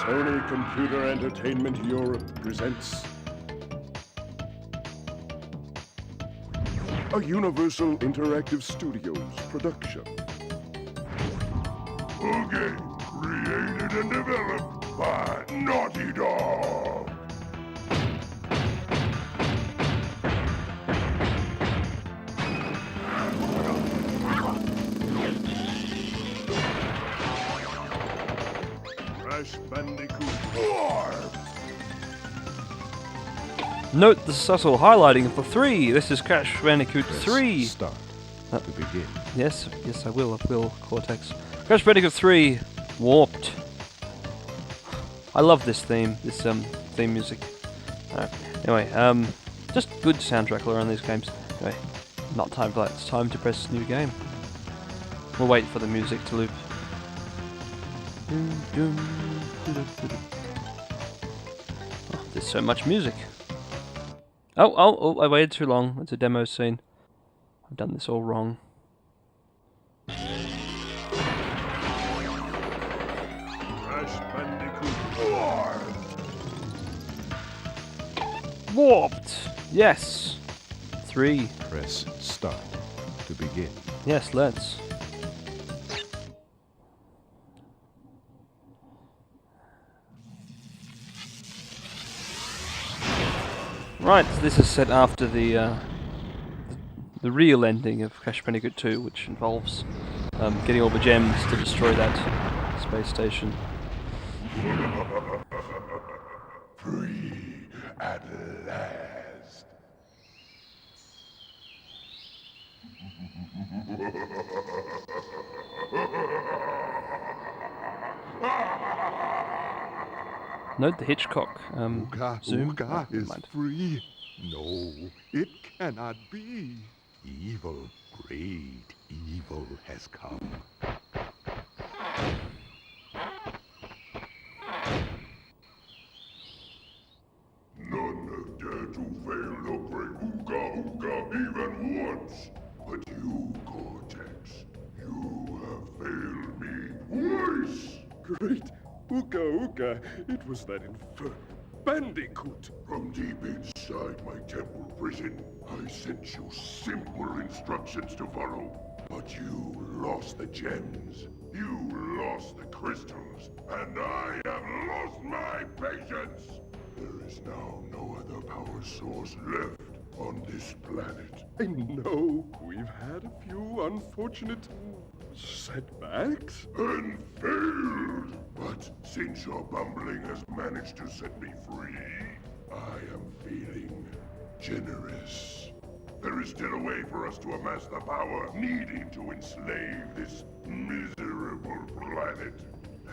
Sony Computer Entertainment Europe presents a Universal Interactive Studios production. A game created and developed by Naughty Dog. Crash Bandicoot 4. Note the subtle highlighting for 3. This is Crash Bandicoot 3. Start to begin. Yes, I will, Cortex. Crash Bandicoot 3, Warped. I love this theme music. Anyway, just good soundtrack all around these games. Anyway, not time for that, it's time to press new game. We'll wait for the music to loop. Oh, there's so much music. Oh, I waited too long. It's a demo scene. I've done this all wrong. Crash Bandicoot 4. Warped! Yes! 3. Press start to begin. Yes, let's. Right, so this is set after the real ending of Crash Bandicoot 2, which involves getting all the gems to destroy that space station. Free at last. Note the Hitchcock Uka zoom. Uka Oh, never is mind. free. No, it cannot be. Evil, great evil has come. None have dared to fail the great Uka Uka even once. But you, Cortex, you have failed me twice. Great Uka Uka, it was that infernal Bandicoot. From deep inside my temple prison, I sent you simple instructions to follow. But you lost the gems, you lost the crystals, and I have lost my patience. There is now no other power source left on this planet. I know we've had a few unfortunate setbacks and failed. But since your bumbling has managed to set me free, I am feeling generous. There is still a way for us to amass the power needed to enslave this miserable planet.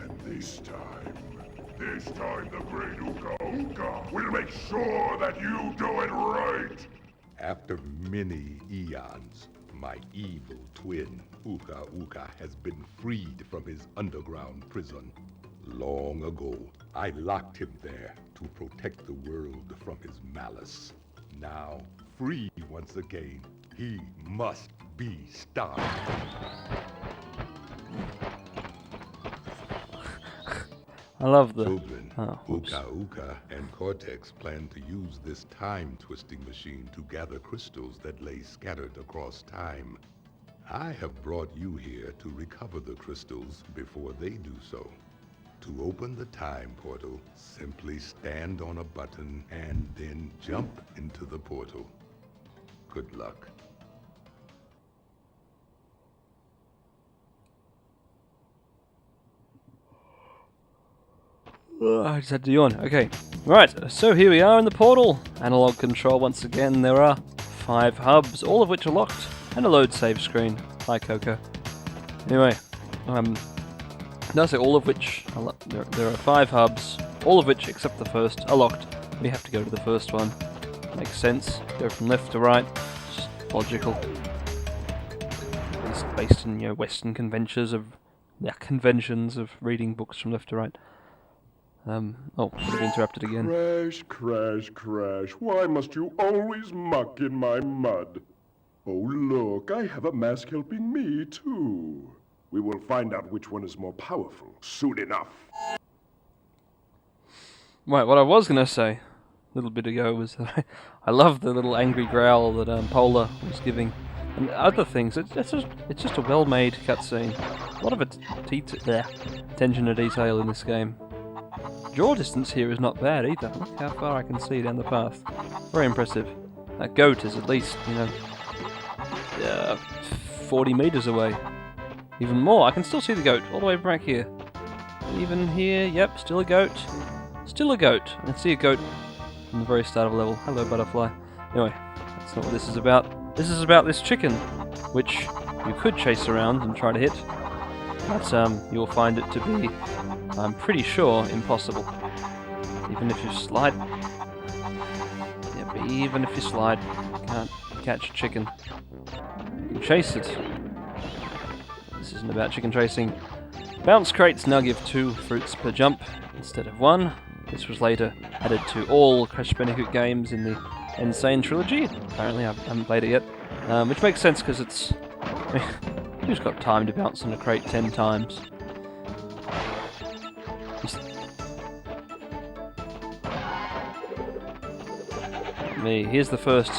And this time the great Uka Uka will make sure that you do it right. After many eons, my evil twin, Uka Uka, has been freed from his underground prison. Long ago, I locked him there to protect the world from his malice. Now, free once again, he must be stopped. I love the... Children, oops. Uka Uka and Cortex plan to use this time-twisting machine to gather crystals that lay scattered across time. I have brought you here to recover the crystals before they do so. To open the time portal, simply stand on a button and then jump into the portal. Good luck. I just had to yawn. Okay. Right, so here we are in the portal. Analog control once again. There are 5 hubs, all of which are locked, and a load save screen. Hi, Coco. Anyway, did I say all of which? There are 5 hubs, all of which, except the first, are locked. We have to go to the first one. Makes sense. Go from left to right. Just logical. It's based in Western conventions of reading books from left to right. Oh, I've been interrupted again. Crash, crash, crash. Why must you always muck in my mud? Oh, look, I have a mask helping me, too. We will find out which one is more powerful soon enough. Right, what I was going to say a little bit ago was that I love the little angry growl that Polar was giving. And other things, it's just a well-made cutscene. A lot of attention to detail in this game. Draw distance here is not bad either. Look how far I can see down the path. Very impressive. That goat is at least, 40 meters away. Even more. I can still see the goat all the way back here. Even here, yep, still a goat. Still a goat. I can see a goat from the very start of the level. Hello, butterfly. Anyway, that's not what this is about. This is about this chicken, which you could chase around and try to hit. But you'll find it to be, I'm pretty sure, impossible. Even if you slide... Yeah, but even if you slide, you can't catch a chicken. You can chase it. This isn't about chicken chasing. Bounce crates now give 2 fruits per jump instead of 1. This was later added to all Crash Bandicoot games in the Insane Trilogy. Apparently I haven't played it yet. Which makes sense because it's... Who's got time to bounce on a crate 10 times? Me. Here's the first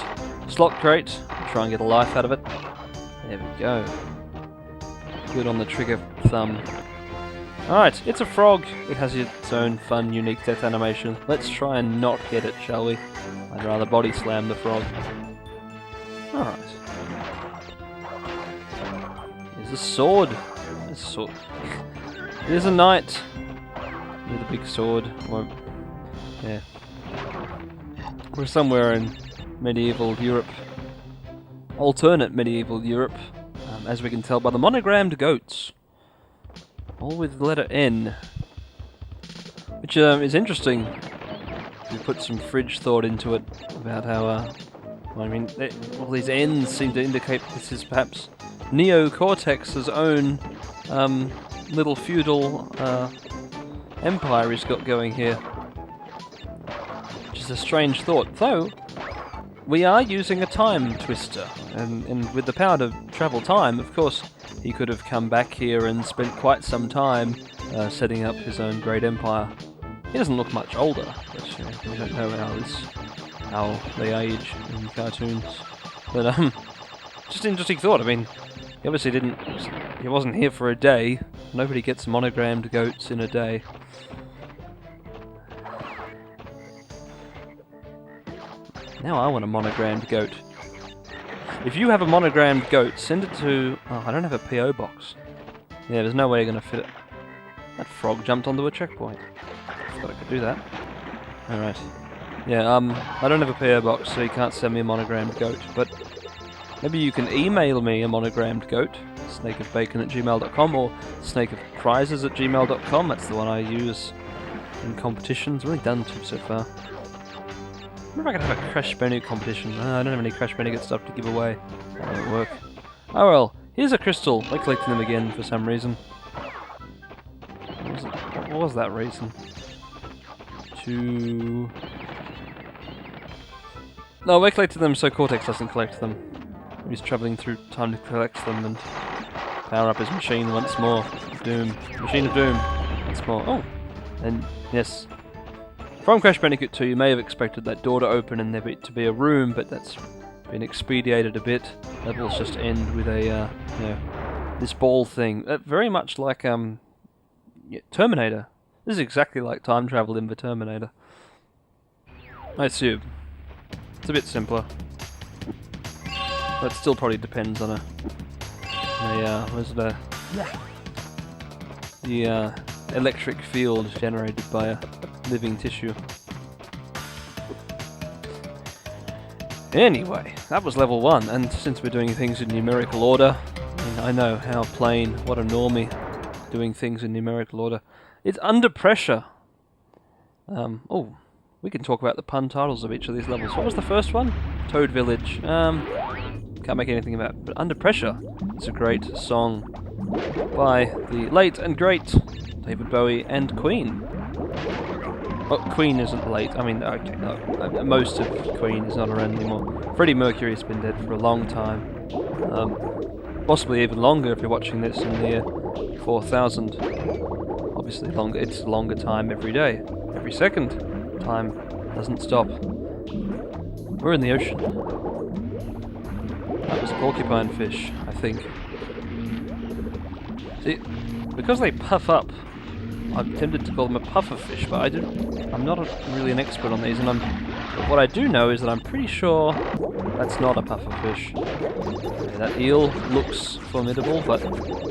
slot crate. Try and get a life out of it. There we go. Good on the trigger thumb. Alright, it's a frog. It has its own fun, unique death animation. Let's try and not get it, shall we? I'd rather body slam the frog. Alright. There's a sword. There's a sword. There's a knight with a big sword. Or, yeah. We're somewhere in medieval Europe. Alternate medieval Europe, as we can tell by the monogrammed goats. All with the letter N. Which is interesting. We put some fridge thought into it about how, all these N's seem to indicate this is perhaps Neo Cortex's own little feudal empire he's got going here. Which is a strange thought, though we are using a time twister, and with the power to travel time, of course, he could have come back here and spent quite some time setting up his own great empire. He doesn't look much older, but we don't know how they age in cartoons. But just an interesting thought. I mean, he obviously he wasn't here for a day. Nobody gets monogrammed goats in a day. Now I want a monogrammed goat. If you have a monogrammed goat, send it to... Oh, I don't have a P.O. box. Yeah, there's no way you're going to fit it. That frog jumped onto a checkpoint. I thought I could do that. Alright. Yeah, I don't have a P.O. box, so you can't send me a monogrammed goat, but maybe you can email me a monogrammed goat, snakeofbacon@gmail.com, or snakeofprizes@gmail.com. That's the one I use in competitions. I've only done 2 so far. I wonder if I can have a Crash Bandicoot competition. I don't have any Crash Bandicoot stuff to give away. That won't work. Oh well, here's a crystal. We're collecting them again for some reason. What was that reason? No, we're collecting them so Cortex doesn't collect them. He's travelling through time to collect them and power up his machine once more. Doom. Machine of Doom. Once more. Oh! And yes. From Crash Bandicoot 2, you may have expected that door to open and there to be a room, but that's been expedited a bit. Levels just end with a, this ball thing. Very much like, Terminator. This is exactly like time travel in the Terminator. I assume. It's a bit simpler. But still probably depends on electric field generated by a living tissue. Anyway, that was level 1, and since we're doing things in numerical order, and I know how plain, what a normie, doing things in numerical order. It's Under Pressure. Oh, we can talk about the pun titles of each of these levels. What was the first one? Toad Village. Can't make anything about it, but Under Pressure. It's a great song by the late and great David Bowie and Queen. Oh, Queen isn't late. I mean, okay, no, most of Queen is not around anymore. Freddie Mercury's been dead for a long time. Possibly even longer if you're watching this in the year 4000. Obviously longer. It's a longer time every day. Every second. Time doesn't stop. We're in the ocean. That was a porcupine fish, I think. See, because they puff up, I'm tempted to call them a puffer fish, but I'm not really an expert on these, but what I do know is that I'm pretty sure that's not a puffer fish. Yeah, that eel looks formidable, but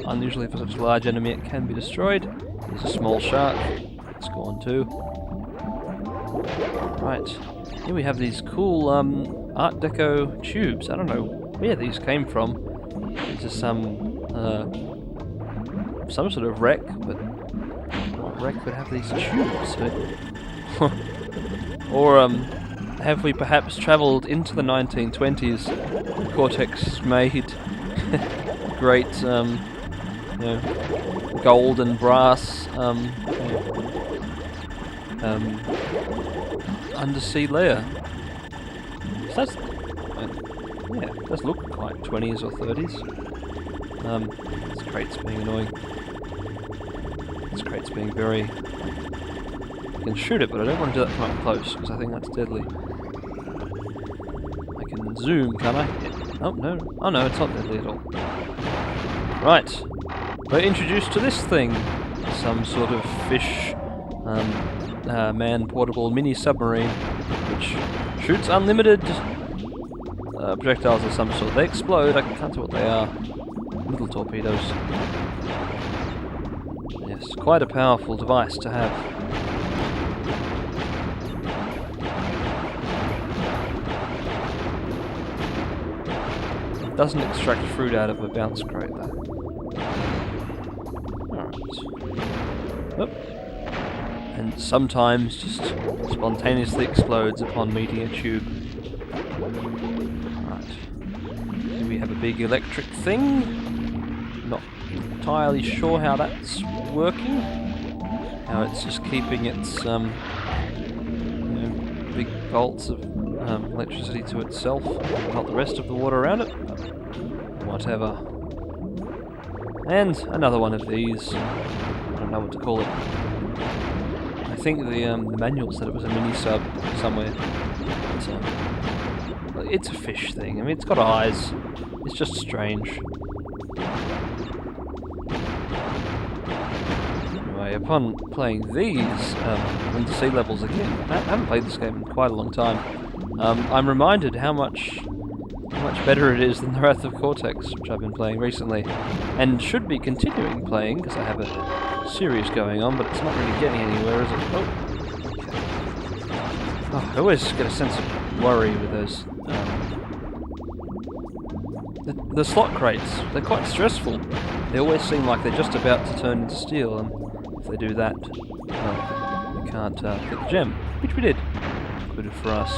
unusually for such a large enemy it can be destroyed. Here's a small shark. It's gone too. Right, here we have these cool Art Deco tubes. I don't know where these came from. These are some sort of wreck, but what wreck would have these tubes? Or have we perhaps travelled into the 1920s? Cortex made great, gold and brass undersea layer. So that's, yeah, it does look quite 20s or 30s. This crate's being annoying. This crate's being very... I can shoot it, but I don't want to do that from up close, because I think that's deadly. I can zoom, can I? Yeah. Oh, no. Oh, no, it's not deadly at all. Right. We're introduced to this thing. Some sort of fish, man-portable mini-submarine, which shoots unlimited projectiles of some sort. They explode. I can't tell what they are. Little torpedoes. Yes, quite a powerful device to have. It doesn't extract fruit out of a bounce crate though. Alright. Oh. And sometimes just spontaneously explodes upon meeting a tube. Right. Here we have a big electric thing. Not entirely sure how that's working. How it's just keeping its big bolts of electricity to itself, not the rest of the water around it. But whatever. And another one of these. I don't know what to call it. I think the manual said it was a mini-sub somewhere. It's a fish thing. I mean, it's got eyes. It's just strange. Anyway, upon playing these undersea levels again, I haven't played this game in quite a long time. I'm reminded how much better it is than the Wrath of Cortex, which I've been playing recently, and should be continuing playing because I have a series going on, but it's not really getting anywhere, is it? Oh, okay. Oh, I always get a sense of worry with those. The slot crates, they're quite stressful. They always seem like they're just about to turn into steel, and if they do that, well, we can't get the gem, which we did. Good for us.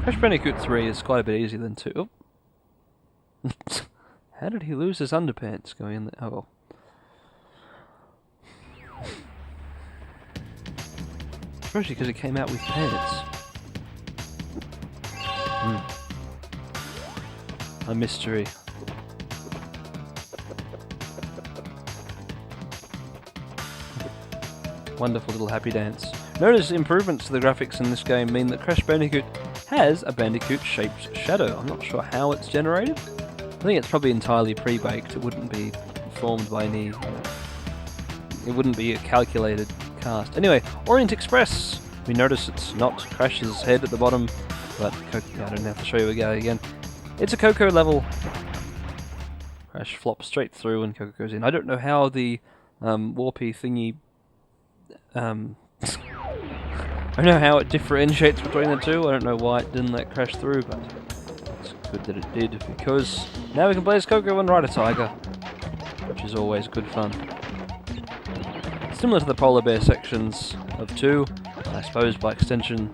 Crash Bandicoot 3 is quite a bit easier than 2. Oh. How did he lose his underpants going in there? Oh well. Especially because it came out with pants. A mystery. Wonderful little happy dance. Notice improvements to the graphics in this game mean that Crash Bandicoot has a Bandicoot-shaped shadow. I'm not sure how it's generated. I think it's probably entirely pre-baked. It wouldn't be formed by any... it wouldn't be a calculated cast. Anyway, Orient Express. We notice it's not Crash's head at the bottom, but I don't have to show you again. It's a Coco level. Crash flops straight through and Coco goes in. I don't know how the warpy thingy... I don't know how it differentiates between the two. I don't know why it didn't let Crash through, but it's good that it did, because now we can play as Coco and ride a tiger, which is always good fun. Similar to the polar bear sections of 2, I suppose by extension,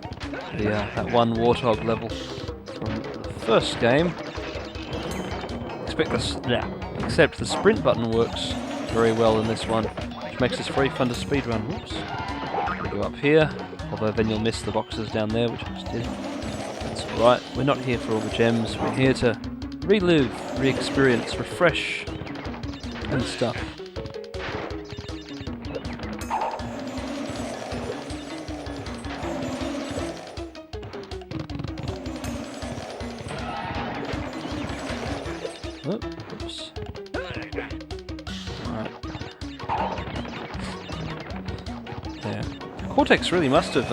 that one warthog level from the first game. Except the sprint button works very well in this one, which makes this very fun to speedrun. Whoops. We go up here. Although then you'll miss the boxes down there, which I just did. That's alright, we're not here for all the gems, we're here to relive, re-experience, refresh, and stuff. Oh, oops. Alright. Yeah. Cortex really must have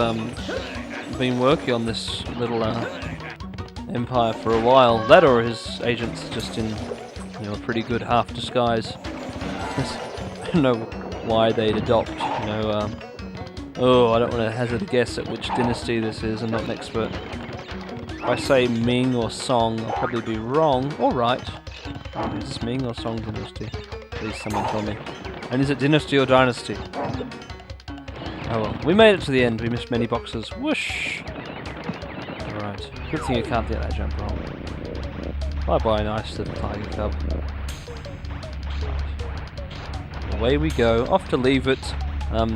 been working on this little empire for a while. That or his agents are just in a pretty good half disguise. I don't know why they'd adopt, oh, I don't want to hazard a guess at which dynasty this is. I'm not an expert. If I say Ming or Song, I'll probably be wrong or right. Is this Ming or Song dynasty? Please someone tell me. And is it dynasty or dynasty? Oh well, we made it to the end. We missed many boxes. Whoosh! Alright. Good thing you can't get that jump wrong. Bye bye, nice little tiger cub. Away we go. Off to leave it. At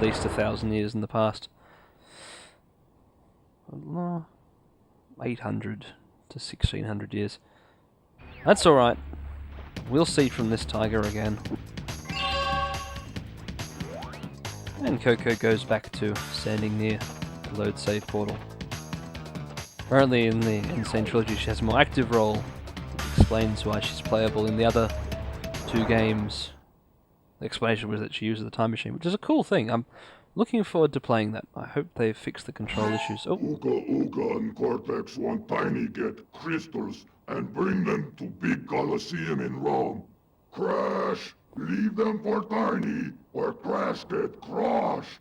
least 1,000 years in the past. 800 to 1,600 years. That's alright. We'll see from this tiger again. And Coco goes back to standing near the load save portal. Apparently in the Insane Trilogy she has a more active role, which explains why she's playable in the other 2 games. The explanation was that she uses the time machine, which is a cool thing. I'm looking forward to playing that. I hope they fix the control issues. Oh. Uka Uka and Cortex want Tiny get crystals and bring them to Big Colosseum in Rome. Crash! Leave them for Tiny, or Crash get crushed.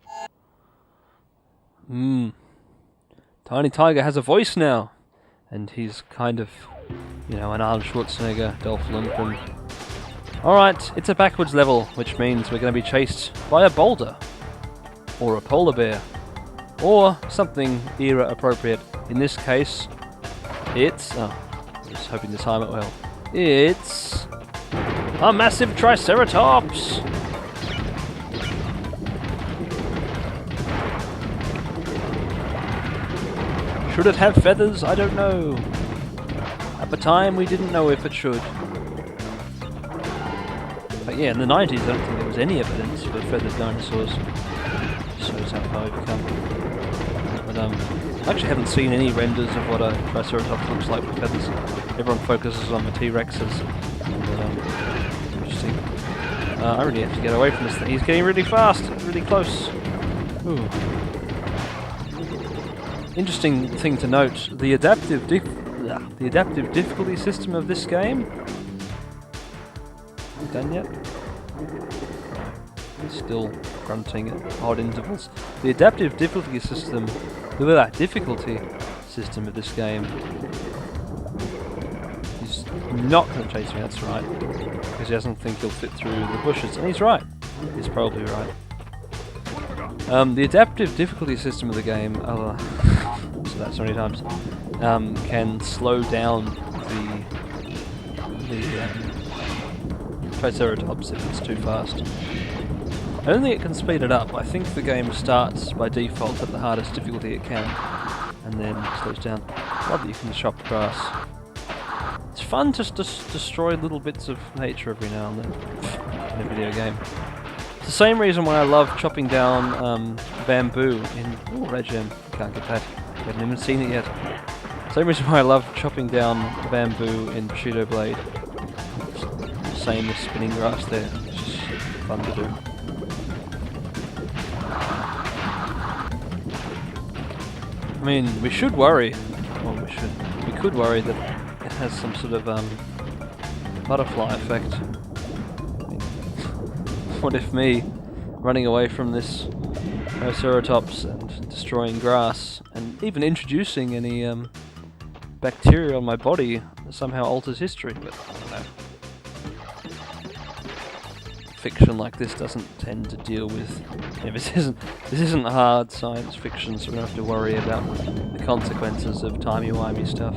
Tiny Tiger has a voice now. And he's kind of, an Arnold Schwarzenegger, Dolph Lundgren. Alright, it's a backwards level, which means we're going to be chased by a boulder. Or a polar bear. Or something era appropriate. In this case, it's... I was hoping to time it well. It's... a massive Triceratops! Should it have feathers? I don't know. At the time, we didn't know if it should. But yeah, in the 90s, I don't think there was any evidence for feathered dinosaurs. Shows how far we've come. But I actually haven't seen any renders of what a Triceratops looks like with feathers. Everyone focuses on the T-Rexes. Interesting. I really have to get away from this thing. He's getting really fast, really close. Ooh. Interesting thing to note: the adaptive difficulty system of this game. Done yet? He's still grunting at odd intervals. The adaptive difficulty system of this game. He's not going to chase me. That's right, because he doesn't think he'll fit through the bushes, and he's right. He's probably right. The adaptive difficulty system of the game, so that's so many times, can slow down the Triceratops if it's too fast. I don't think it can speed it up. I think the game starts by default at the hardest difficulty it can, and then slows down. Love that you can chop grass. It's fun to just destroy little bits of nature every now and then in a video game. It's the same reason why I love chopping down bamboo in... Oh, red gem. Can't get that. I haven't even seen it yet. Same reason why I love chopping down bamboo in Bushido Blade. Same as spinning grass there. It's just fun to do. I mean, we should worry. Well, we could worry that it has some sort of butterfly effect. What if me running away from this Triceratops and destroying grass and even introducing any bacteria on my body somehow alters history? But I don't know. Fiction like this doesn't tend to deal with. This isn't hard science fiction, so we don't have to worry about the consequences of timey-wimey stuff.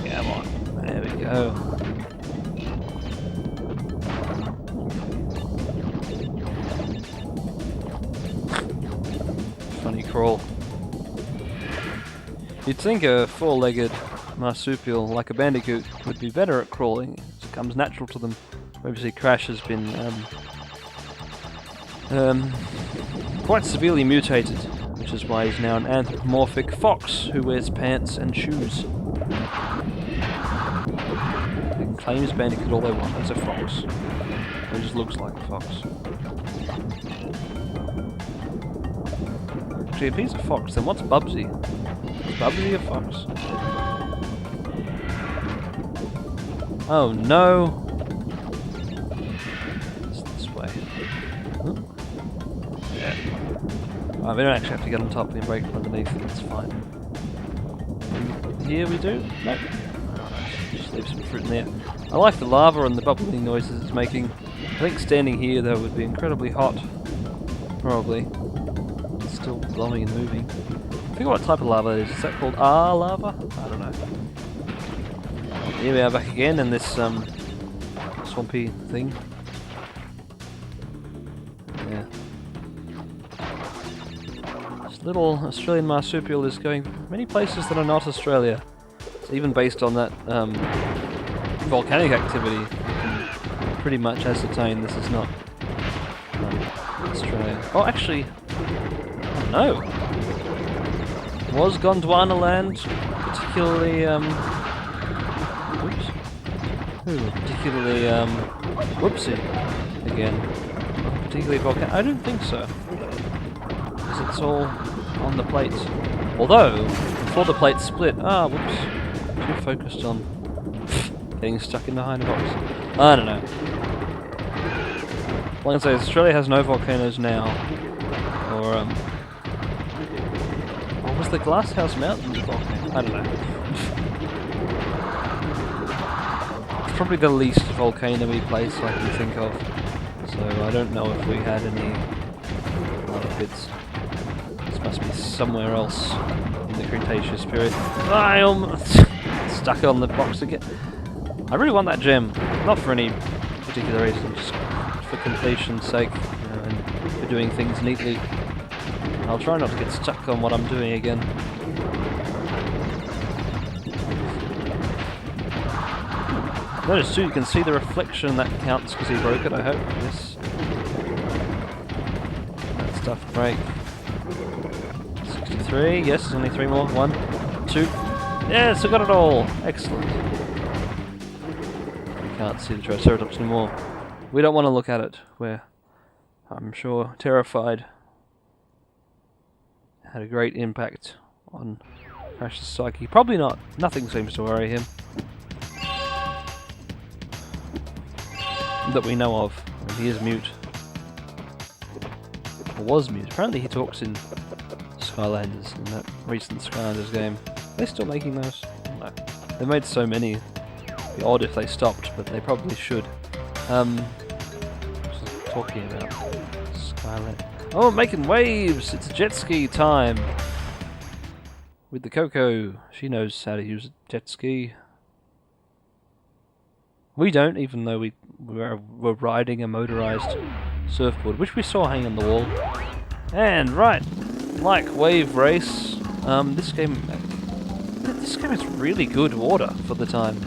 Come on, there we go. Funny crawl. You'd think a four-legged marsupial like a Bandicoot would be better at crawling. It comes natural to them. Obviously Crash has been quite severely mutated, which is why he's now an anthropomorphic fox who wears pants and shoes. They can claim he's Bandicoot all they want, he's a fox. He just looks like a fox. Actually, if he's a fox, then what's Bubsy? Is Bubsy a fox? Oh no! It's this way. Oh. Yeah. Oh, we don't actually have to get on top, we can break from underneath, that's fine. And here we do? Nope. Just leave some fruit in there. I like the lava and the bubbling noises it's making. I think standing here though would be incredibly hot. Probably. It's still glowing and moving. I forget what type of lava it is. Is that called lava? I don't know. Here we are back again in this swampy thing. Yeah. This little Australian marsupial is going many places that are not Australia. It's even based on that volcanic activity. You can pretty much ascertain this is not Australia. Oh, actually, no. Was Gondwana land particularly particularly, whoopsie, again, particularly volcanic? I don't think so, because it's all on the plates. Although, before the plates split, whoops, too focused on getting stuck in behind a box. I don't know. All I can say is Australia has no volcanoes now, or, what was the Glasshouse Mountains volcano? I don't know. Probably the least volcano-y place I can think of, so I don't know if we had any other bits. This must be somewhere else in the Cretaceous period. I almost stuck on the box again. I really want that gem, not for any particular reason, just for completion's sake, and for doing things neatly. I'll try not to get stuck on what I'm doing again. Notice too, you can see the reflection, that counts because he broke it, I hope. Yes. That stuff break. 63, yes, there's only 3 more. 1, 2. Yes, I got it all! Excellent. You can't see the Triceratops anymore. We don't want to look at it. We're, I'm sure, terrified. Had a great impact on Crash's psyche. Probably not. Nothing seems to worry him that we know of, and he is mute. Or was mute. Apparently he talks in Skylanders, in that recent Skylanders game. Are they still making those? No. They made so many. It'd be odd if they stopped, but they probably should. What was I talking about? Skyland. Oh, Makin Waves! It's jet ski time! With the Coco. She knows how to use a jet ski. We don't, even though we're riding a motorized surfboard, which we saw hanging on the wall. And right, like Wave Race, this game is really good water for the time.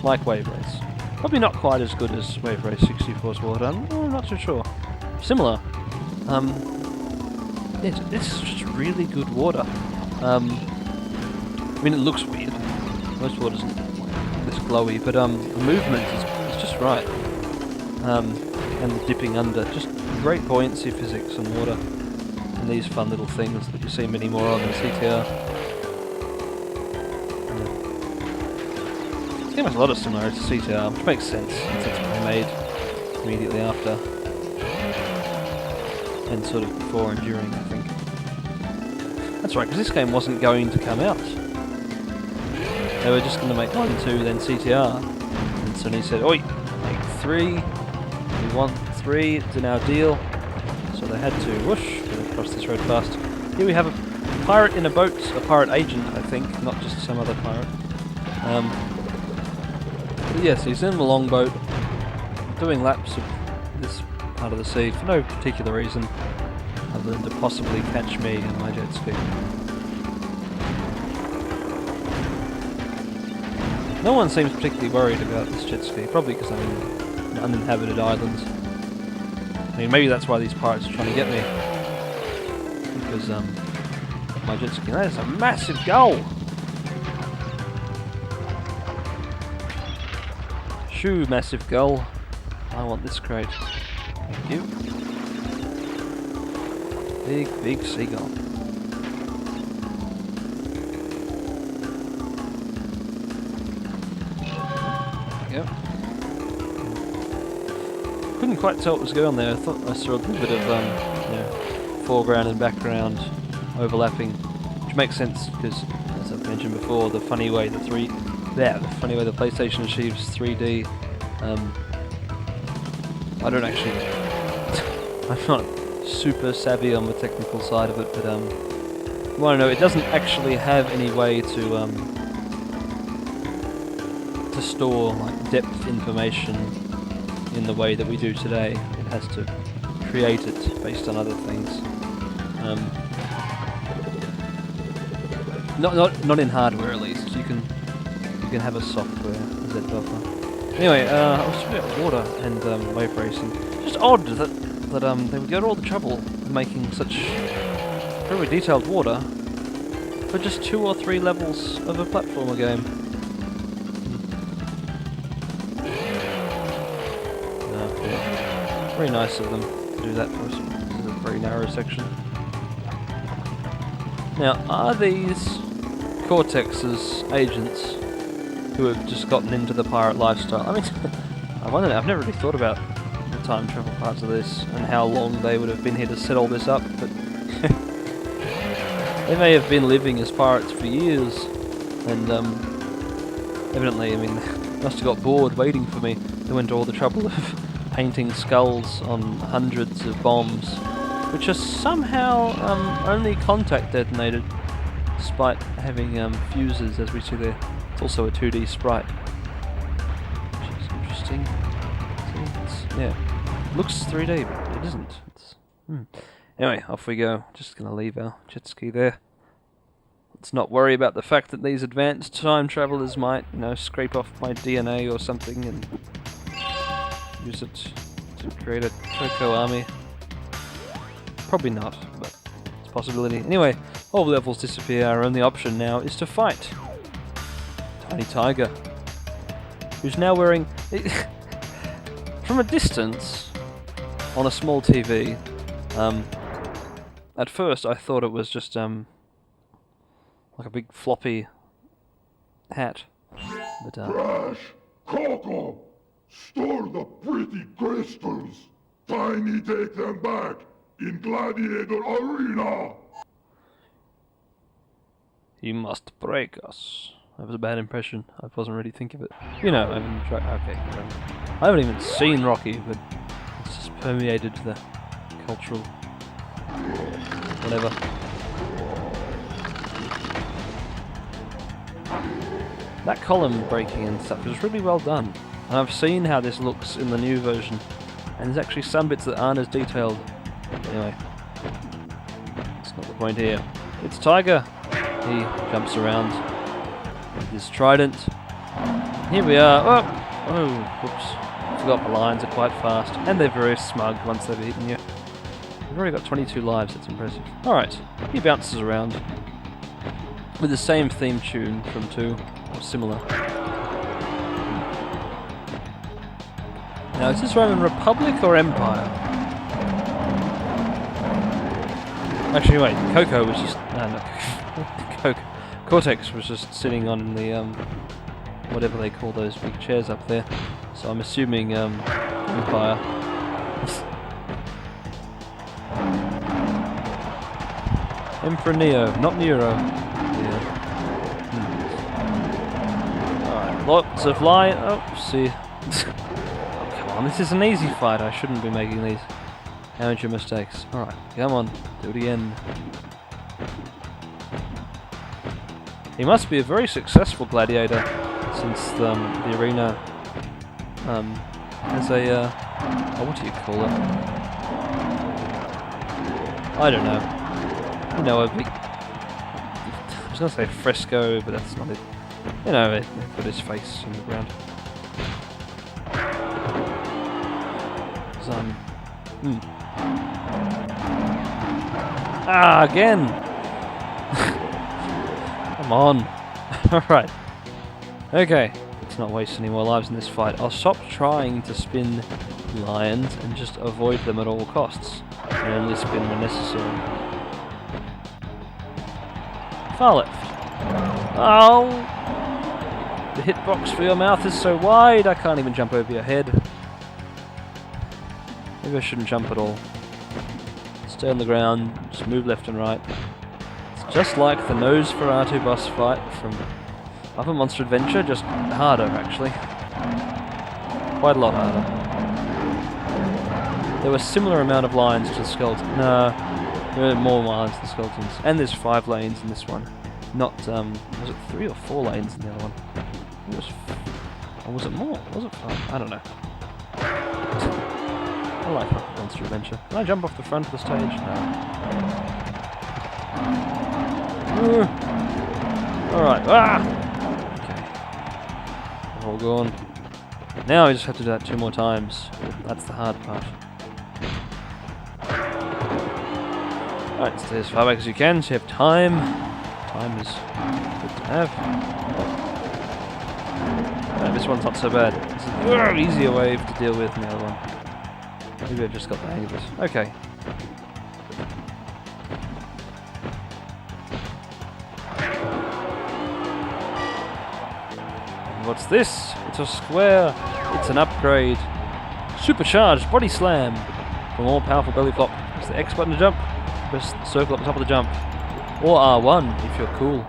Like Wave Race, probably not quite as good as Wave Race 64's water. I'm not too sure. Similar. Yeah, this is just really good water. I mean, it looks weird. Most water's this glowy, but the movement is just right. And the dipping under, just great buoyancy physics on water. And these fun little things that you see many more of in CTR. game has a lot of similarity to CTR, which makes sense since it's been made immediately after and sort of before and during, I think. That's right, because this game wasn't going to come out. They were just going to make 1, 2, then CTR. And Sony said, oi, make 3. We want 3, it's in our deal. So they had to whoosh, get across this road fast. Here we have a pirate in a boat, a pirate agent, I think, not just some other pirate. But yes, he's in the longboat, doing laps of this part of the sea for no particular reason other than to possibly catch me in my jet ski. No one seems particularly worried about this jet ski, probably because I'm in uninhabited islands. I mean, maybe that's why these pirates are trying to get me. Because, my jet ski. That is a massive goal! Shoo, massive goal. I want this crate. Thank you. Big, big seagull. There we go. Couldn't quite tell what was going on there. I thought I saw a little bit of you know, foreground and background overlapping, which makes sense because, as I've mentioned before, the funny way the funny way the PlayStation achieves 3D. I don't actually. I'm not super savvy on the technical side of it, but you want to know, it doesn't actually have any way to store like depth information in the way that we do today. It has to create it based on other things. Not in hardware at least. You can have a software Z buffer. Anyway, I was talking about water and wave racing. Just odd that they would go to all the trouble of making such very detailed water for just 2 or 3 levels of a platformer game. Yeah. Very nice of them to do that for us. This is a very narrow section. Now, are these Cortex's agents who have just gotten into the pirate lifestyle? I mean, I wonder, I've never really thought about the time travel parts of this and how long they would have been here to set all this up, but they may have been living as pirates for years, and evidently, I mean, they must have got bored waiting for me. They went to all the trouble of painting skulls on hundreds of bombs, which are somehow only contact detonated, despite having fuses, as we see there. It's also a 2D sprite, which is interesting. Yeah, looks 3D, but it isn't. Anyway, off we go. Just gonna leave our jet ski there. Let's not worry about the fact that these advanced time travelers might, you know, scrape off my DNA or something and use it to create a Choco army. Probably not, but it's a possibility. Anyway, all levels disappear. Our only option now is to fight Tiny Tiger, who's now wearing from a distance on a small TV. At first I thought it was just like a big floppy hat, but Crash! Coco! Store the pretty crystals! Tiny, take them back! In Gladiator Arena! he must break us. That was a bad impression. I wasn't really thinking of it. You know, I mean, okay. I haven't even seen Rocky, but it's just permeated the cultural whatever. That column breaking and stuff is really well done. And I've seen how this looks in the new version, and there's actually some bits that aren't as detailed. Anyway, that's not the point here. It's Tiger. He jumps around with his trident. Here we are. Oh, whoops. Forgot the lines are quite fast, and they're very smug once they've eaten you. We've already got 22 lives, that's impressive. Alright, he bounces around with the same theme tune from 2, or similar. Now, is this Roman Republic or Empire? Actually, wait, Coco was just... no, not Coco. Cortex was just sitting on the whatever they call those big chairs up there. So I'm assuming Empire. Emperor Neo, not Nero. Yeah. Alright, lots of light. Oh, see. Oh, come on, this is an easy fight. I shouldn't be making these amateur mistakes. Alright, come on, do it again. He must be a very successful gladiator, since the arena has a, oh, what do you call it? I don't know. You know, a big, I was going to say fresco, but that's not it. You know, they put his face in the ground. Ah, again! Come on. Alright. Okay. Let's not waste any more lives in this fight. I'll stop trying to spin lions and just avoid them at all costs. And only spin when necessary. Far left. Oh! The hitbox for your mouth is so wide, I can't even jump over your head. Maybe I shouldn't jump at all. Stay on the ground, just move left and right. It's just like the Nosferatu boss fight from Upper Monster Adventure, just harder actually. Quite a lot harder. There were a similar amount of lines to the skeleton. No, there are more lines to the skeletons. And there's 5 lanes in this one. Not, was it 3 or 4 lanes in the other one? It was or was it more? Was it 5? I don't know. I like Monster Adventure. Can I jump off the front of the stage? No. Alright. Ah! Okay. All gone. Now we just have to do that 2 more times. That's the hard part. Alright, stay as far back as you can so you have time. Time is good to have. This one's not so bad. This is an easier wave to deal with than the other one. Maybe I've just got the hang of it. Okay. And what's this? It's a square. It's an upgrade. Supercharged body slam. For more powerful belly flop. Press the X button to jump. Press the circle at the top of the jump. Or R1 if you're cool.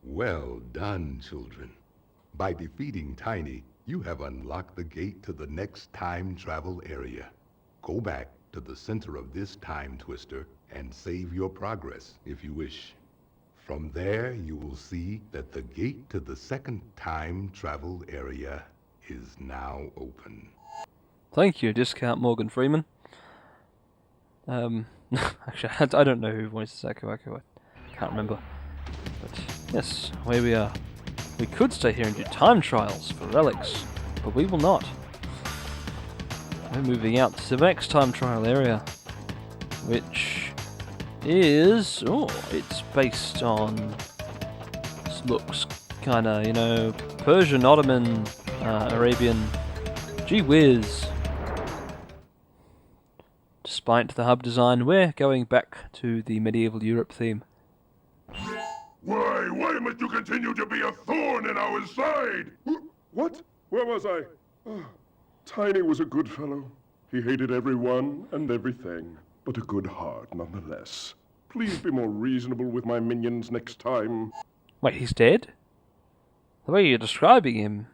Well done, children. By defeating Tiny, you have unlocked the gate to the next time travel area. Go back to the center of this time twister and save your progress if you wish. From there, you will see that the gate to the second time travel area is now open. Thank you, Discount Morgan Freeman. Actually, I don't know who voices Aku Aku. I can't remember. But yes, here we are. We could stay here and do time trials for relics, but we will not. We're moving out to the next time trial area, which is... oh, it's based on... looks kinda, you know, Persian, Ottoman, Arabian. Gee whiz. Despite the hub design, we're going back to the medieval Europe theme. Why must you continue to be a thorn in our side? What? Where was I? Oh, Tiny was a good fellow. He hated everyone and everything, but a good heart nonetheless. Please be more reasonable with my minions next time. Wait, he's dead? The way you're describing him...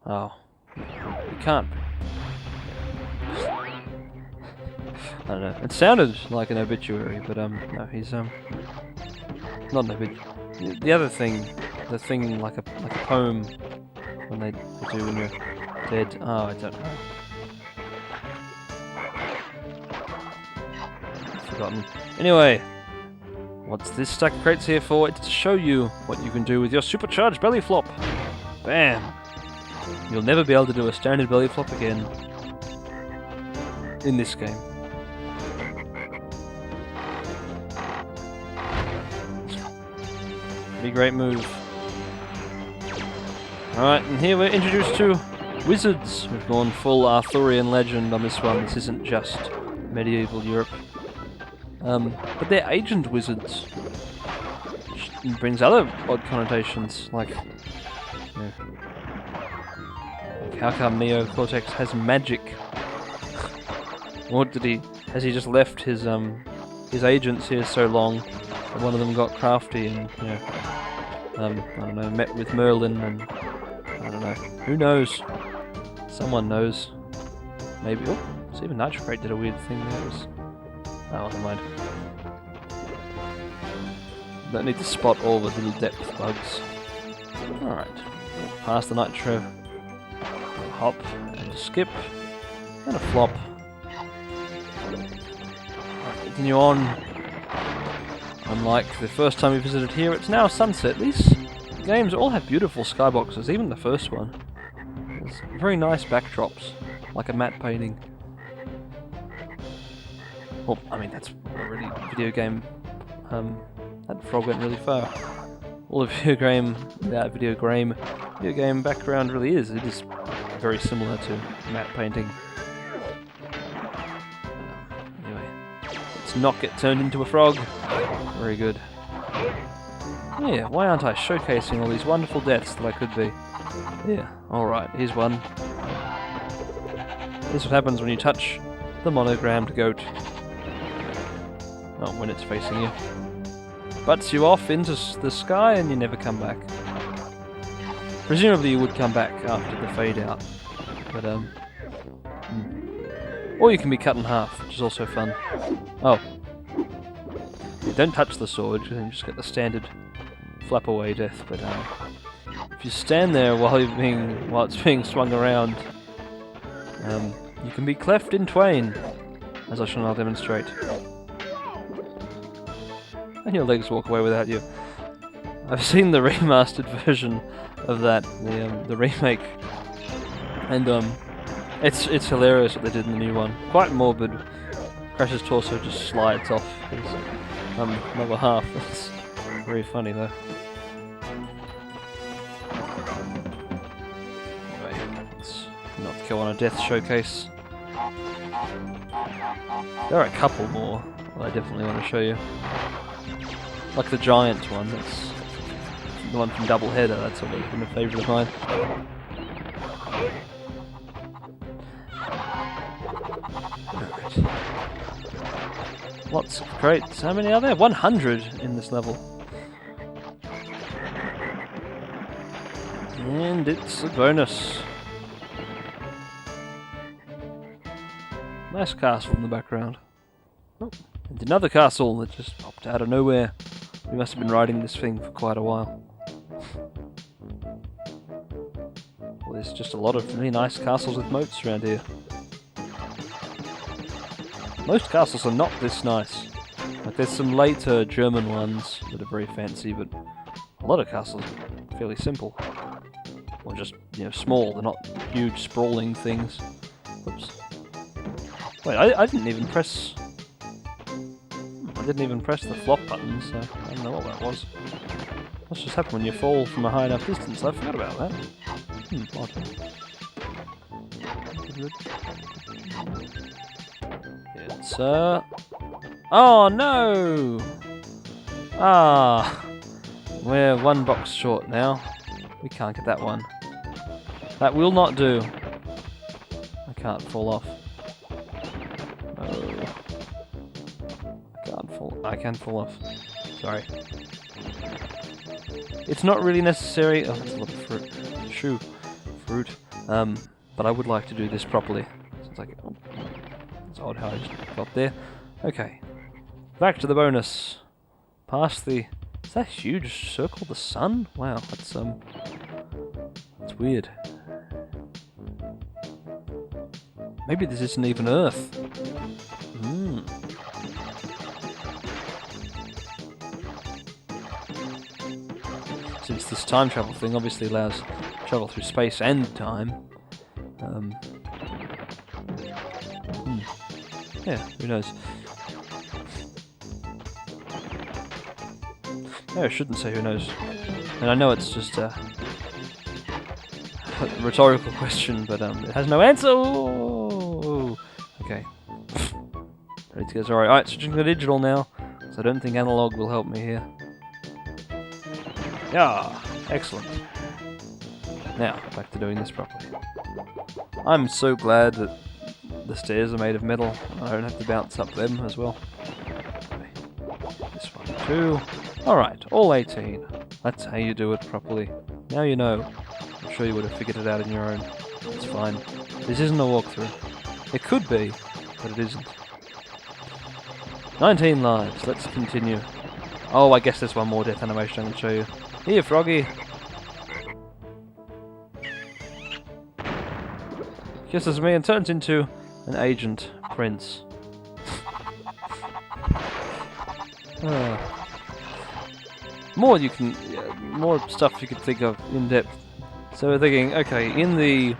oh. He can't be. I don't know. It sounded like an obituary, but no, he's not an obituary. The other thing, the thing like a poem when they do when you're dead. Oh, I don't know. I've forgotten. Anyway, what's this stack of crates here for? It's to show you what you can do with your supercharged belly flop. Bam! You'll never be able to do a standard belly flop again in this game. Pretty great move. Alright, and here we're introduced to wizards. We've gone full Arthurian legend on this one. This isn't just medieval Europe. But they're agent wizards. Which brings other odd connotations, like, like how come Neo Cortex has magic? Or has he just left his agents here so long that one of them got crafty and, I don't know, met with Merlin and, I don't know, who knows? Someone knows. Maybe, oh, so even Nitrocrate did a weird thing there. Oh, never mind. Don't need to spot all the little depth bugs. Alright, past the Nitro. A hop, and a skip, and a flop. Continue on. Unlike the first time we visited here, it's now sunset. These games all have beautiful skyboxes, even the first one. There's very nice backdrops, like a matte painting. Well, I mean, that's already video game. That frog went really far. All the video game background really is. It is very similar to matte painting. Not get turned into a frog. Very good. Yeah, why aren't I showcasing all these wonderful deaths that I could be? Yeah, alright, here's one. This is what happens when you touch the monogrammed goat. Oh, when it's facing you. Butts you off into the sky and you never come back. Presumably you would come back after the fade out. But, Or you can be cut in half, which is also fun. Oh. Yeah, don't touch the sword, because then you just get the standard flap away death, but if you stand there while it's being swung around, you can be cleft in twain, as I shall now demonstrate. And your legs walk away without you. I've seen the remastered version of that, the remake, and it's hilarious what they did in the new one. Quite morbid. Crash's torso just slides off his lower half. That's very funny though. Anyway, let's not go on a death showcase. There are a couple more that I definitely want to show you. Like the giant one, that's the one from Double Header, that's always been a favourite of mine. Lots of crates. How many are there? 100 in this level. And it's a bonus. Nice castle in the background. Oh, and another castle that just popped out of nowhere. We must have been riding this thing for quite a while. Well, there's just a lot of really nice castles with moats around here. Most castles are not this nice. Like, there's some later German ones that are very fancy, but a lot of castles are fairly simple. Or just, small, they're not huge, sprawling things. Oops. Wait, I didn't even press... I didn't even press the flop button, so I don't know what that was. What's just happened when you fall from a high enough distance? I forgot about that. Odd. Good. It's, oh no! Ah! We're one box short now. We can't get that one. That will not do. I can't fall off. No. I can fall off. Sorry. It's not really necessary. Oh, that's a lot of fruit. Fruit. But I would like to do this properly. Since I get... Oh. It's odd how I just got there. Okay. Back to the bonus. Past the... Is that huge circle the sun? Wow, that's weird. Maybe this isn't even Earth. Since this time travel thing obviously allows travel through space and time. Yeah, who knows? No, I shouldn't say who knows. And I know it's just a rhetorical question, but it has no answer. Ooh. Okay. Ready to go. Sorry. Alright, switching to digital now. So I don't think analog will help me here. Yeah, excellent. Now, back to doing this properly. I'm so glad that the stairs are made of metal. I don't have to bounce up them as well. Okay. This one too. Alright, all 18. That's how you do it properly. Now you know. I'm sure you would have figured it out on your own. It's fine. This isn't a walkthrough. It could be, but it isn't. 19 lives. Let's continue. Oh, I guess there's one more death animation I'm going to show you. Here, Froggy. Kisses me and turns into an agent prince. More stuff you could think of in depth. So we're thinking, okay, in the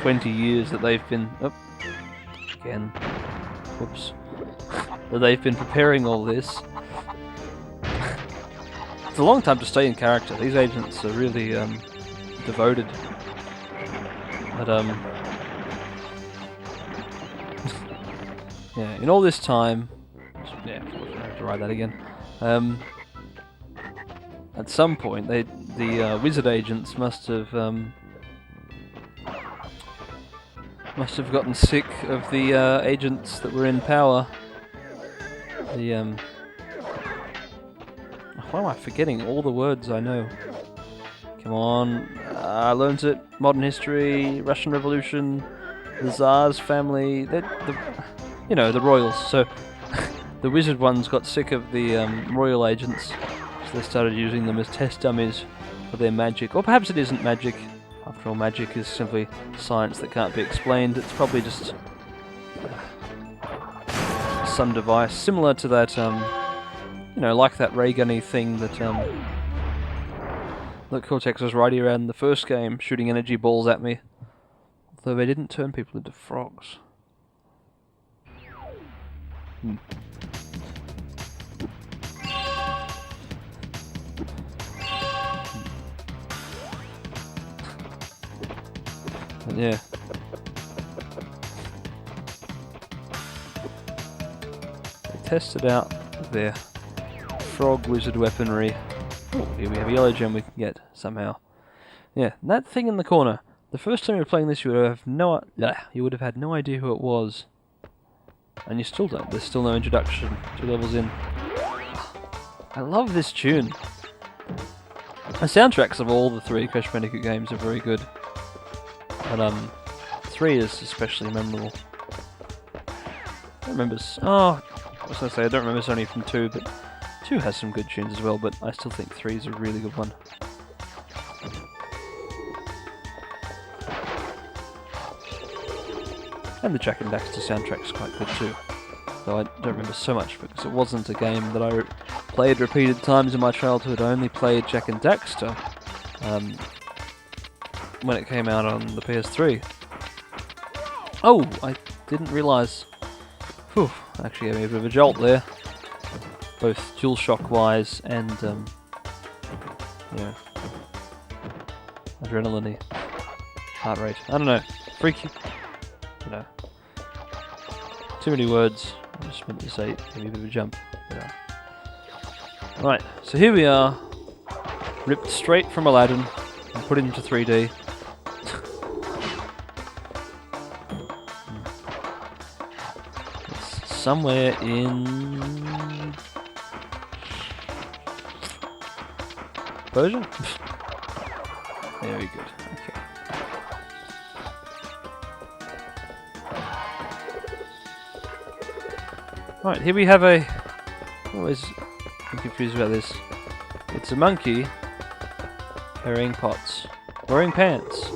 20 years that they've been that they've been preparing all this. It's a long time to stay in character. These agents are really devoted. But yeah, in all this time, yeah, of course I have to write that again. At some point, the wizard agents must have gotten sick of the agents that were in power. Why am I forgetting all the words I know? Come on, I learned it. Modern history, Russian Revolution, the Tsar's family, the royals. So the wizard ones got sick of the royal agents, so they started using them as test dummies for their magic. Or perhaps it isn't magic. After all, magic is simply science that can't be explained. It's probably just some device similar to that, like that ray gunny thing that Cortex was riding around in the first game, shooting energy balls at me. Although they didn't turn people into frogs. But yeah. They tested out their frog wizard weaponry. Oh, here we have a yellow gem we can get somehow. Yeah, that thing in the corner. The first time you were playing this, you would have had no idea who it was, and you still don't. There's still no introduction. 2 levels in. I love this tune. The soundtracks of all the 3 Crash Bandicoot games are very good, but 3 is especially memorable. I remember. I was gonna say I don't remember Sony from 2, but 2 has some good tunes as well, but I still think 3 is a really good one. And the Jack and Daxter soundtrack's quite good too. Though I don't remember so much because it wasn't a game that I played repeated times in my childhood. I only played Jack and Daxter when it came out on the PS3. Oh, I didn't realise. Whew, actually gave me a bit of a jolt there. Both dual shock wise and adrenaline-y heart rate. I don't know. Freaky. Too many words. I just meant to say give me a bit of a jump. Yeah. Right, so here we are, ripped straight from Aladdin and put into 3D. It's somewhere in Persia? Very good. Okay. Right, here we have a... Always I'm confused about this. It's a monkey carrying pots. Wearing pants.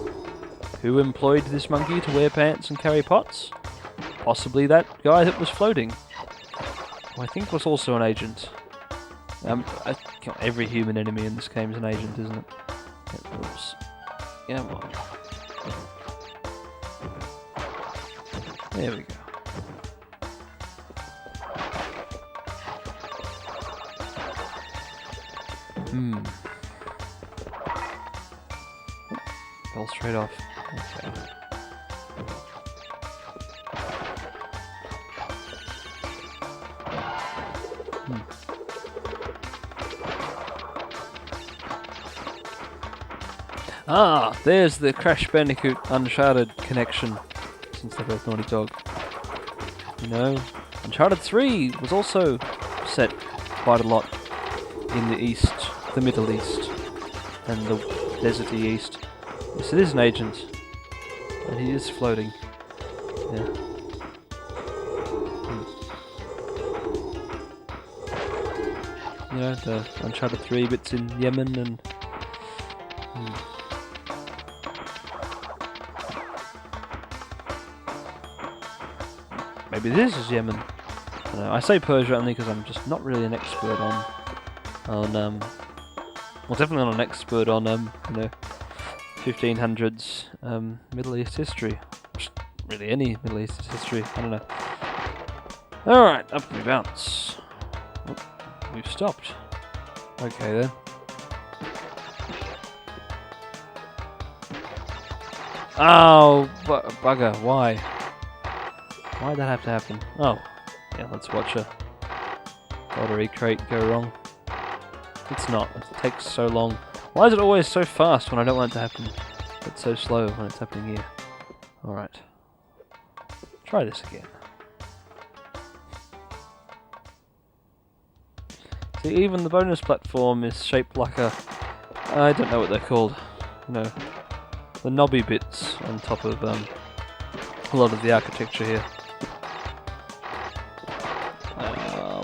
Who employed this monkey to wear pants and carry pots? Possibly that guy that was floating. Who I think was also an agent. Every human enemy in this game is an agent, isn't it? Oops. Yeah, well. There we go. Fell straight off. Okay. Ah, there's the Crash Bandicoot Uncharted connection, since they're both Naughty Dog. You know, Uncharted 3 was also set quite a lot in the East, the Middle East, and the deserty East. Yes, it is an agent, and he is floating. Yeah. You know, the Uncharted 3 bits in Yemen and... Maybe this is Yemen. I don't know. I say Persia only because I'm just not really an expert on well, definitely not an expert on, you know, 1500s Middle East history. Just really any Middle East history. I don't know. Alright, up we bounce. Oh, we've stopped. Okay then. Oh, bugger, why? Why'd that have to happen? Oh, yeah, let's watch a lottery crate go wrong. It's not, it takes so long. Why is it always so fast when I don't want it to happen, but so slow when it's happening here? Alright. Try this again. See, even the bonus platform is shaped like a... I don't know what they're called. You know, the knobby bits on top of a lot of the architecture here.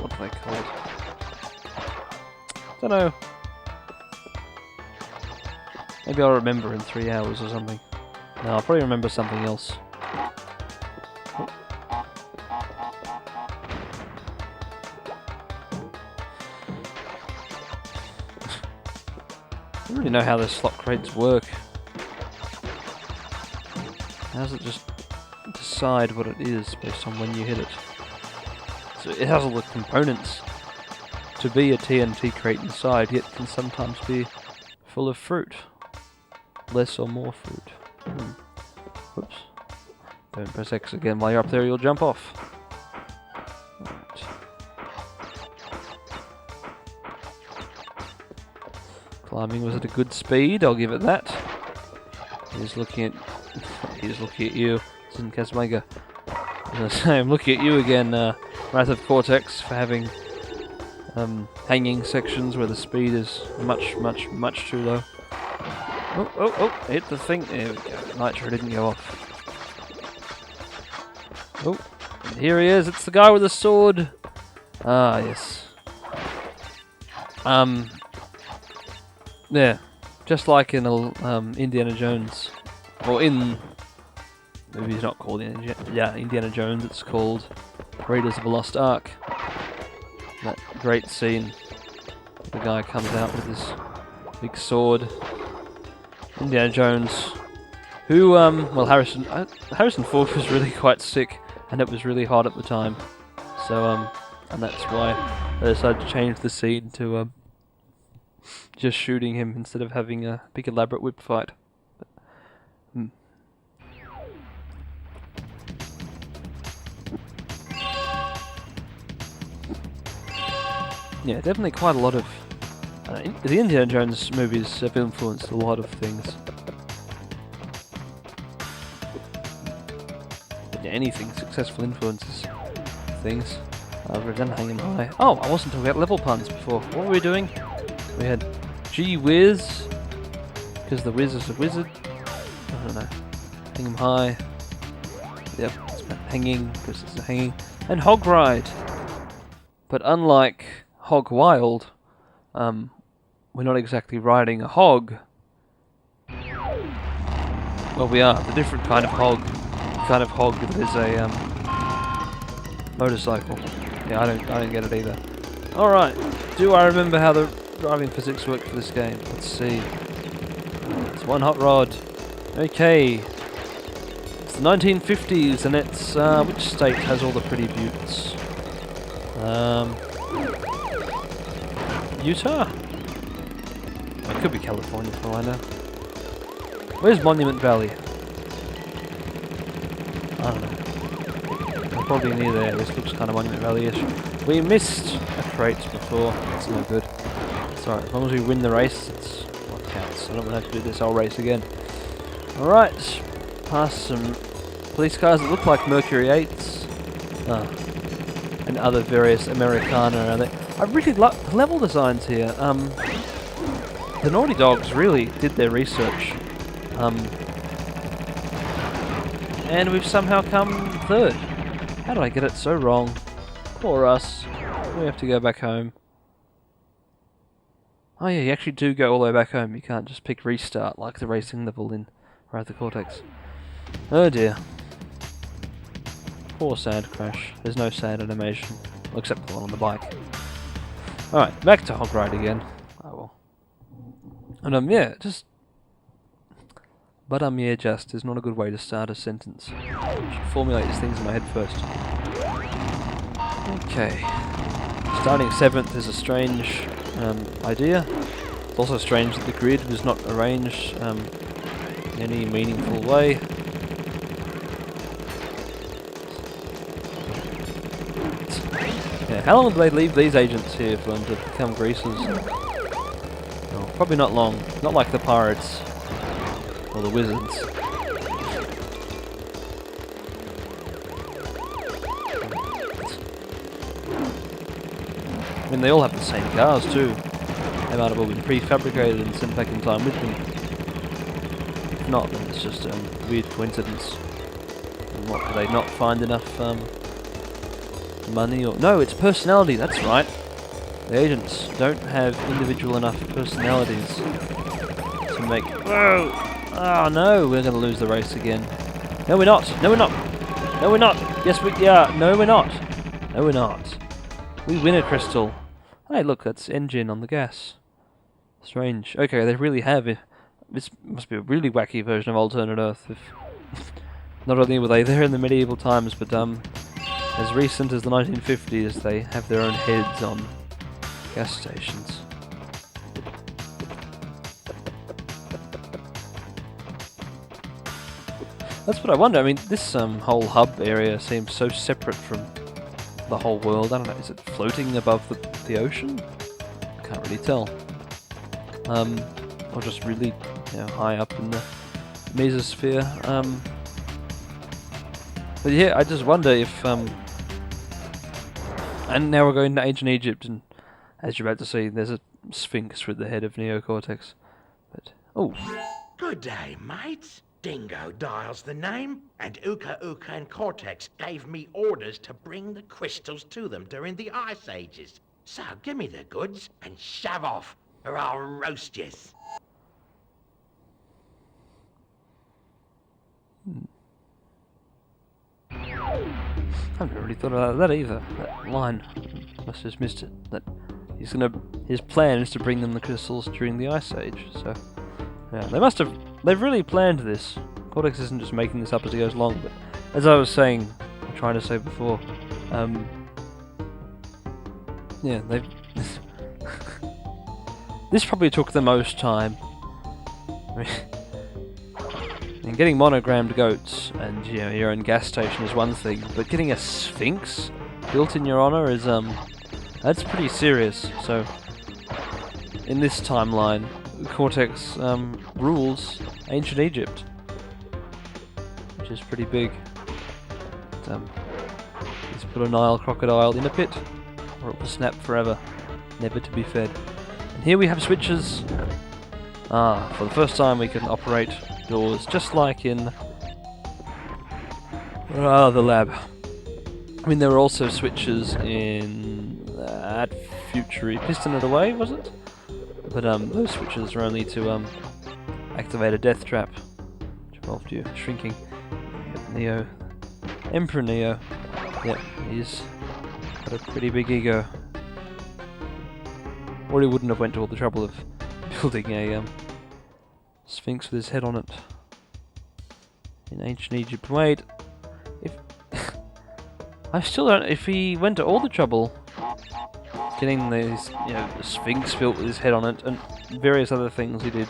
What are they called? Don't know. Maybe I'll remember in 3 hours or something. No, I'll probably remember something else. Oh. I don't really know how the slot crates work. How does it just decide what it is based on when you hit it? So it has all the components to be a TNT crate inside, yet can sometimes be full of fruit. Less or more fruit. Whoops. Don't press X again while you're up there, you'll jump off. Right. Climbing was at a good speed, I'll give it that. He's looking at you, Sin Casmega. I'm looking at you again, Wrath of Cortex, for having hanging sections where the speed is much too low. Oh, hit the thing. There we go. Nitro didn't go off. Oh, and here he is. It's the guy with the sword. Ah, yes. Yeah, just like in Indiana Jones, or in... Maybe it's not called Indiana Jones, it's called Raiders of the Lost Ark. That great scene. The guy comes out with his big sword. Indiana Jones, who, well, Harrison Ford was really quite sick, and it was really hot at the time. So, and that's why they decided to change the scene to, just shooting him instead of having a big elaborate whip fight. Yeah, definitely quite a lot of... the Indiana Jones movies have influenced a lot of things. But yeah, anything successful influences things. We're done hanging high. Oh, I wasn't talking about level puns before. What were we doing? We had Gee Whiz, because the Whiz is a wizard. I don't know. Hang 'em high. Yep, it's about hanging, because it's a hanging. And Hog Ride. But unlike Hog Wild, we're not exactly riding a hog. Well, we are. The different kind of hog. The kind of hog that is a motorcycle. Yeah, I don't get it either. All right. Do I remember how the driving physics work for this game? Let's see. It's one hot rod. Okay. It's the 1950s, and it's which state has all the pretty buttes? Utah? It could be California for all I know. Where's Monument Valley? I don't know. We're probably near there. This looks kind of Monument Valley-ish. We missed a crate before. That's no good. It's alright. As long as we win the race, it's what counts. I don't want to have to do this whole race again. Alright, past some police cars that look like Mercury 8s. And other various Americana around there. I really love level designs here. The Naughty Dogs really did their research. And we've somehow come third. How did I get it so wrong? Poor us. We have to go back home. Oh yeah, you actually do go all the way back home. You can't just pick restart like the racing level in Ride the Cortex. Oh dear. Poor Sand Crash. There's no sad animation. Well, except the one on the bike. Alright, back to Hog Ride again. Oh well. And yeah, just... But yeah, just is not a good way to start a sentence. I should formulate these things in my head first. Okay. Starting 7th is a strange idea. It's also strange that the grid was not arranged in any meaningful way. Yeah, how long do they leave these agents here for them to become greasers? Oh, probably not long. Not like the pirates. Or the wizards. I mean, they all have the same cars too. They might have all been prefabricated and sent back in time with them. If not, then it's just a weird coincidence. And what, do they not find enough money? Or no, it's personality, that's right. The agents don't have individual enough personalities to make... Whoa! Oh no, we're going to lose the race again. No we're not! No we're not! No we're not! Yes we are! No we're not! No we're not. We win a crystal. Hey look, that's engine on the gas. Strange. Okay, they really have it. This must be a really wacky version of Alternate Earth. If not only were they there in the medieval times, but as recent as the 1950s, they have their own heads on gas stations. That's what I wonder. I mean, this whole hub area seems so separate from the whole world. I don't know, is it floating above the ocean? I can't really tell. Or just really, high up in the mesosphere. But yeah, I just wonder if... and now we're going to ancient Egypt, and as you're about to see, there's a Sphinx with the head of Neocortex. But, oh. Good day, mates. Dingodile's the name, and Uka Uka and Cortex gave me orders to bring the crystals to them during the Ice Ages. So give me the goods and shove off, or I'll roast yous. I haven't really thought about that either. That line. Must have just missed it. That his plan is to bring them the crystals during the Ice Age, so yeah, they've really planned this. Cortex isn't just making this up as he goes along, but as I was trying to say before, yeah, this probably took the most time. I mean, getting monogrammed goats and your own gas station is one thing, but getting a Sphinx built in your honor is that's pretty serious. So in this timeline, Cortex rules ancient Egypt, which is pretty big. But, let's put a Nile crocodile in a pit, or it will snap forever, never to be fed. And here we have switches. For the first time we can operate doors just like in the lab. I mean, there were also switches in that Future Piston It Away, was it? But those switches are only to activate a death trap, which involved you shrinking. Neo, Emperor Neo. Yep, he's got a pretty big ego. Or he wouldn't have went to all the trouble of building a Sphinx with his head on it in ancient Egypt. Wait, if I still don't. If he went to all the trouble getting this, Sphinx built with his head on it, and various other things he did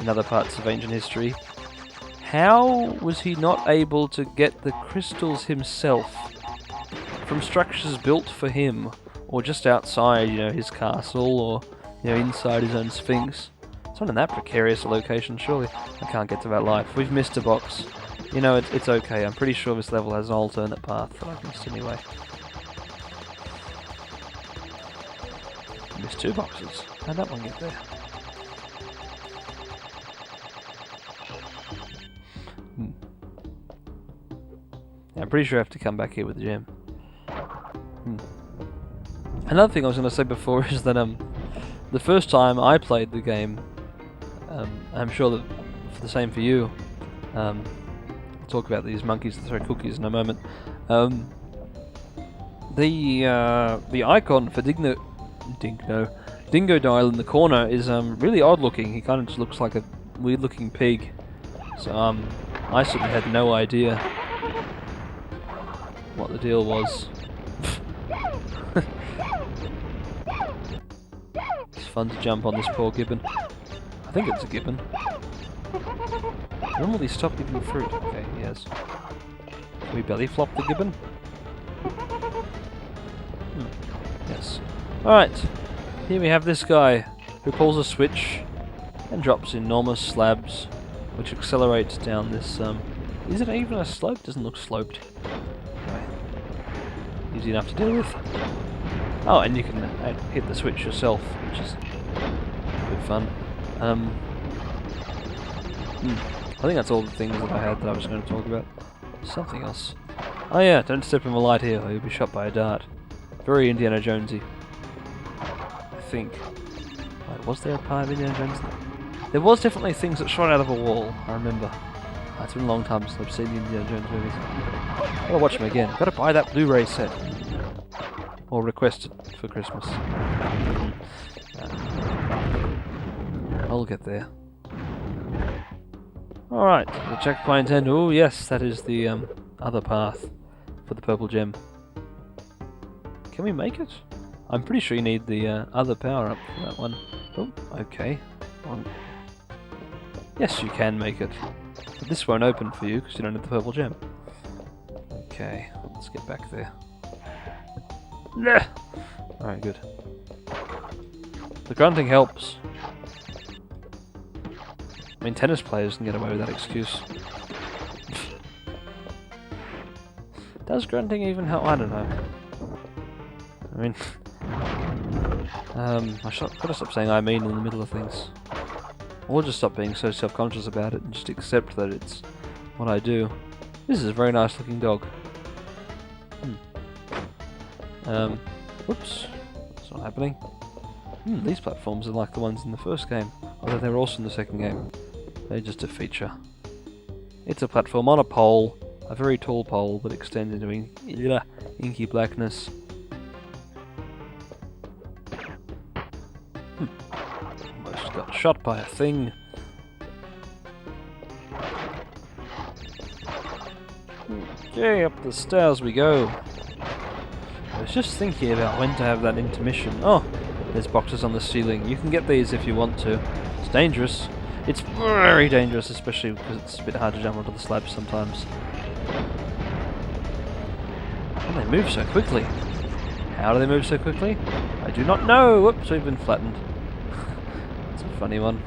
in other parts of ancient history, how was he not able to get the crystals himself from structures built for him, or just outside, his castle, or inside his own Sphinx? It's not in that precarious a location, surely. I can't get to that life. We've missed a box. You know, it's okay. I'm pretty sure this level has an alternate path that I've missed anyway. Missed 2 boxes. How'd that one get there? Yeah, I'm pretty sure I have to come back here with the gem. Another thing I was going to say before is that the first time I played the game, I'm sure that the same for you. I'll talk about these monkeys that throw cookies in a moment. The icon for Dingodile in the corner is really odd looking. He kind of just looks like a weird looking pig. So I certainly had no idea what the deal was. It's fun to jump on this poor gibbon. I think it's a gibbon. When will he stop giving fruit? Okay, he has. Can we belly flop the gibbon? Yes. Alright, here we have this guy who pulls a switch and drops enormous slabs which accelerate down this, is it even a slope? Doesn't look sloped. Anyway, easy enough to deal with. Oh, and you can hit the switch yourself, which is good fun. I think that's all the things that I had that I was going to talk about. Something else. Oh yeah, don't step in the light here or you'll be shot by a dart. Very Indiana Jonesy. I think. Wait, was there a part of Indiana Jones? There was definitely things that shot out of a wall, I remember. It's been a long time since I've seen the Indiana Jones movies. Gotta watch them again. Gotta buy that Blu-ray set. Or request it for Christmas. I'll get there. Alright, the checkpoint end. Oh yes, that is the other path for the purple gem. Can we make it? I'm pretty sure you need the other power up for that one. Oh, okay. Yes, you can make it. But this won't open for you because you don't have the purple gem. Okay, let's get back there. Alright, good. The grunting helps. I mean, tennis players can get away with that excuse. Does grunting even help? I don't know. I mean, gotta stop saying I mean in the middle of things. Or just stop being so self-conscious about it and just accept that it's what I do. This is a very nice looking dog. Whoops. That's not happening. These platforms are like the ones in the first game. Although they're also in the second game. They're just a feature. It's a platform on a pole. A very tall pole that extends into inky blackness. Almost got shot by a thing. Okay, up the stairs we go. I was just thinking about when to have that intermission. Oh, there's boxes on the ceiling. You can get these if you want to. It's dangerous. It's very dangerous, especially because it's a bit hard to jump onto the slabs sometimes. And they move so quickly. How do they move so quickly? I do not know. Whoops, we've been flattened. That's a funny one.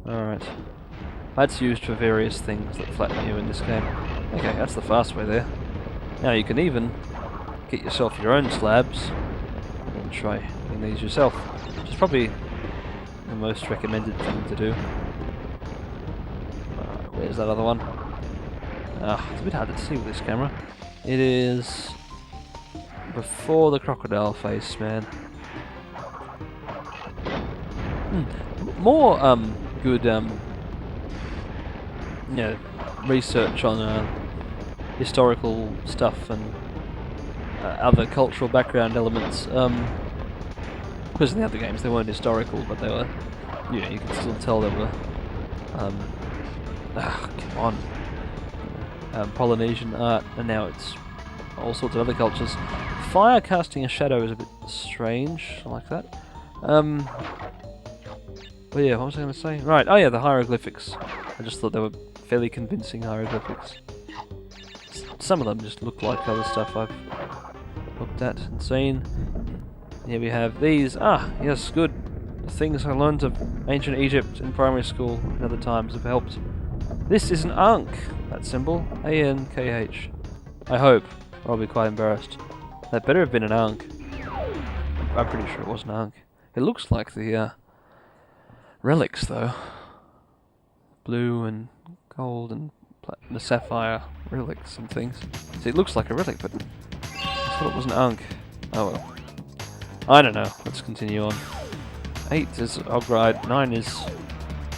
Alright. That's used for various things that flatten you in this game. Okay, that's the fast way there. Now you can even get yourself your own slabs and try doing these yourself, which is probably the most recommended thing to do. Where's that other one? It's a bit hard to see with this camera. It is before the crocodile face, man. More good research on historical stuff and other cultural background elements. Because in the other games they weren't historical, but they were, you can still tell they were come on. Polynesian art, and now it's all sorts of other cultures. Fire casting a shadow is a bit strange, I like that. But yeah, what was I going to say? Right, oh yeah, the hieroglyphics. I just thought they were fairly convincing hieroglyphics. Some of them just look like other stuff I've looked at and seen. Here we have these. Ah, yes, good. things I learned of ancient Egypt in primary school and other times have helped. This is an Ankh, that symbol. A-N-K-H. I hope, or I'll be quite embarrassed. That better have been an Ankh. I'm pretty sure it was an Ankh. It looks like the relics, though. Blue and gold and the sapphire relics and things. See, it looks like a relic, but I thought it was an Ankh. Oh well. I don't know. Let's continue on. 8 is Hog Ride, 9 is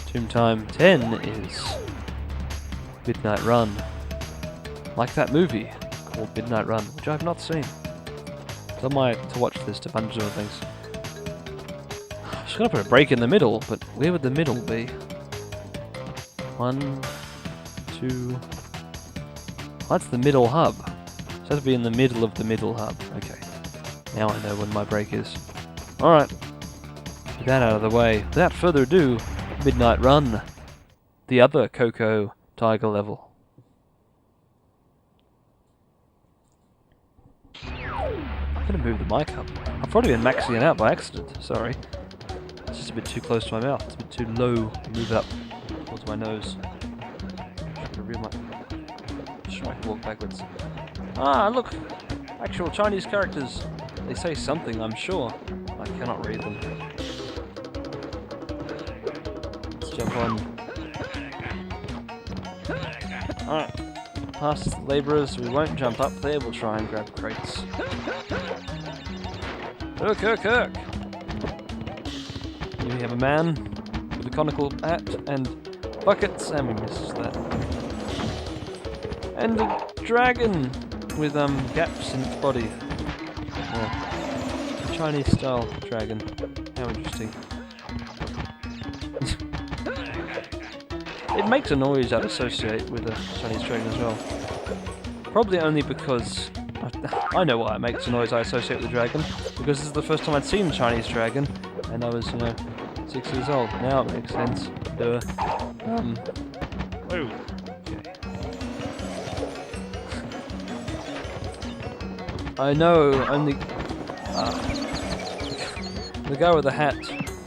Tomb Time, 10 is Midnight Run. Like that movie called Midnight Run, which I have not seen. It's on my to-watch list of hundreds of other things. I was going to put a break in the middle, but where would the middle be? 1, 2... That's the middle hub. So it has to be in the middle of the middle hub. Okay. Now I know when my break is. Alright. With that out of the way, without further ado, Midnight Run. The other Coco Tiger level. I'm gonna move the mic up. I've probably been maxing it out by accident, sorry. It's just a bit too close to my mouth. It's a bit too low to move it up towards my nose. Just try to walk backwards. Ah, look! Actual Chinese characters. They say something, I'm sure. I cannot read them. Let's jump on. Alright. Past the labourers, we won't jump up there, we'll try and grab crates. Kirk! Here we have a man with a conical hat and buckets, and we missed that. And a dragon with gaps in its body. Yeah. A Chinese style dragon. How interesting. It makes a noise I'd associate with a Chinese dragon as well. Probably only because I know why it makes a noise I associate with the dragon. Because this is the first time I'd seen a Chinese dragon, and I was, 6 years old. Now it makes sense. Duh. Whoa. Okay. I know only the guy with the hat,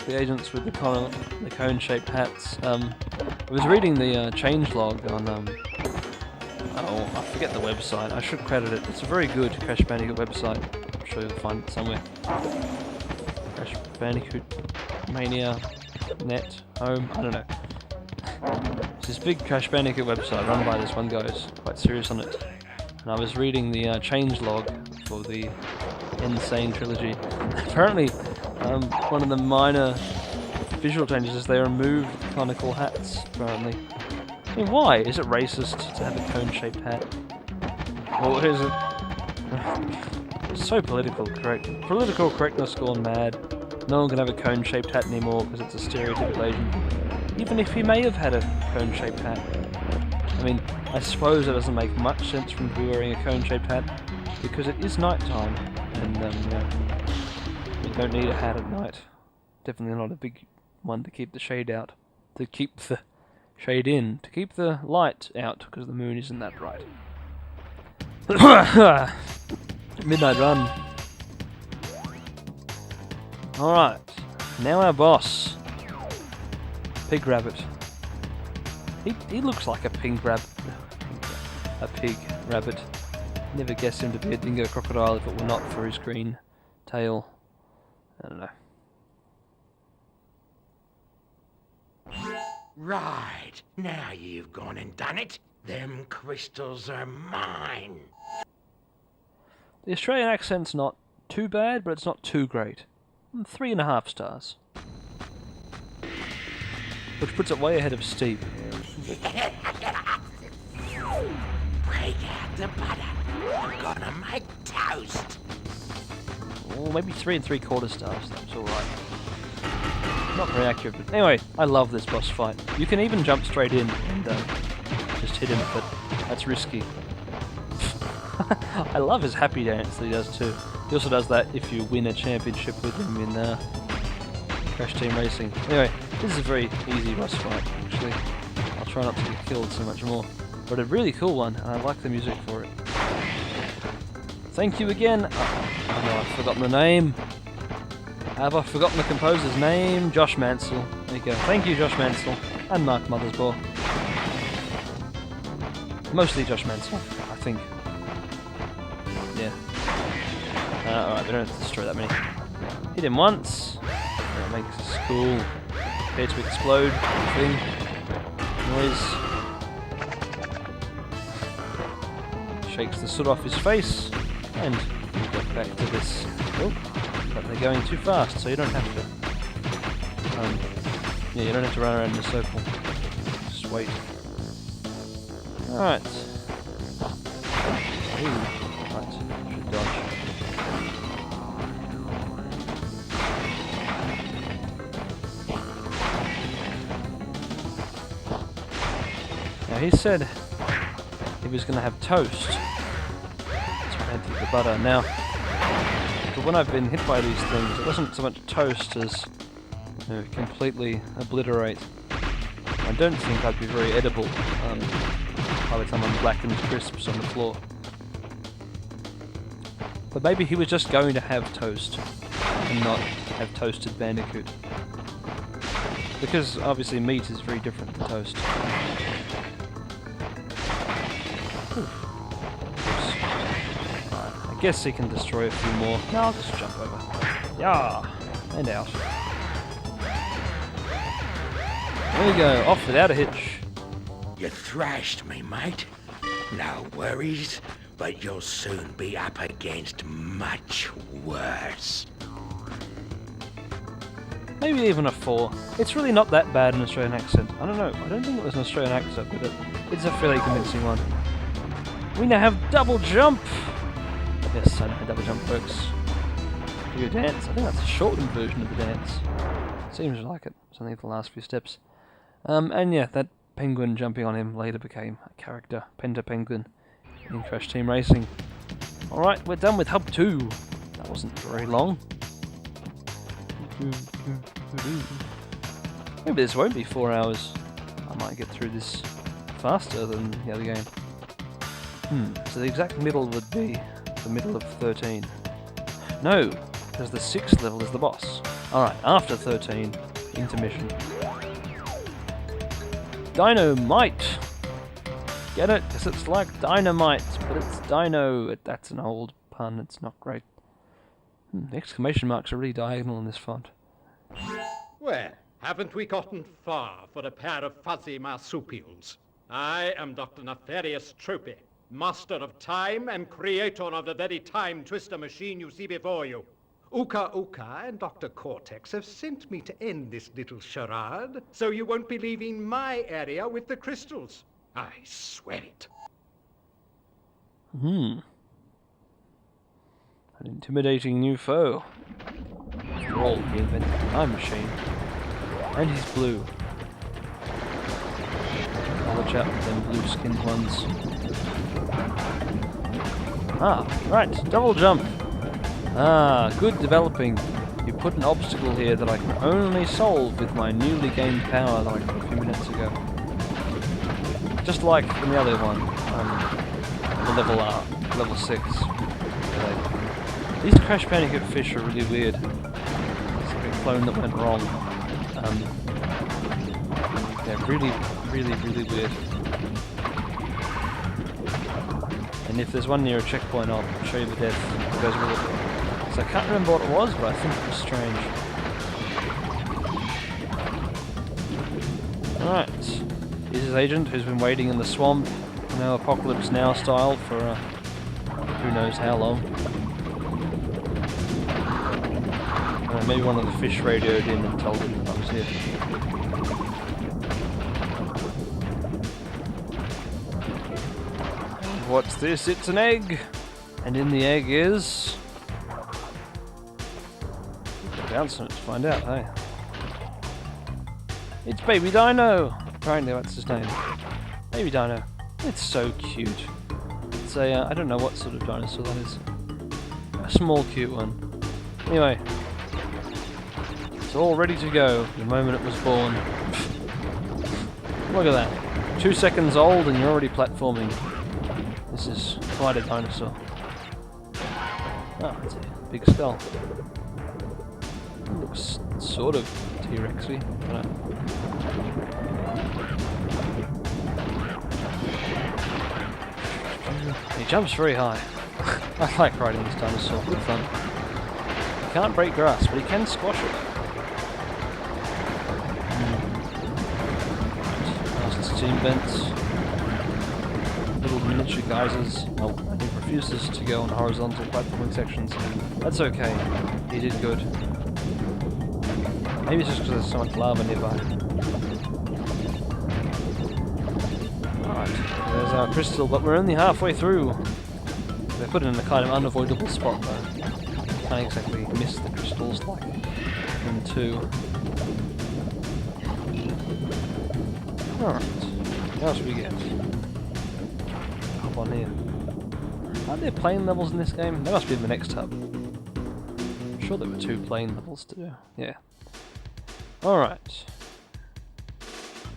the agents with the cone-shaped hats. I was reading the changelog on I forget the website. I should credit it. It's a very good Crash Bandicoot website. I'm sure you'll find it somewhere. Crash Bandicoot Mania Net Home. I don't know. It's this big Crash Bandicoot website run by this one guy who's quite serious on it. And I was reading the changelog for the Insane trilogy. Apparently, one of the minor visual changes is they removed the conical hats. Apparently. I mean, why? Is it racist to have a cone-shaped hat? Or is it... It's so political correctness gone mad. No one can have a cone-shaped hat anymore because it's a stereotypical Asian. Even if he may have had a cone-shaped hat. I mean, I suppose it doesn't make much sense for him to be wearing a cone-shaped hat because it is night time, and you don't need a hat at night. Definitely not a big one to keep the shade out. To keep the shade in. To keep the light out because the moon isn't that bright. Midnight Run. Alright, now our boss. Pig Rabbit. He looks like a pig rabbit. A pig rabbit. Never guessed him to be a dingo crocodile if it were not for his green tail. I don't know. Right, now you've gone and done it. Them crystals are mine. The Australian accent's not too bad, but it's not too great. 3.5 stars. Which puts it way ahead of Steve. Break out the butter. I'm gonna make toast. Or maybe 3 3/4 stars. That's alright. Not very accurate, but anyway, I love this boss fight. You can even jump straight in and just hit him, but that's risky. I love his happy dance that he does too. He also does that if you win a championship with him in Crash Team Racing. Anyway, this is a very easy boss fight, actually. I'll try not to get killed so much more. But a really cool one, and I like the music for it. Thank you again. I know I've forgotten the name. Have I forgotten the composer's name? Josh Mansell. There you go. Thank you, Josh Mansell. And Mark Mothersbaugh. Mostly Josh Mansell, I think. Yeah. Alright, we don't have to destroy that many. Hit him once. That makes us cool. Prepare to explode. Thing. Noise. Shakes the soot off his face. And we get back to this. Oh, but they're going too fast, so you don't have to. Yeah, you don't have to run around in a circle. Just wait. Alright. Ooh. Right. Should dodge. Now he said he was going to have toast. That's why I did the butter. Now, but when I've been hit by these things, it wasn't so much toast as completely obliterate. I don't think I'd be very edible by the time I'm blackened crisps on the floor. But maybe he was just going to have toast and not have toasted Bandicoot. Because obviously meat is very different than toast. I guess he can destroy a few more. No, I'll just jump over. Yeah, and out. There you go, off without a hitch. You thrashed me, mate. No worries, but you'll soon be up against much worse. Maybe even a 4. It's really not that bad in Australian accent. I don't know, I don't think it was an Australian accent, but it's a fairly convincing one. We now have double jump! Yes, I know how double jump works. Do your dance. I think that's a shortened version of the dance. Seems like it. It's only the last few steps. And yeah, that penguin jumping on him later became a character, Penta Penguin, in Crash Team Racing. Alright, we're done with Hub 2. That wasn't very long. Maybe this won't be 4 hours. I might get through this faster than the other game. So the exact middle would be the middle of 13. No, because the 6th level is the boss. Alright, after 13, intermission. Dino Might! Get it? Because it's like dynamite, but it's dino. That's an old pun, it's not great. The exclamation marks are really diagonal in this font. Well, haven't we gotten far for a pair of fuzzy marsupials? I am Dr. Nefarious Tropy, master of time and creator of the very time twister machine you see before you. Uka Uka and Dr. Cortex have sent me to end this little charade, so you won't be leaving my area with the crystals. I swear it. An intimidating new foe. After all, he invented the time machine. And he's blue. Watch out for them blue-skinned ones. Ah, right, double jump. Ah, good developing. You put an obstacle here that I can only solve with my newly gained power like a few minutes ago. Just like in the other one, level 6. These Crash Bandicoot fish are really weird. It's like a clone that went wrong. Yeah, really weird. And if there's one near a checkpoint, I'll show you the death that goes with it. So I can't remember what it was, but I think it was strange. Alright. Here's his agent, who's been waiting in the swamp, you know, Apocalypse Now style, for who knows how long. Maybe one of the fish radioed in and told him I was here. What's this? It's an egg! And in the egg is... bounce on it to find out, hey? It's Baby Dino! Apparently that's his name. Baby Dino. It's so cute. It's a, I don't know what sort of dinosaur that is. A small cute one. Anyway. It's all ready to go the moment it was born. Look at that. 2 seconds old and you're already platforming. This is quite a dinosaur. Oh, it's a big skull. Looks sort of T-Rexy. I don't know. He jumps very high. I like riding this dinosaur. Good fun. He can't break grass, but he can squash it. Nice steam vents. Little miniature geysers. Oh, and he refuses to go on horizontal platforming sections. That's okay. He did good. Maybe it's just because there's so much lava nearby. Alright, there's our crystal, but we're only halfway through. They put it in a kind of unavoidable spot though. Can't exactly miss the crystals like in 2. Alright, what else we get? Hop on here. Are there plane levels in this game? There must be in the next hub. I'm sure there were 2 plane levels to do. Yeah. Alright.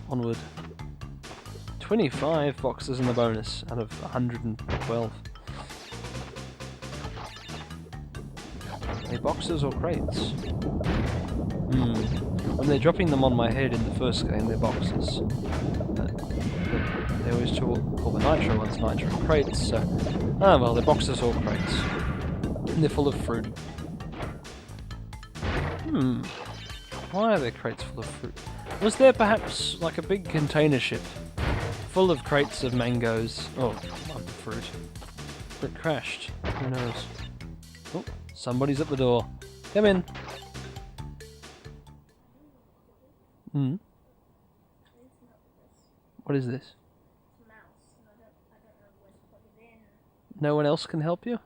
Onward. 25 boxes in the bonus out of 112. Are they boxes or crates? When they're dropping them on my head in the first game, they're boxes. They always call the nitro ones nitro crates, so... Ah well, they're boxes or crates. And they're full of fruit. Why are there crates full of fruit? Was there perhaps like a big container ship full of crates of mangoes, fruit, that crashed? Who knows? Oh, somebody's at the door. Come in. What is this? No one else can help you?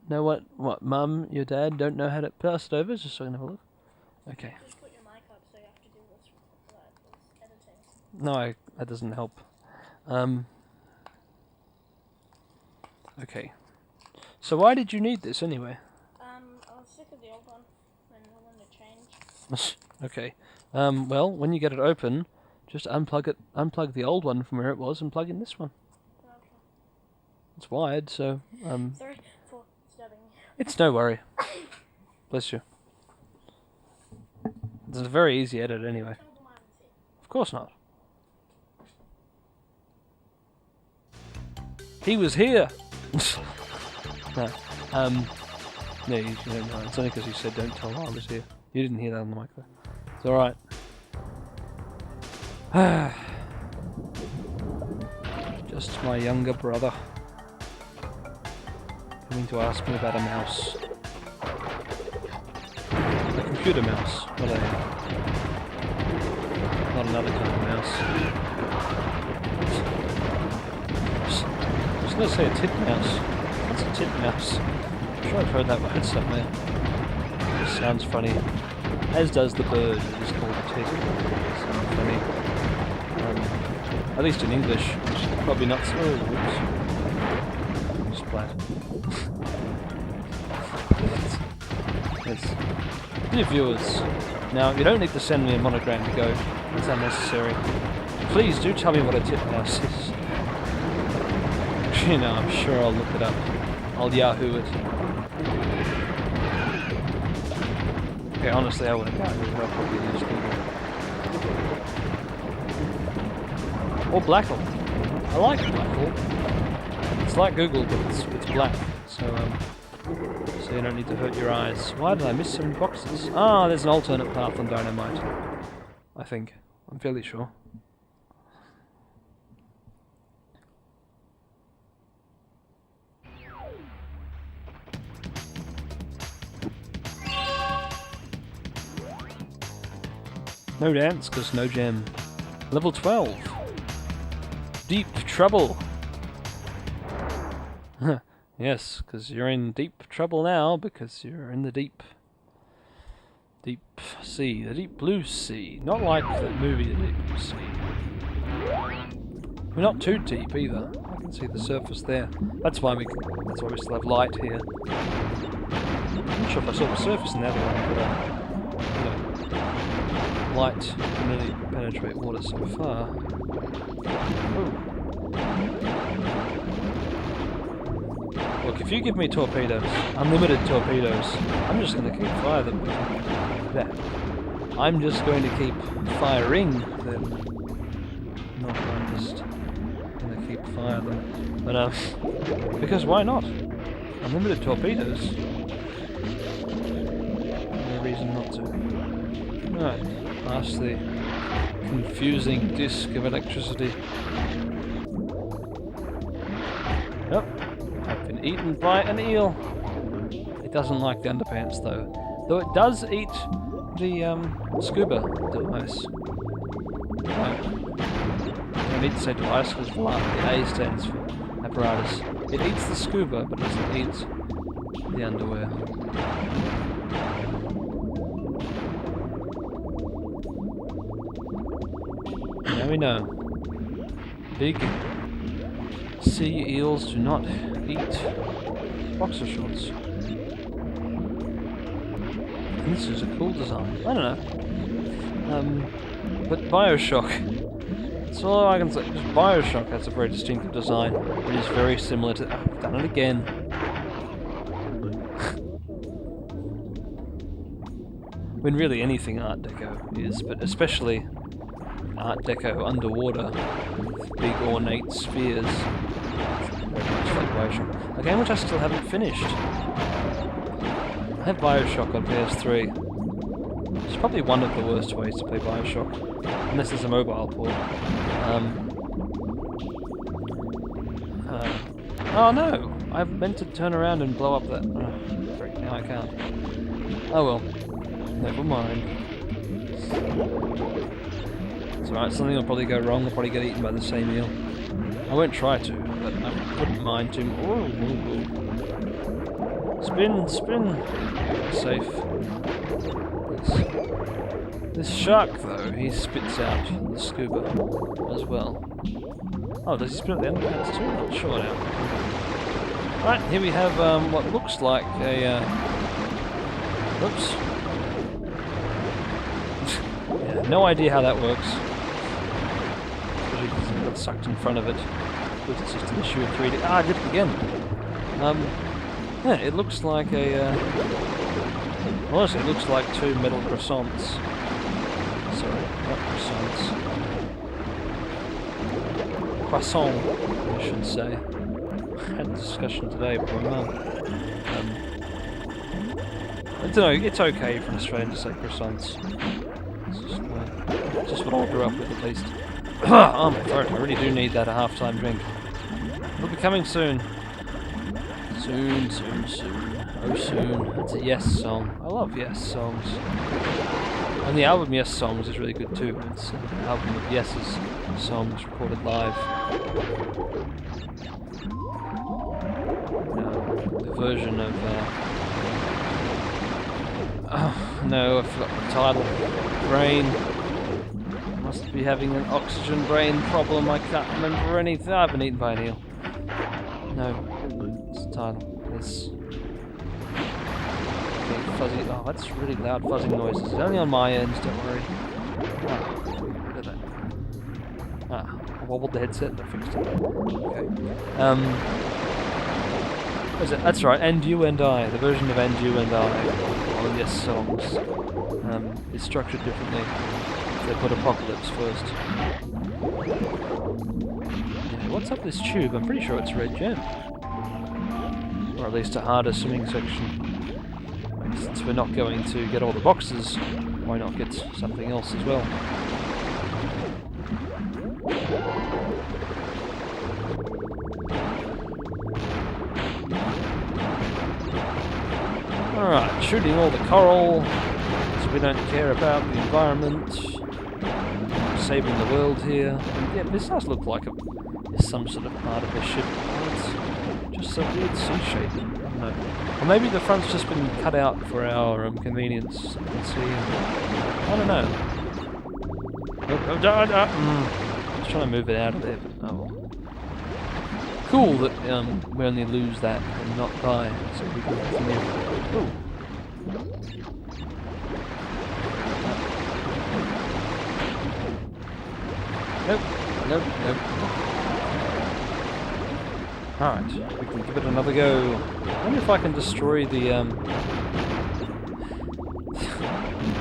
No, what, Mum, your dad don't know how to pass it over, just so I can have a look? Okay. Just put your mic up so you have to do this for editing. No, that doesn't help. Okay. So why did you need this anyway? I was sick of the old one, and I wanted to change. Okay. Well, when you get it open, just unplug the old one from where it was and plug in this one. Okay. It's wired, so, Sorry for disturbing you. it's no worry. Bless you. It's a very easy edit anyway. Of course not. He was here! No, no, you don't know. It's only because you said don't tell I was here. You didn't hear that on the mic though. It's alright. Just my younger brother coming to ask me about a mouse. A computer mouse, not another kind of mouse. I was going to say a titmouse. It's a titmouse. I'm sure I've heard that word somewhere. It sounds funny. As does the bird that is called a tit. It sounds funny. At least in English, which is probably not so. Oops. Splat. Yes. Dear viewers, now you don't need to send me a monogram to go. It's unnecessary. Please do tell me what a titmouse is. You know, I'm sure I'll look it up. I'll Yahoo it. Okay, honestly, I wouldn't Yahoo it. I'll probably use Google. Or Blackle. I like Blackle. It's like Google, but it's black. So you don't need to hurt your eyes. Why did I miss some boxes? Ah, there's an alternate path on Dino Might. I think. I'm fairly sure. No dance, because no gem. Level 12. Deep trouble. Yes, because you're in deep trouble now, because you're in the deep sea, the deep blue sea. Not like the movie, The Deep Blue Sea. We're not too deep either. I can see the surface there. That's why we still have light here. I'm not sure if I saw the surface in the other one, but light can really penetrate water so far. Oh. Look, if you give me torpedoes, unlimited torpedoes, I'm just going to keep fire them. There. I'm just going to keep firing them. Not I'm just going to keep fire them. But, because why not? Unlimited torpedoes. No reason not to. Right, past the confusing disk of electricity. Yep, I've been eaten by an eel. It doesn't like the underpants though. Though it does eat the scuba device. No. I need to say device because the A stands for apparatus. It eats the scuba but doesn't eat the underwear. Now we know. Big sea eels do not eat boxer shorts. This is a cool design. I don't know. But Bioshock. That's all I can say. Just Bioshock has a very distinctive design. It is very similar to... I've done it again. When really anything Art Deco is, but especially Art Deco underwater with big ornate spheres. Very much like Bioshock. A game which I still haven't finished. I have Bioshock on PS3. It's probably one of the worst ways to play Bioshock, unless it's a mobile port. Oh no! I meant to turn around and blow up that... Great, now I can't. Oh well. Never mind. It's alright, something will probably go wrong, I'll probably get eaten by the same eel. I won't try to, but I wouldn't mind too... Spin, spin! Safe. This shark, though, he spits out the scuba as well. Oh, does he spit out the underpants too? Not sure now. Right, here we have what looks like a... Oops. Yeah, no idea how that works. Especially because it got sucked in front of it. Because it's just an issue of 3D. Ah, I did it again! Yeah, it looks like a... honestly, it looks like two metal croissants. Sorry, not croissants. Croissant, I should say. I had a discussion today with my mum. I don't know, it's okay for an Australian to say croissants. It's just what I grew up with, at least. Oh my throat, I really do need that a half-time drink. It'll be coming soon. Soon, soon, soon. Oh, soon. It's a Yes song. I love Yes songs. And the album Yes Songs is really good too. It's an album of Yes's songs recorded live. The version of... oh, no, I forgot the title. Brain. Must be having an oxygen brain problem. I can't remember anything. I've been eaten by an eel. No. It's the title. It's... fuzzy. Oh, that's really loud buzzing noises. It's only on my end, don't worry. Ah, look at that. Ah, I wobbled the headset and I fixed it. Okay. What is it? That's right, And You and I. The version of And You and I on Yes Songs is structured differently. They put Apocalypse first. Yeah, what's up this tube? I'm pretty sure it's Red Gem. Or at least a harder swimming section. Since we're not going to get all the boxes, why not get something else as well? Alright, shooting all the coral, so we don't care about the environment. Saving the world here. And yeah, this does look like it's some sort of part of a ship. It's just so weird C-shaped. I don't know. Or maybe the front's just been cut out for our convenience. You can see. I don't know. I was trying to move it out of there, but oh well. Cool that we only lose that and not die, so we can continue. Ooh. Nope, nope, nope. Alright, we can give it another go. I wonder if I can destroy the,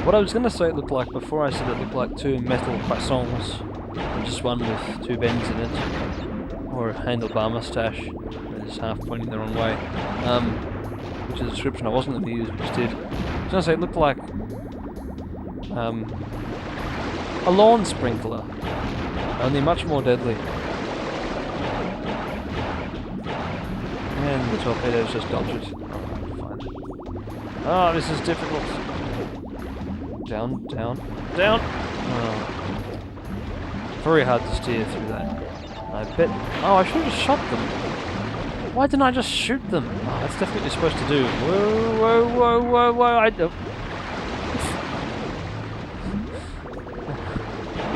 What I was going to say it looked like before, I said it looked like 2 metal croissants, and just one with 2 bends in it, or a handlebar mustache that is half pointing the wrong way, which is a description I wasn't going to use, but just did. I was going to say it looked like a lawn sprinkler, only much more deadly. And the torpedoes just dodge it. Alright, fine. Oh, this is difficult. Down, down, down! Oh. Very hard to steer through that. I bet... Oh, I should have shot them. Why didn't I just shoot them? Oh, that's definitely supposed to do. Whoa, whoa, whoa, whoa, whoa, I don't...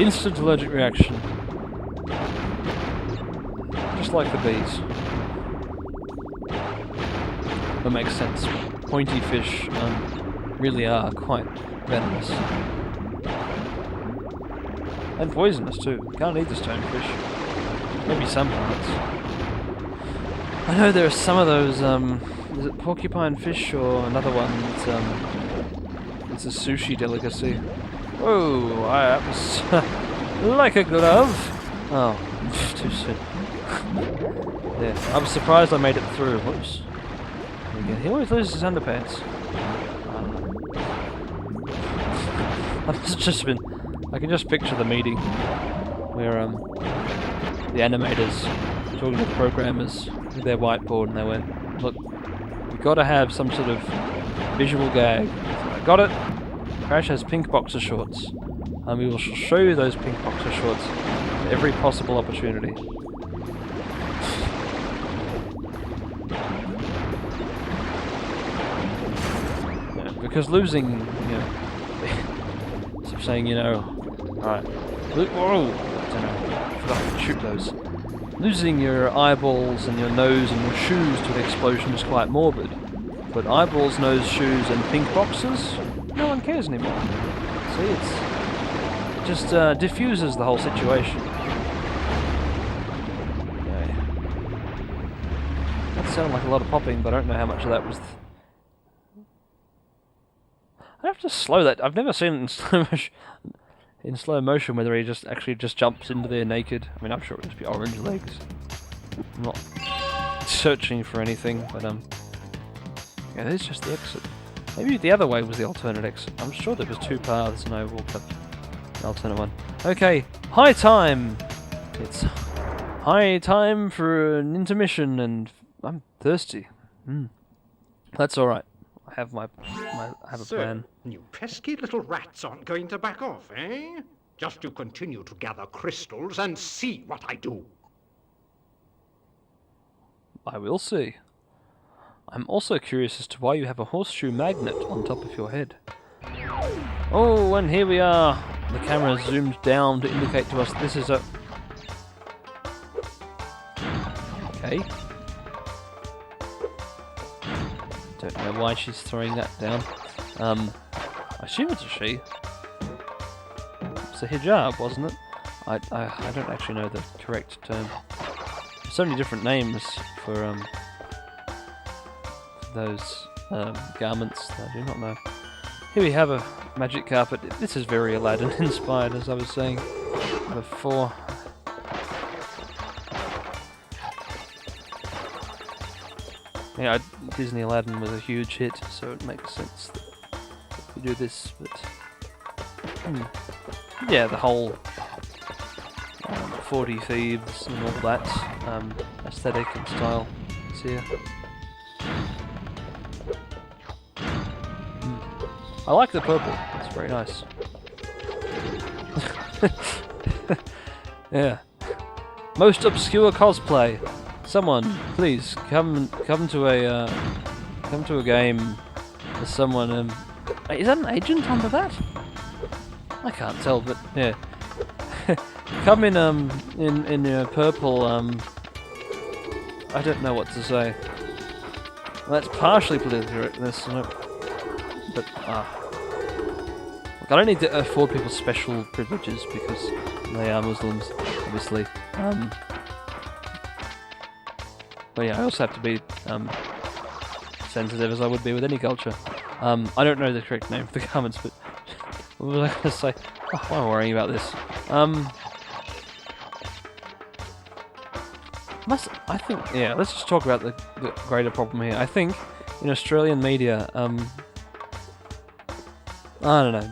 Instant allergic reaction. Just like the bees. That makes sense. Pointy fish really are quite venomous. And poisonous too. Can't eat the stonefish. Maybe some parts. I know there are some of those, is it porcupine fish or another one that's, it's a sushi delicacy. Whoa, that was like a glove. Oh, too soon. Yeah, I'm surprised I made it through. Whoops. He always loses his underpants. I've just been... I can just picture the meeting where the animators were talking to the programmers with their whiteboard, and they went, "Look, we've got to have some sort of visual gag." So I got it. Crash has pink boxer shorts, and we will show you those pink boxer shorts at every possible opportunity. Because losing, you know, so saying, you know, alright, whoa, I don't know, I forgot to shoot those. Losing your eyeballs and your nose and your shoes to an explosion is quite morbid, but eyeballs, nose, shoes and pink boxes, no one cares anymore. See, it just diffuses the whole situation. Okay. That sounded like a lot of popping, but I don't know how much of that was... I have to slow that. I've never seen it in slow motion whether he just actually just jumps into there naked. I mean, I'm sure it would just be orange legs. I'm not searching for anything, but yeah, there's just the exit. Maybe the other way was the alternate exit. I'm sure there was 2 paths and I walked up the alternate one. Okay, high time. It's high time for an intermission, and I'm thirsty. That's all right. I have I have a plan. You pesky little rats aren't going to back off, eh? Just to continue to gather crystals and see what I do. I will see. I'm also curious as to why you have a horseshoe magnet on top of your head. Oh, and here we are. The camera zoomed down to indicate to us this is a... Okay. Don't know why she's throwing that down. I assume it's a she. It's a hijab, wasn't it? I don't actually know the correct term. There's so many different names for those garments that I do not know. Here we have a magic carpet. This is very Aladdin inspired, as I was saying before. Yeah, Disney Aladdin was a huge hit, so it makes sense that we do this, but... yeah, the whole 40 Thieves and all that aesthetic and style is here. I like the purple, it's very nice. Yeah. Most obscure cosplay. Someone, please come to a game as someone. Is that an agent under that? I can't tell, but yeah. Come in purple. I don't know what to say. Well, that's partially politically correctness, but look, I don't need to afford people special privileges because they are Muslims, obviously. But yeah, I also have to be sensitive as I would be with any culture. I don't know the correct name for the comments, but what was I going to say? Oh, why am I worrying about this? I think, yeah, let's just talk about the greater problem here. I think in Australian media, I don't know,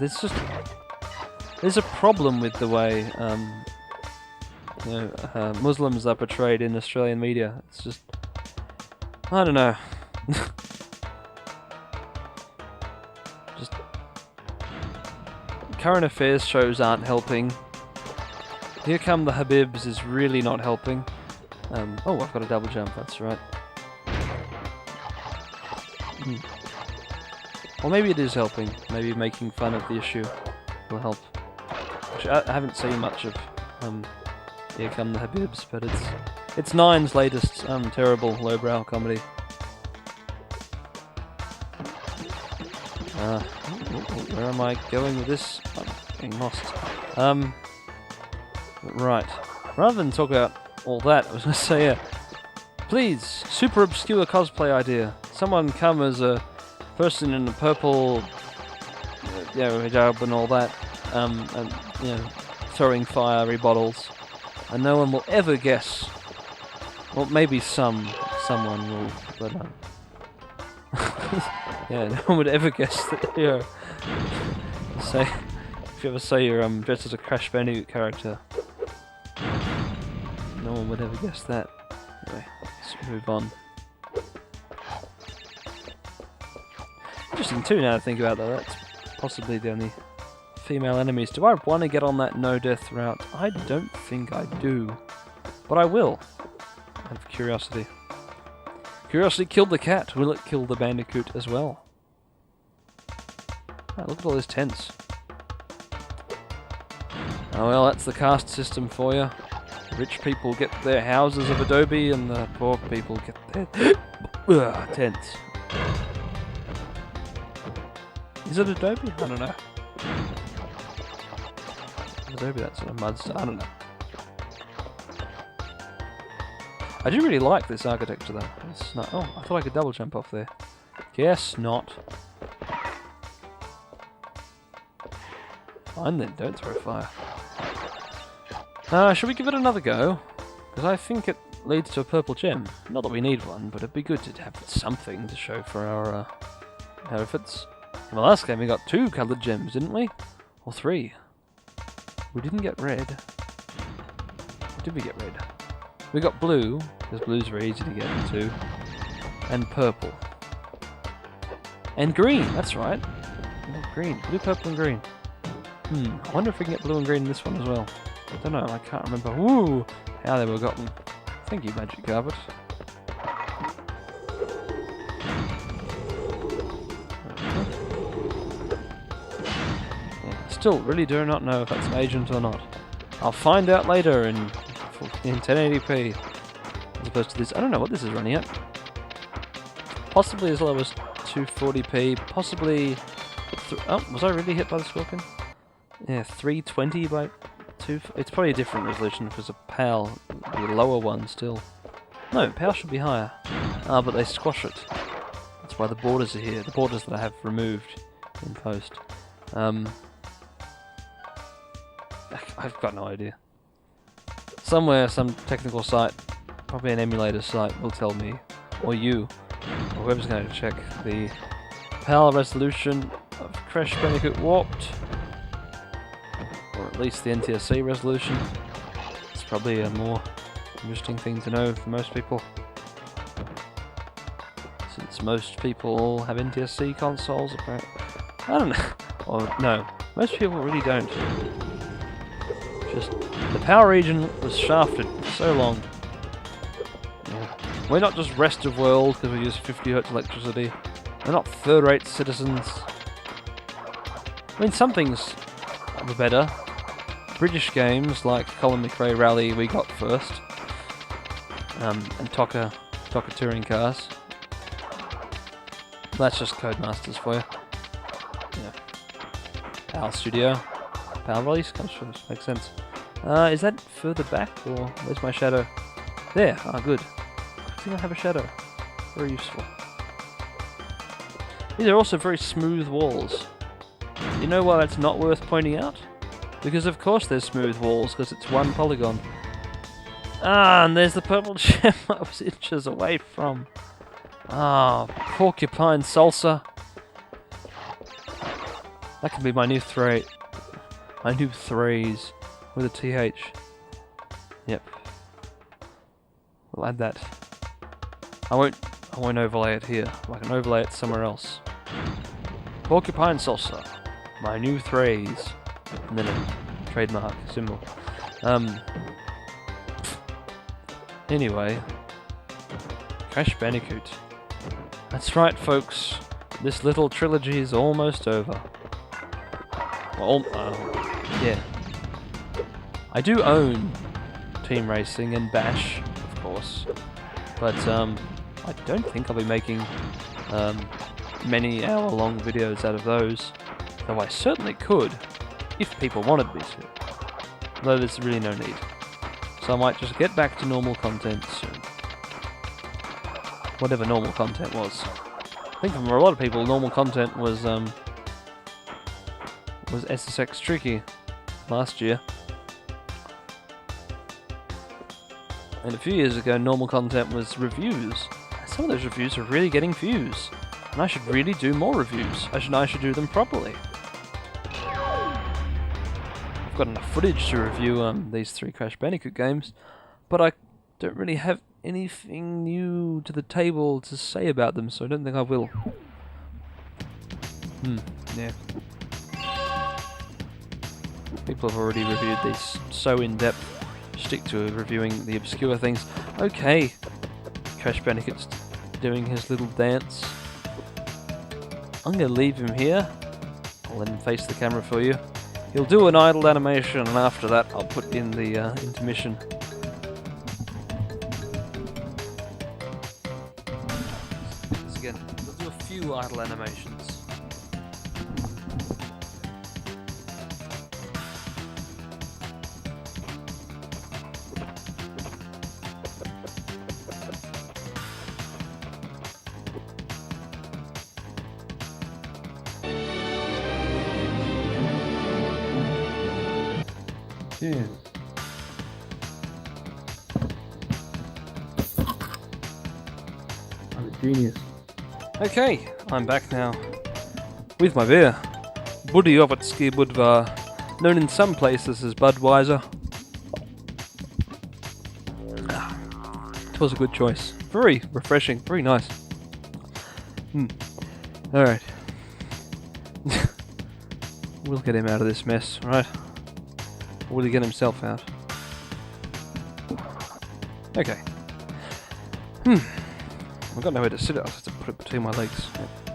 there's a problem with the way, Muslims are portrayed in Australian media. It's just, I don't know. Just, current affairs shows aren't helping. Here Come the Habibs is really not helping. Oh, I've got a double jump, that's right. Or maybe it is helping. Maybe making fun of the issue will help. Actually, I haven't seen much of Here Come the Habibs, but it's Nine's latest terrible lowbrow comedy. Where am I going with this? I'm getting lost. Right. Rather than talk about all that, I was going to say, please, super obscure cosplay idea. Someone come as a person in a purple, hijab and all that, and throwing fiery bottles, and no one will ever guess. Well, maybe someone will, but yeah, no one would ever guess that you're. Say, if you ever say you're dressed as a Crash Bandicoot character. No one would ever guess that. Anyway, let's move on. Interesting too now to think about that. That's possibly the only female enemies. Do I want to get on that no-death route? I don't think I do. But I will. Out of curiosity. Curiosity killed the cat. Will it kill the Bandicoot as well? Oh, look at all these tents. Oh well, that's the caste system for you. Rich people get their houses of adobe and the poor people get their tents. Is it adobe? I don't know. Adobe, that sort of mud stuff. I don't know. I do really like this architecture though. It's not. Oh, I thought I could double jump off there. Guess not. Fine then, don't throw fire. Should we give it another go? Because I think it leads to a purple gem. Not that we need one, but it'd be good to have something to show for our efforts. In the last game we got 2 coloured gems, didn't we? Or 3. We didn't get red. Or did we get red? We got blue, because blue's very easy to get into. And purple. And green, that's right. Green. Blue, purple and green. I wonder if we can get blue and green in this one as well. I don't know, I can't remember how they were gotten. Thank you, Magic Carpet. Yeah, still really do not know if that's an agent or not. I'll find out later in 1080p. As opposed to this, I don't know what this is running at. Possibly as low as 240p, possibly... oh, was I really hit by the scorpion? Yeah, 320 by... It's probably a different resolution because a PAL would be a lower one still. No, PAL should be higher. But they squash it. That's why the borders are here. The borders that I have removed in post. I've got no idea. Somewhere, some technical site, probably an emulator site, will tell me, or you, or whoever's going to check the PAL resolution of Crash Bandicoot Warped. Or at least the NTSC resolution. It's probably a more interesting thing to know for most people. Since most people have NTSC consoles, apparently. I don't know. Or no, most people really don't. Just, the power region was shafted for so long. Yeah. We're not just rest of world because we use 50 Hz electricity. We're not third-rate citizens. I mean, some things were better. British games like Colin McRae Rally we got first, and Toka touring cars. That's just Codemasters for you. Yeah. PAL Studio, PAL Release comes first. Makes sense. Is that further back or where's my shadow? There. Ah, good. Doesn't even have a shadow. Very useful. These are also very smooth walls. You know why that's not worth pointing out? Because of course there's smooth walls, because it's one polygon. Ah, and there's the purple gem I was inches away from. Ah, porcupine salsa. That can be my new three. My new threes with a TH. Yep. We'll add that. I won't overlay it here. I can overlay it somewhere else. Porcupine salsa. My new threes. And then a trademark symbol. Anyway. Crash Bandicoot. That's right, folks. This little trilogy is almost over. Well, yeah. I do own Team Racing and Bash, of course. But, I don't think I'll be making, many hour-long videos out of those. Though I certainly could, if people wanted me to. Though there's really no need. So I might just get back to normal content soon. Whatever normal content was. I think for a lot of people, normal content was SSX Tricky last year. And a few years ago, normal content was reviews. Some of those reviews are really getting views. And I should really do more reviews. I should do them properly. I've got enough footage to review these 3 Crash Bandicoot games, but I don't really have anything new to the table to say about them, so I don't think I will. Yeah. People have already reviewed these so in-depth. Stick to reviewing the obscure things. Okay, Crash Bandicoot's doing his little dance. I'm going to leave him here. I'll let him face the camera for you. He'll do an idle animation, and after that I'll put in the intermission. Once again, we'll do a few idle animations. Yeah. I'm a genius. Okay, I'm back now. With my beer. Budyovitsky Budvar, known in some places as Budweiser. It was a good choice. Very refreshing, very nice. Alright. We'll get him out of this mess, right? Or will he get himself out? Okay. I've got nowhere to sit it. I'll have to put it between my legs.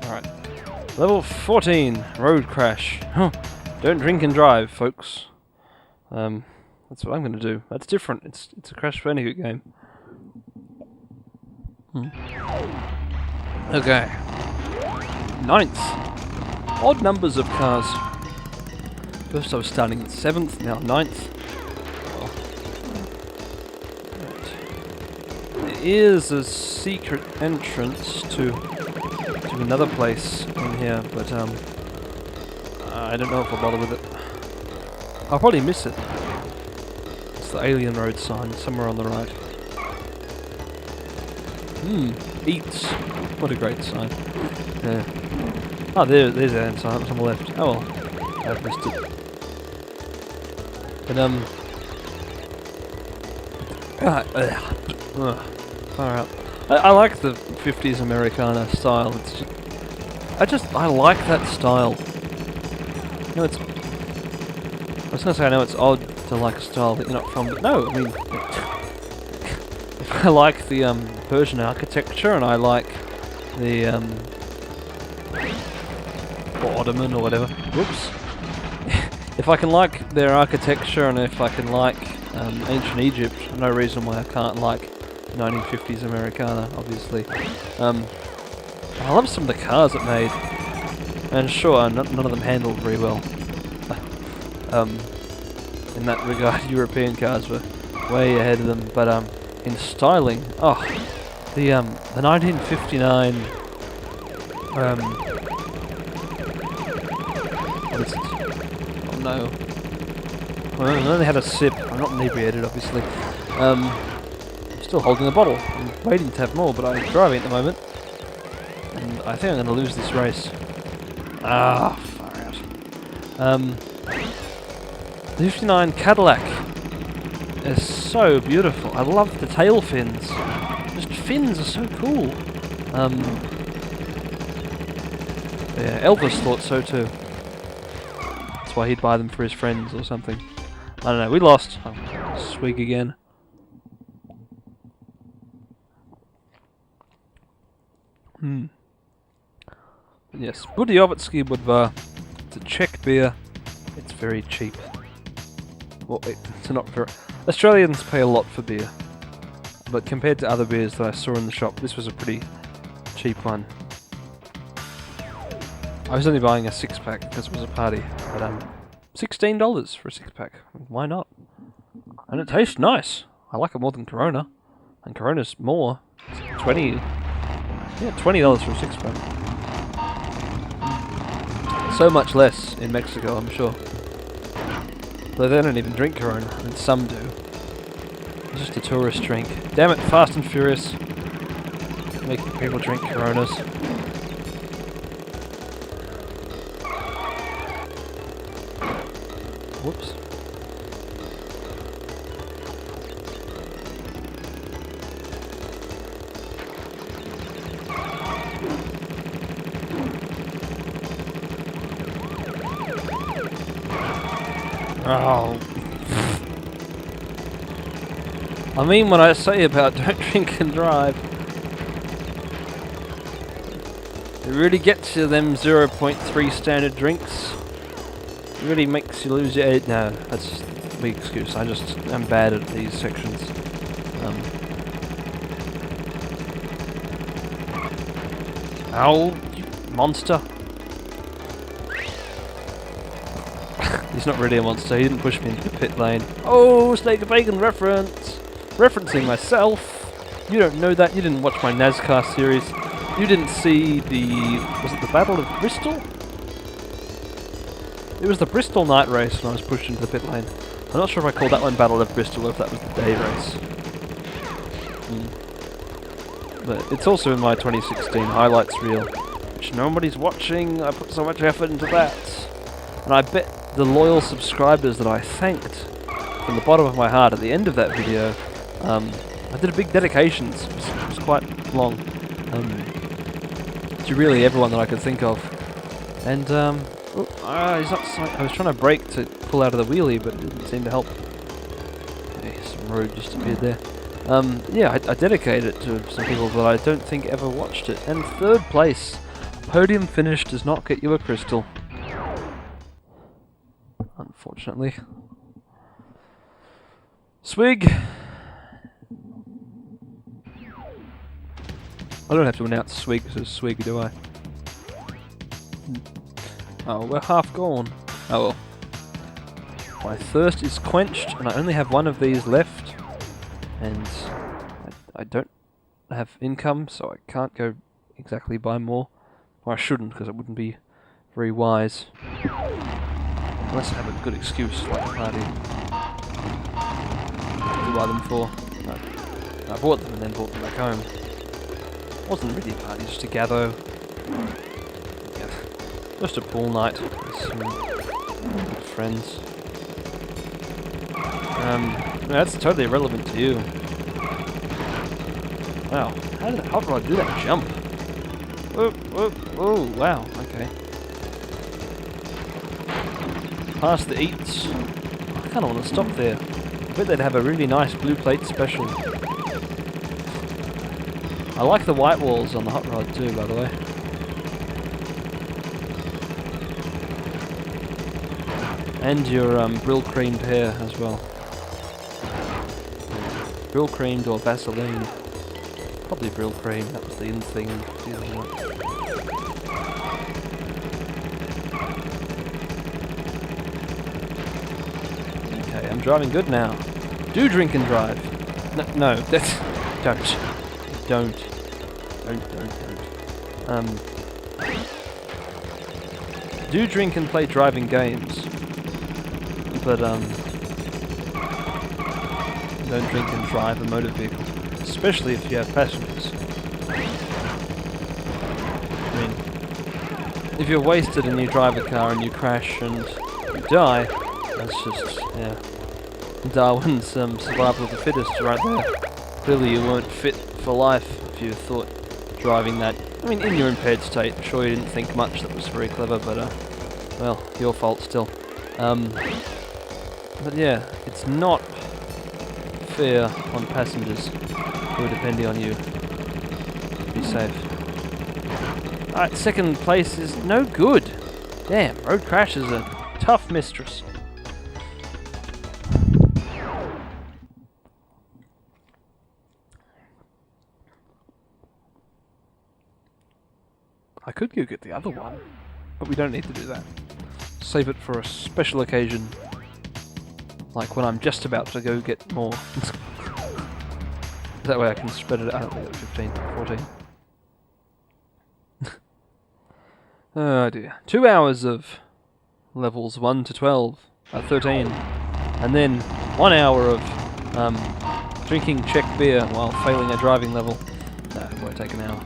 Alright. Level 14. Road crash. Don't drink and drive, folks. That's what I'm going to do. That's different. It's a Crash Bandicoot game. Okay. 9th. Odd numbers of cars. First I was starting at 7th, now 9th. There is a secret entrance to another place in here, but I don't know if I'll bother with it. I'll probably miss it. It's the Alien Road sign, somewhere on the right. Eats. What a great sign. Yeah. Oh, there's an sign on the left. Oh well, I've missed it. But far out. I like the 50s Americana style. It's just, I like that style. You know, I was gonna say I know it's odd to like a style that you're not from, but no, I mean, I like the Persian architecture, and I like the or Ottoman or whatever. Whoops. If I can like their architecture, and if I can like ancient Egypt, no reason why I can't like 1950s Americana, obviously. I love some of the cars it made, and sure, none of them handled very well. In that regard, European cars were way ahead of them, but in styling, oh, The 1959 what is it? Oh no. I only had a sip. I'm not inebriated, obviously. I'm still holding the bottle. I'm waiting to have more, but I'm driving at the moment. And I think I'm going to lose this race. Ah, far out. The 59 Cadillac is so beautiful. I love the tail fins. Just fins are so cool. Yeah, Elvis thought so too. That's why he'd buy them for his friends or something. I don't know, we lost. Oh, swig again. But yes, Budyovitsky Budvar. It's a Czech beer. It's very cheap. Well, it's not very... Australians pay a lot for beer. But compared to other beers that I saw in the shop, this was a pretty cheap one. I was only buying a 6-pack because it was a party. But $16 for a 6-pack. Why not? And it tastes nice. I like it more than Corona. And Corona's more. It's 20. Yeah, $20 for a 6-pack. So much less in Mexico, I'm sure. Though they don't even drink Corona, and some do. It's just a tourist drink. Damn it, Fast and Furious. Making people drink Coronas. Whoops. Oh. I mean when I say about don't drink and drive, it really gets you them 0.3 standard drinks. It really makes you lose your head. No, that's just a big excuse. I just am bad at these sections. Ow, you monster. He's not really a monster, he didn't push me into the pit lane. Oh, SnakeOfBacon reference! Referencing myself! You don't know that, you didn't watch my NASCAR series. You didn't see the... was it the Battle of Bristol? It was the Bristol night race when I was pushed into the pit lane. I'm not sure if I called that one Battle of Bristol or if that was the day race. But it's also in my 2016 highlights reel, which nobody's watching. I put so much effort into that. And I bet the loyal subscribers that I thanked from the bottom of my heart at the end of that video, I did a big dedication. It was quite long. To really everyone that I could think of. And, he's not... I was trying to brake to pull out of the wheelie, but it didn't seem to help. Okay, some road just appeared there. Yeah, I dedicated it to some people that I don't think ever watched it. And third place, podium finish does not get you a crystal. Unfortunately. Swig! I don't have to announce Swig as Swig, do I? Oh, we're half gone. Oh well. My thirst is quenched, and I only have one of these left. And I don't have income, so I can't go exactly buy more. Or I shouldn't, because it wouldn't be very wise. Unless I have a good excuse, like a party. What did I buy them for? No. I bought them and then brought them back home. It wasn't really a party, just a gather. Yeah. Just a pool night with some good friends. That's totally irrelevant to you. Wow, how did the Hog Ride do that jump? Oh, oh, oh, wow, okay. Past the eats. I kind of want to stop there. I bet they'd have a really nice blue plate special. I like the white walls on the Hot Rod too, by the way. And your brill creamed hair as well. Brill creamed or Vaseline. Probably brill cream, that was the in thing. I'm driving good now. Do drink and drive. No, that's... don't. don't. Do drink and play driving games, but don't drink and drive a motor vehicle, especially if you have passengers. I mean, if you're wasted and you drive a car and you crash and you die, that's just, yeah, Darwin's survival of the fittest right there. Clearly you weren't fit for life if you thought driving that, I mean, in your impaired state. Sure, you didn't think much that was very clever, but well, your fault still. But yeah, it's not fair on passengers who are depending on you to be safe. Alright, second place is no good. Damn, road crash is a tough mistress. I could go get the other one, but we don't need to do that. Save it for a special occasion, like when I'm just about to go get more. That way I can spread it out. 15, 14. Oh dear. 2 hours of levels 1 to 12, 13, and then 1 hour of drinking Czech beer while failing a driving level. No, it won't take an hour.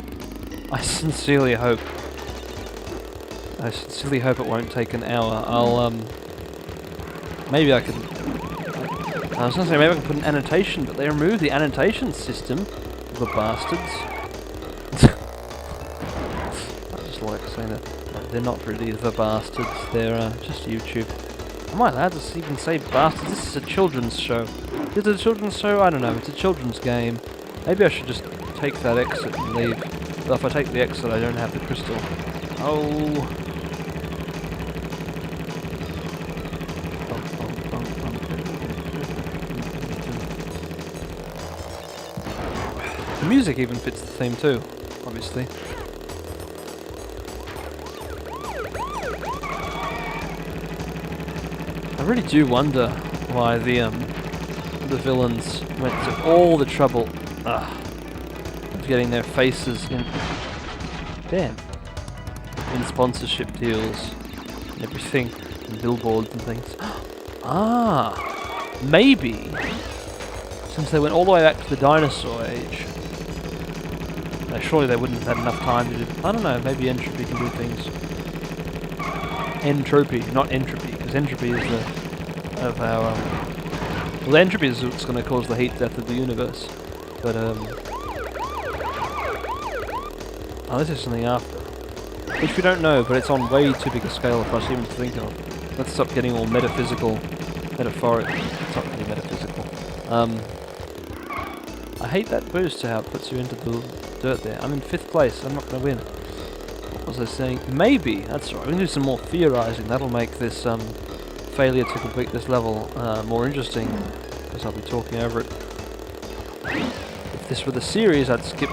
I sincerely hope it won't take an hour. I'll maybe I can. I was gonna say maybe I can put an annotation, but they removed the annotation system. The bastards. I just like saying that. They're not really the bastards. They're just YouTube. Am I allowed to even say bastards? This is a children's show. Is it a children's show? I don't know. It's a children's game. Maybe I should just take that exit and leave. But if I take the exit, I don't have the crystal. Oh. The music even fits the theme too, obviously. I really do wonder why the villains went to all the trouble of getting their faces in sponsorship deals and everything, and billboards and things. Maybe since they went all the way back to the dinosaur age, surely they wouldn't have had enough time to do. I don't know. Maybe entropy can do things. Entropy, not entropy, because entropy is well, entropy is what's going to cause the heat death of the universe. But this is something after, which we don't know, but it's on way too big a scale for us even to think of. Let's stop getting all metaphoric. It's not really metaphysical. I hate that boost, how it puts you into the dirt there. I'm in 5th place. I'm not going to win. What was I saying? Maybe. That's right. We can do some more theorizing. That'll make this failure to complete this level more interesting, because I'll be talking over it. If this were the series, I'd skip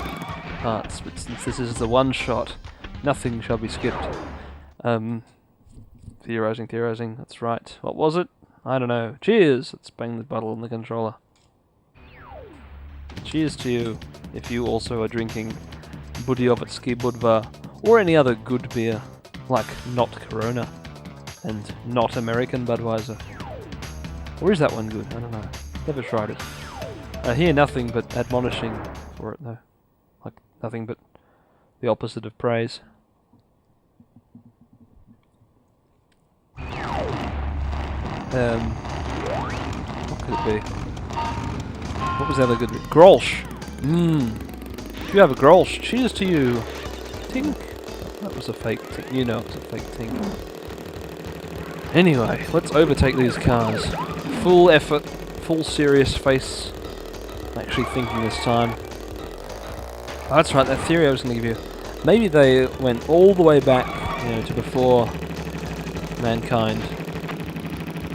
parts, but since this is the one shot, nothing shall be skipped. Theorizing. That's right. What was it? I don't know. Cheers! Let's bang the bottle on the controller. Cheers to you, if you also are drinking Budyovetsky Budvar, or any other good beer, like not Corona, and not American Budweiser. Or is that one good? I don't know. Never tried it. I hear nothing but admonishing for it, though. Like, nothing but the opposite of praise. What could it be? What was the other good bit? Grolsch! If you have a Grolsch, cheers to you! Tink! That was a fake tink. You know it's a fake tink. Anyway, let's overtake these cars. Full effort, full serious face. I'm actually thinking this time. Oh, that's right, that theory I was going to give you. Maybe they went all the way back, to before mankind,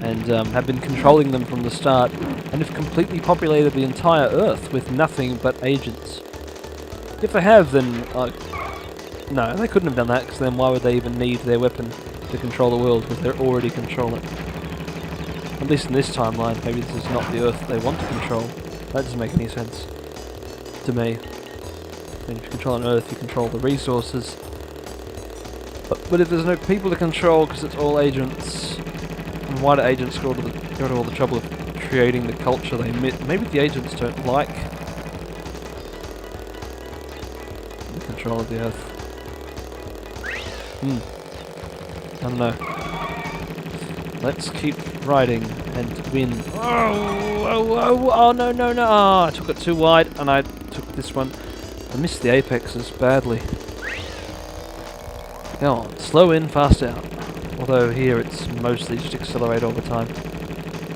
and have been controlling them from the start, and have completely populated the entire Earth with nothing but agents. If they have, then, no, they couldn't have done that, because then why would they even need their weapon to control the world, because they're already controlling it? At least in this timeline, maybe this is not the Earth they want to control. That doesn't make any sense to me. I mean, if you control an Earth, you control the resources. But if there's no people to control because it's all agents, and why do agents go to all the trouble of creating the culture they emit? Maybe the agents don't like the control of the Earth. I don't know. Let's keep riding and win. Oh, no. Oh, I took it too wide and I took this one. I missed the apexes badly. Go on, slow in, fast out. Although here it's mostly just accelerate all the time.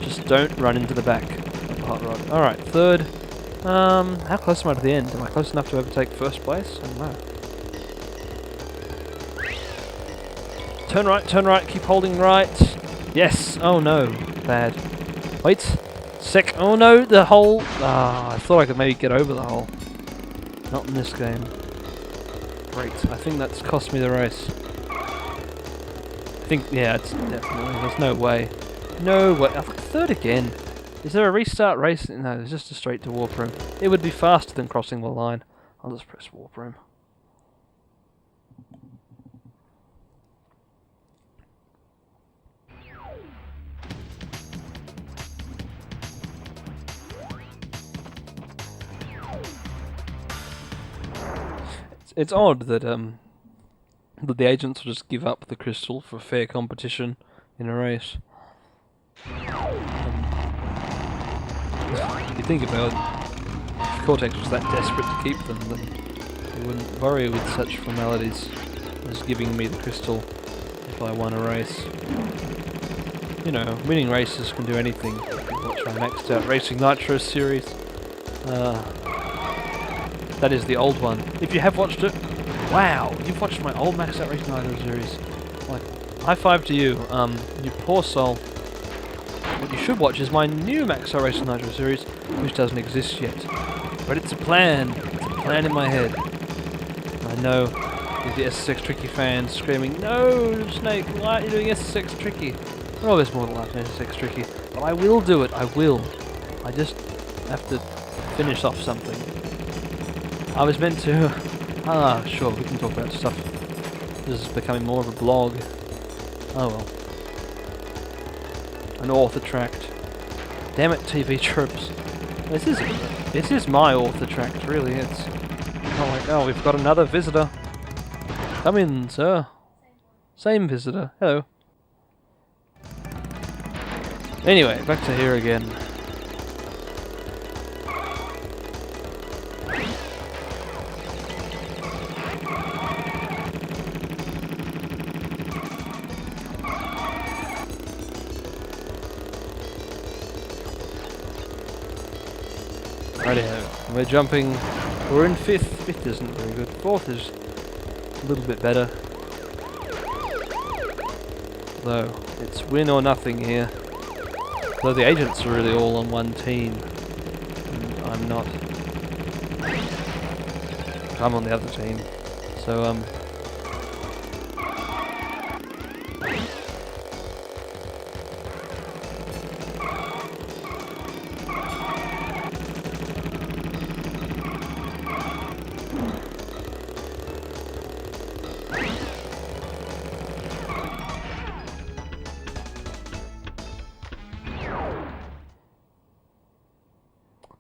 Just don't run into the back of the hot rod. Alright, third. How close am I to the end? Am I close enough to overtake first place? I don't know. Turn right, keep holding right. Yes! Oh no, bad. Wait, oh no, the hole! Ah, I thought I could maybe get over the hole. Not in this game. Great, I think that's cost me the race. Yeah, it's definitely, there's no way. No way, I think third again. Is there a restart race? No, there's just a straight to warp room. It would be faster than crossing the line. I'll just press warp room. It's odd that the agents will just give up the crystal for fair competition in a race. If you think about it, if Cortex was that desperate to keep them, then he wouldn't worry with such formalities as giving me the crystal if I won a race. You know, winning races can do anything. Watch my maxed out Racing Nitro series. That is the old one. If you have watched it, wow, you've watched my old Maxed Out Racing Nitro series. Like, high five to you, you poor soul. What you should watch is my new Maxed Out Racing Nitro series, which doesn't exist yet. But it's a plan in my head. I know, with the SSX Tricky fans screaming, no, Snake, why are you doing SSX Tricky? Oh, there's more to life than SSX Tricky. But I will do it, I will. I just have to finish off something. I was meant to... sure, we can talk about stuff. This is becoming more of a blog. Oh well. An author tract. Damn it, TV tropes. This is my author tract, really. It's not like, oh, we've got another visitor. Come in, sir. Same visitor. Hello. Anyway, back to here again. Rightio, we're jumping. We're in fifth. Fifth isn't very good. Fourth is a little bit better. Though, it's win or nothing here. Though the agents are really all on one team. And I'm not. I'm on the other team. So,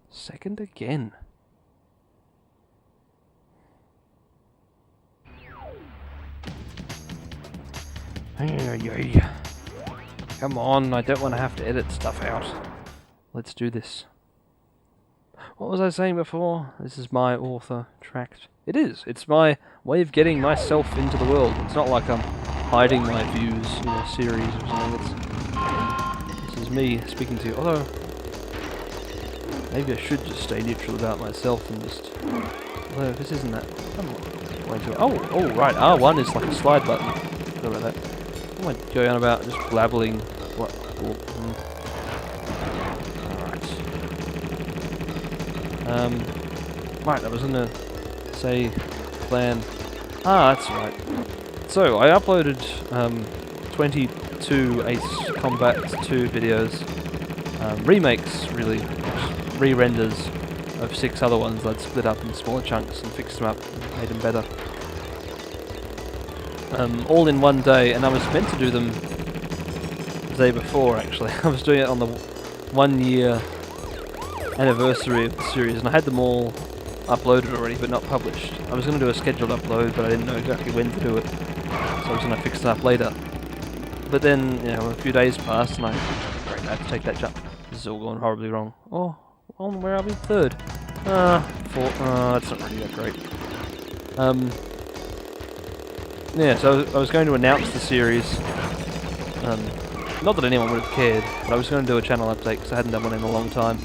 second again. Come on, I don't want to have to edit stuff out. Let's do this. What was I saying before? This is my author tract. It is. It's my way of getting myself into the world. It's not like I'm hiding my views in a series or something. This is me speaking to you. Although, maybe I should just stay neutral about myself and just... Although, this isn't that... Oh, right, R1 is like a slide button. Forgot about that. What am I going on about? Just blabbling. What? Alright. Right, I was gonna say plan. That's right. So, I uploaded 22 Ace Combat 2 videos. Remakes, really. Re-renders of 6 other ones I'd split up in smaller chunks and fixed them up and made them better. All in one day, and I was meant to do them the day before actually. I was doing it on the 1 year anniversary of the series, and I had them all uploaded already but not published. I was going to do a scheduled upload, but I didn't know exactly when to do it, so I was going to fix it up later. But then, you know, a few days passed and I had to take that jump. This is all going horribly wrong. Oh, where are we? 3rd. 4th. That's not really that great. Yeah, so I was going to announce the series. Not that anyone would have cared, but I was going to do a channel update because I hadn't done one in a long time.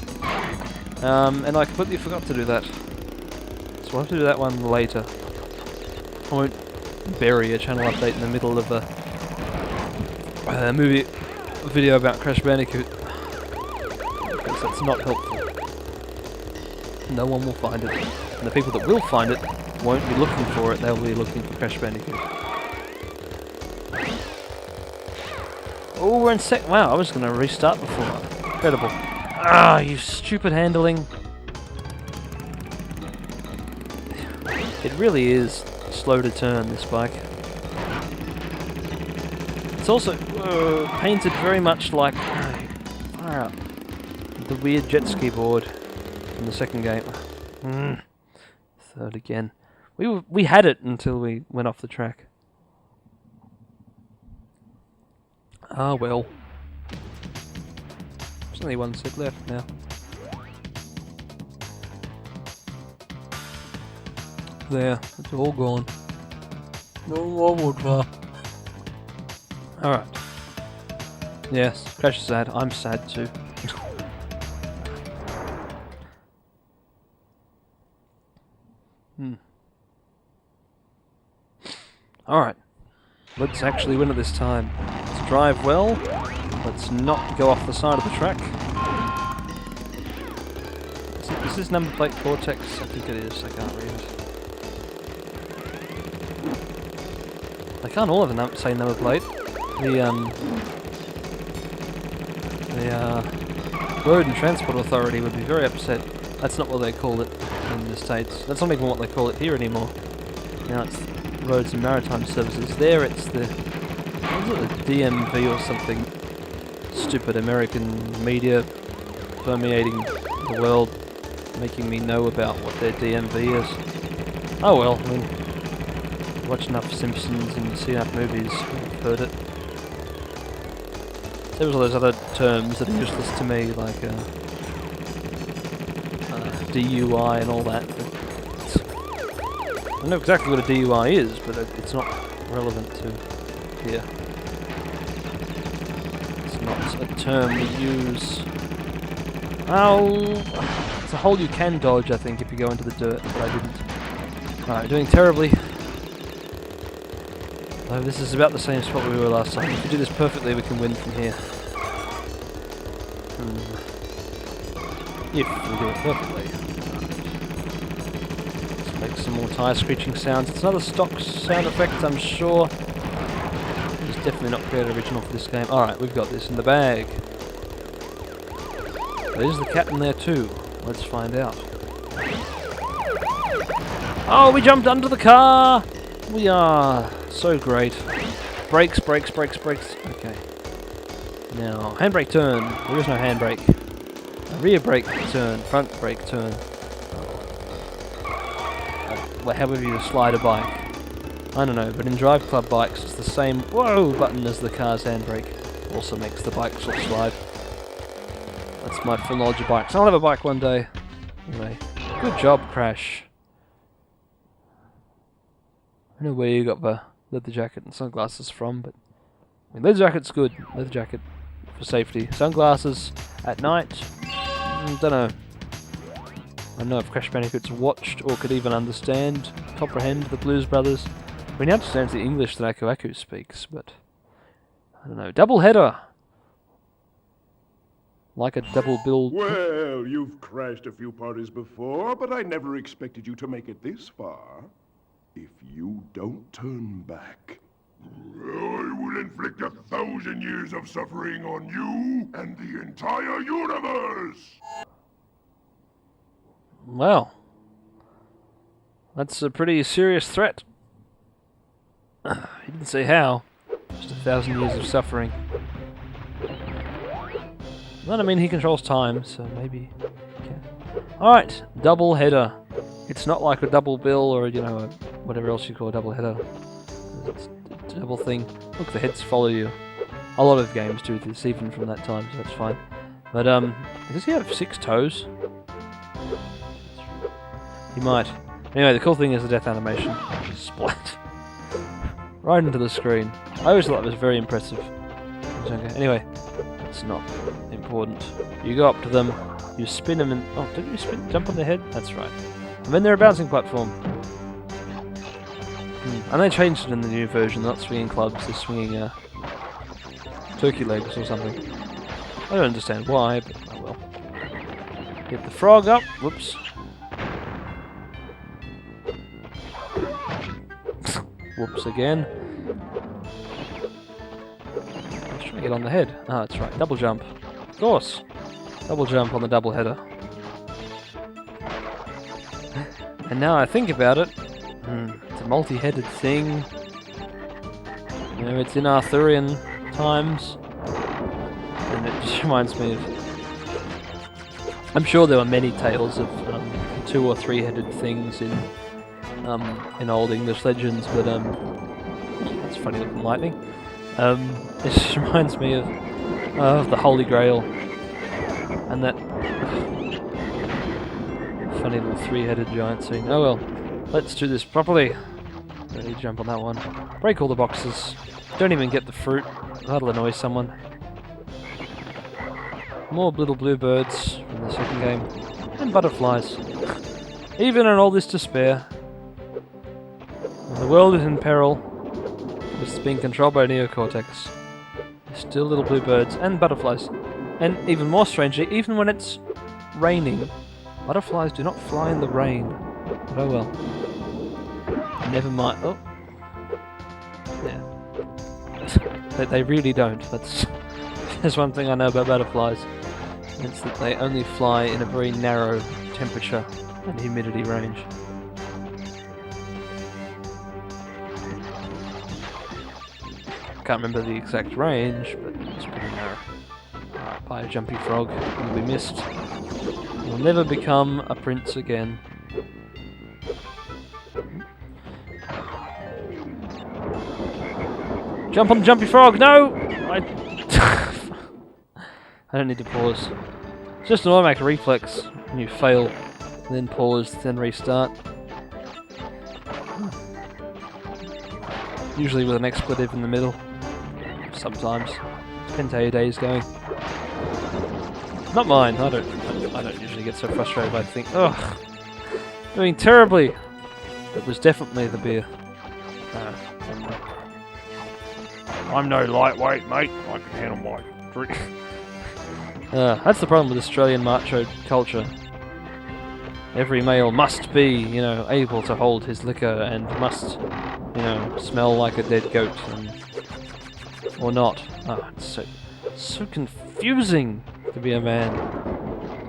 And I completely forgot to do that. So I'll have to do that one later. I won't bury a channel update in the middle of a movie video about Crash Bandicoot, because that's not helpful. No one will find it, and the people that will find it won't be looking for it, they'll be looking for Crash Bandicoot. Oh, we're in wow, I was going to restart before. Incredible. Ah, you stupid handling. It really is slow to turn, this bike. It's also painted very much like the weird jet ski board in the second game. 3rd again. We had it until we went off the track. Ah well. There's only 1 set left now. There, it's all gone. No more wood. Alright. Yes, Crash is sad. I'm sad too. Alright. Let's actually win it this time. Let's drive well. Let's not go off the side of the track. Is this number plate Cortex? I think it is. I can't read it. I can't all of them say number plate. The Road and Transport Authority would be very upset. That's not what they call it in the States. That's not even what they call it here anymore. Now it's Roads and Maritime Services. There it's the... what is it, the DMV or something. Stupid American media permeating the world, making me know about what their DMV is. Oh well, I mean... watch enough Simpsons and see enough movies, I've heard it. There was all those other terms that are useless to me, like DUI and all that. I know exactly what a DUI is, but it's not relevant to here. It's not a term we use. Oh, it's a hole you can dodge, I think, if you go into the dirt, but I didn't. Alright, doing terribly. Oh, this is about the same spot we were last time. If we do this perfectly, we can win from here. If we do it perfectly. Let's make some more tyre screeching sounds. It's another stock sound effect, I'm sure. It's definitely not created original for this game. Alright, we've got this in the bag. There's the captain there too. Let's find out. Oh, we jumped under the car! We are so great. Brakes, brakes, brakes, brakes. Okay. Now, handbrake turn. There is no handbrake. Rear brake turn. Front brake turn. However you slide a bike. I don't know, but in Drive Club bikes it's the same whoa button as the car's handbrake. Also makes the bike sort of slide. That's my full knowledge of bikes. I'll have a bike one day. Anyway, good job, Crash. I don't know where you got the leather jacket and sunglasses from, but I mean, leather jacket's good. Leather jacket for safety. Sunglasses at night. Don't know. I don't know if Crash Bandicoot's watched or could even understand, comprehend the Blues Brothers. I mean, he understands the English that Uka Uka speaks, but I don't know. Double header. Like a double bill. Well, you've crashed a few parties before, but I never expected you to make it this far. If you don't turn back... I will inflict 1,000 years of suffering on you and the entire universe! Well, that's a pretty serious threat. He didn't say how. Just 1,000 years of suffering. Well, I mean, he controls time, so maybe... Alright, double header. It's not like a double bill or, you know, whatever else you call a double header. It's a double thing. Look, the heads follow you. A lot of games do this, even from that time, so that's fine. But, does he have 6 toes? He might. Anyway, the cool thing is the death animation. Splat. Right into the screen. I always thought that was very impressive. Okay. Anyway, that's not important. You go up to them, you spin them and... Oh, didn't you jump on their head? That's right. And then they're a bouncing platform. And they changed it in the new version, not swinging clubs, they're swinging turkey legs or something. I don't understand why, but oh well. Get the frog up. Whoops. Whoops again. Let's try to get on the head. Ah, that's right. Double jump. Of course. Double jump on the double header. And now I think about it, it's a multi-headed thing. You know, it's in Arthurian times. And it just reminds me of... I'm sure there were many tales of 2 or 3 headed things in old English legends, but that's funny looking lightning. It just reminds me of the Holy Grail and that funny little 3-headed giant thing. Oh well, let's do this properly. Ready to jump on that one. Break all the boxes. Don't even get the fruit. That'll annoy someone. More little bluebirds from the second game. And butterflies. Even in all this despair, when the world is in peril, it's being controlled by Neocortex. There's still little bluebirds and butterflies. And even more strangely, even when it's raining, butterflies do not fly in the rain. But oh well. Never mind. Oh. Yeah. They really don't. There's one thing I know about butterflies. It's that they only fly in a very narrow temperature and humidity range. Can't remember the exact range, but it's pretty narrow. Alright, by a jumpy frog, you'll be missed. You'll never become a prince again. Jump on the jumpy frog! No! I don't need to pause. It's just an automatic reflex when you fail, then pause, then restart. Usually with an expletive in the middle. Sometimes. Depends how your day is going. Not mine. I don't usually get so frustrated. I think, ugh, doing terribly. It was definitely the beer. I'm no lightweight, mate. I can handle my drink. That's the problem with Australian macho culture. Every male must be, you know, able to hold his liquor and must, you know, smell like a dead goat, or not. Oh, it's so confusing to be a man.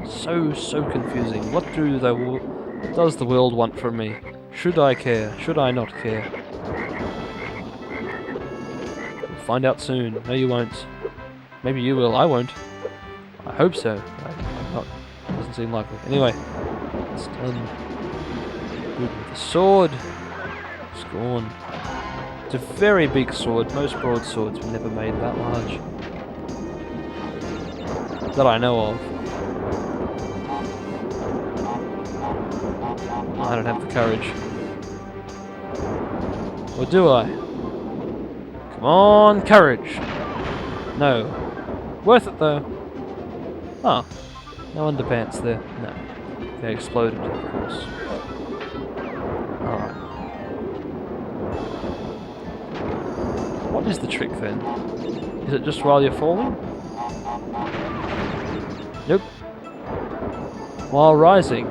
So confusing. What does the world want from me? Should I care? Should I not care? We'll find out soon. No, you won't. Maybe you will. I won't. I hope so. Doesn't seem likely. Anyway, it's done. Good with the sword. Scorn. It's a very big sword. Most broadswords were never made that large. That I know of. I don't have the courage. Or do I? Come on, courage! No. Worth it though. Oh. No underpants there. No. They exploded, of course. Alright. What is the trick then? Is it just while you're falling? Nope. While rising.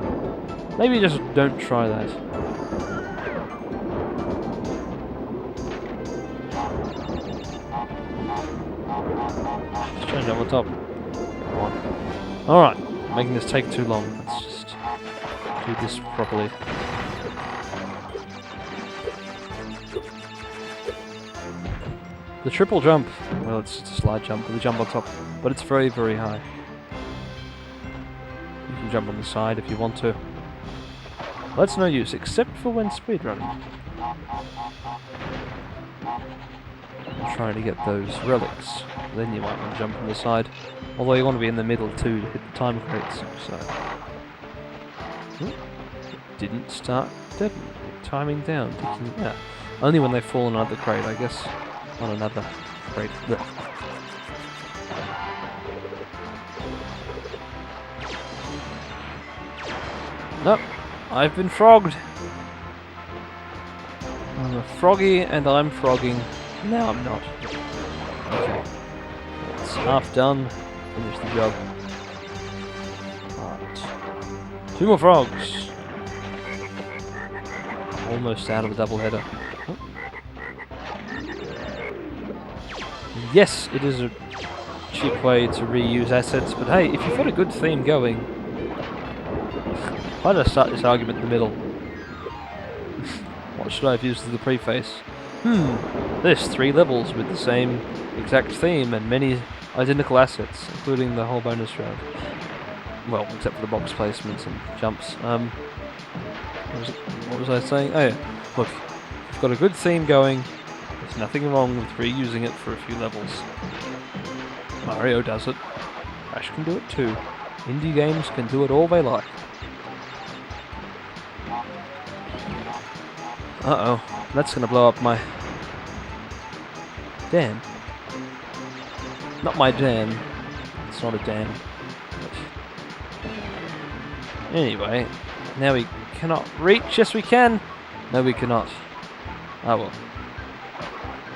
Maybe just don't try that. Just change up on top. Come on. Alright. Making this take too long. Let's just do this properly. The triple jump, well, it's a slide jump with a jump on top, but it's very, very high. You can jump on the side if you want to. That's no use, except for when speedrunning. Trying to get those relics, then you might want to jump on the side. Although you want to be in the middle too to hit the time crates, so... Ooh, didn't start timing down. Yeah. Only when they fall on another crate, I guess. On another crate. Blech. Nope, I've been frogged. I'm a froggy and I'm frogging. Now I'm not. Okay. It's half done. Finish the job. Right. 2 more frogs. Almost out of the double header. Oh. Yes, it is a cheap way to reuse assets, but hey, if you've got a good theme going, why did I start this argument in the middle? What should I have used as the preface? There's 3 levels with the same exact theme and many identical assets, including the whole bonus round. Well, except for the box placements and jumps. What was I saying? Oh yeah, look, if you've got a good theme going, there's nothing wrong with reusing it for a few levels. Mario does it. Crash can do it too. Indie games can do it all they like. Uh-oh, that's gonna blow up my... dam. Not my dam. It's not a dam. But anyway, now we cannot reach. Yes, we can. No, we cannot. Oh well.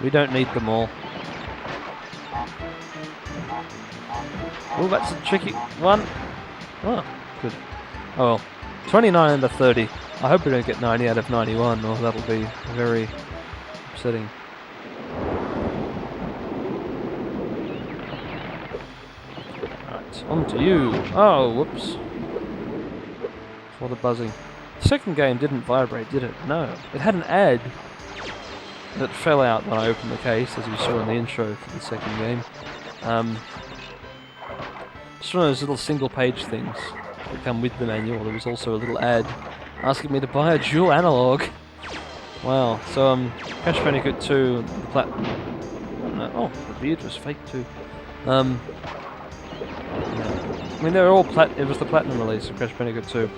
We don't need them all. Oh, that's a tricky one. Oh, good. Oh well. 29 out of 30. I hope we don't get 90 out of 91, or that'll be very upsetting. Right, on to you. Oh, whoops. What a buzzing. The second game didn't vibrate, did it? No. It had an ad that fell out when I opened the case, as you saw in the intro for the second game. Just one of those little single-page things that come with the manual. There was also a little ad asking me to buy a dual analog. Wow. So Crash Bandicoot 2, the oh, the beard was fake too. Yeah. I mean, they're all it was the platinum release of Crash Bandicoot 2.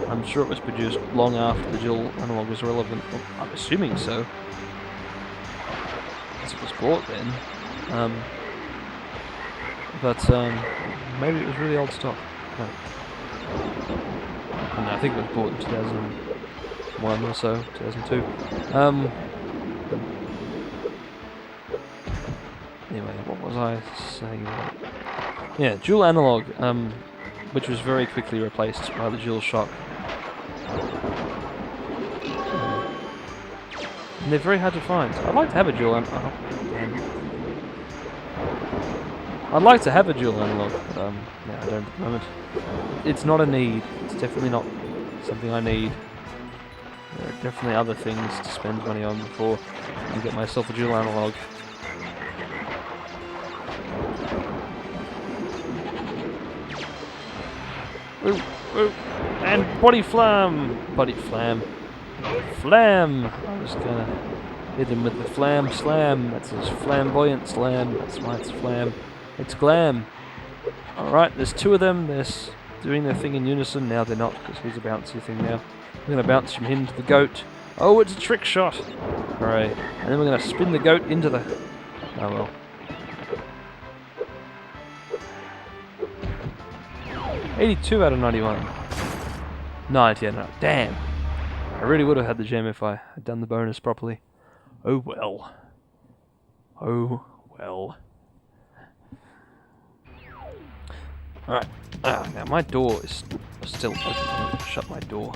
I'm sure it was produced long after the dual analog was relevant. Well, I'm assuming so. Because it was bought then. But maybe it was really old stock. No. No, I think it was bought in 2001 or so, 2002. Anyway, what was I saying about it? Yeah, dual analog, which was very quickly replaced by the dual shock. And they're very hard to find. I'd like to have a dual analog. I'd like to have a dual analog, but yeah, I don't at the moment. It's not a need. It's definitely not something I need. There are definitely other things to spend money on before I can get myself a dual analog. Ooh, ooh, and body flam! Body flam. Flam! I was gonna hit him with the flam slam. That's his flamboyant slam. That's why it's flam. It's glam. Alright, there's 2 of them. They're doing their thing in unison. Now they're not, because he's a bouncy thing now. We're going to bounce from him to the goat. Oh, it's a trick shot! Alright, and then we're going to spin the goat into the... Oh well. $82 out of 91. 90 out of 90. Damn! I really would have had the gem if I had done the bonus properly. Oh well. Oh well. Alright, now my door is still open. I'm going to shut my door.